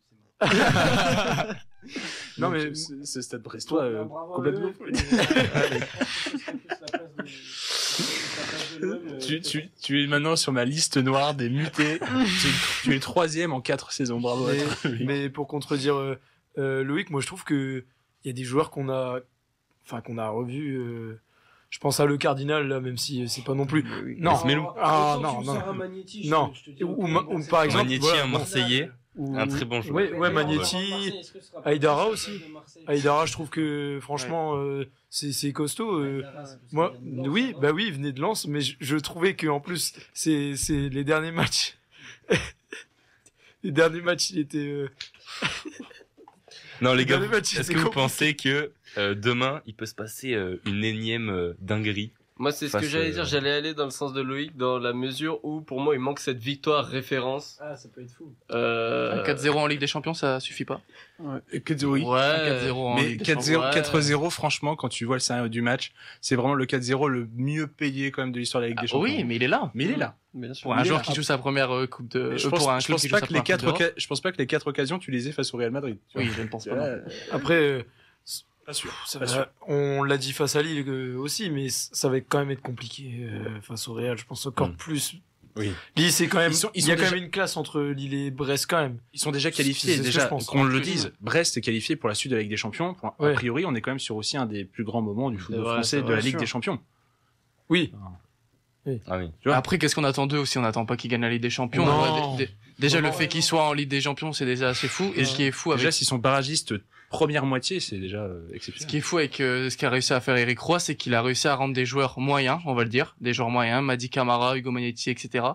Non, mais ce Stade Brestois, complètement fou. Tu es maintenant sur ma liste noire des mutés. Tu es 3e en 4 saisons. Bravo. Mais pour contredire Loïc, moi je trouve que il y a des joueurs qu'on a revus. Je pense à Le Cardinal là, même si c'est pas non plus. Non. Non. Ou par exemple. Magnetti, un Marseillais. Un très bon joueur. Ouais, Magnetti, Aïdara aussi. Aïdara, je trouve que franchement, c'est costaud. Moi, oui, il venait de Lens, mais je trouvais que en plus, c'est les derniers matchs. Les derniers matchs, il était. Non, les gars, est-ce que vous pensez que demain, il peut se passer une énième dinguerie? Moi, c'est ce que j'allais dire. J'allais aller dans le sens de Loïc, dans la mesure où, pour moi, il manque cette victoire référence. Ah, ça peut être fou. Un 4-0 en Ligue des Champions, ça suffit pas? Oui. 4-0 en Ligue des Champions. 4-0, franchement, quand tu vois le scénario du match, c'est vraiment le 4-0 le mieux payé quand même de l'histoire de la Ligue des Champions. Oui, mais il est là. Pour un joueur qui joue sa première coupe de, je pense pas que les 4 occasions, tu les aies face au Real Madrid. Oui, je ne pense pas. Après, Pas sûr. On l'a dit face à Lille aussi, mais ça va quand même être compliqué face au Real. Je pense encore plus. Oui. Lille, c'est quand même. Il y a déjà... quand même une classe entre Lille et Brest quand même. Ils sont déjà qualifiés. Déjà, qu'on le dise, Brest est qualifié pour la suite de la Ligue des Champions. A priori, on est quand même sur aussi un des plus grands moments du football français de la Ligue des Champions. Oui. Oui. Ah oui. Tu vois. Après, qu'est-ce qu'on attend d'eux aussi? On n'attend pas qu'ils gagnent la Ligue des Champions. Déjà, le fait qu'ils soient en Ligue des Champions, c'est déjà assez fou. Et ce qui est fou avec... Déjà, s'ils sont barragistes première moitié, c'est déjà exceptionnel. Ce qui est fou avec ce qu'a réussi à faire Eric Roy, c'est qu'il a réussi à rendre des joueurs moyens, on va le dire, des joueurs moyens, Mady Camara, Hugo Magnetti, etc.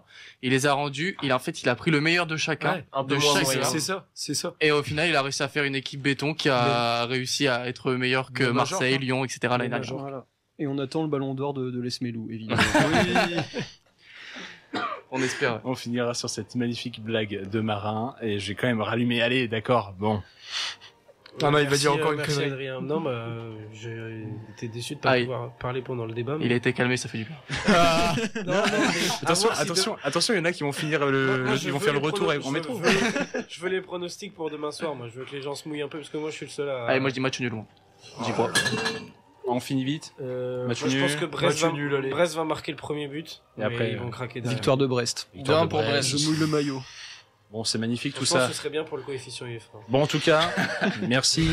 Il les a rendus, il a pris le meilleur de chacun. C'est ça. Et au final, il a réussi à faire une équipe béton qui a réussi à être meilleure que Marseille, Lyon, etc. l'année dernière. Voilà. Et on attend le ballon d'or de Lesmelou, évidemment. On espère. On finira sur cette magnifique blague de Marin, et j'ai quand même rallumé. Allez, d'accord, bon. Non, il va dire encore une connerie. Adrien. Non, j'ai été déçu de pas pouvoir parler pendant le débat. Mais... Il a été calmé, ça fait du bien. Attention, il y en a qui vont finir ils vont faire le retour en métro. Je veux les pronostics pour demain soir. Moi, je veux que les gens se mouillent un peu parce que moi, je suis le seul à. Allez, moi, je dis match nul. J'y crois. On finit vite. Match nul. Je pense que Brest va marquer le premier but. Et après, ils vont craquer derrière. Victoire de Brest. 2-1 pour Brest. Je mouille le maillot. Bon, c'est magnifique tout ça. Je pense que ce serait bien pour le coefficient UEFA. Bon, en tout cas, merci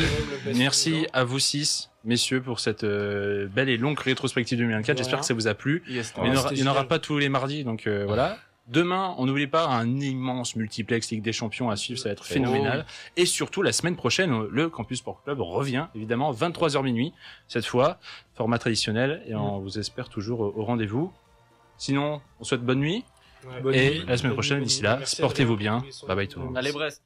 à vous 6, messieurs, pour cette belle et longue rétrospective 2024. J'espère que ça vous a plu. Mais il n'y en aura pas tous les mardis, donc voilà. Demain, on n'oublie pas un immense multiplex Ligue des Champions à suivre, ça va être phénoménal. Et surtout, la semaine prochaine, le Campus Sport Club revient, évidemment, 23h minuit, cette fois, format traditionnel, et on vous espère toujours au rendez-vous. Sinon, on souhaite bonne nuit. Et la semaine prochaine, d'ici là, portez-vous bien. Bye bye tout le monde. Allez Brest.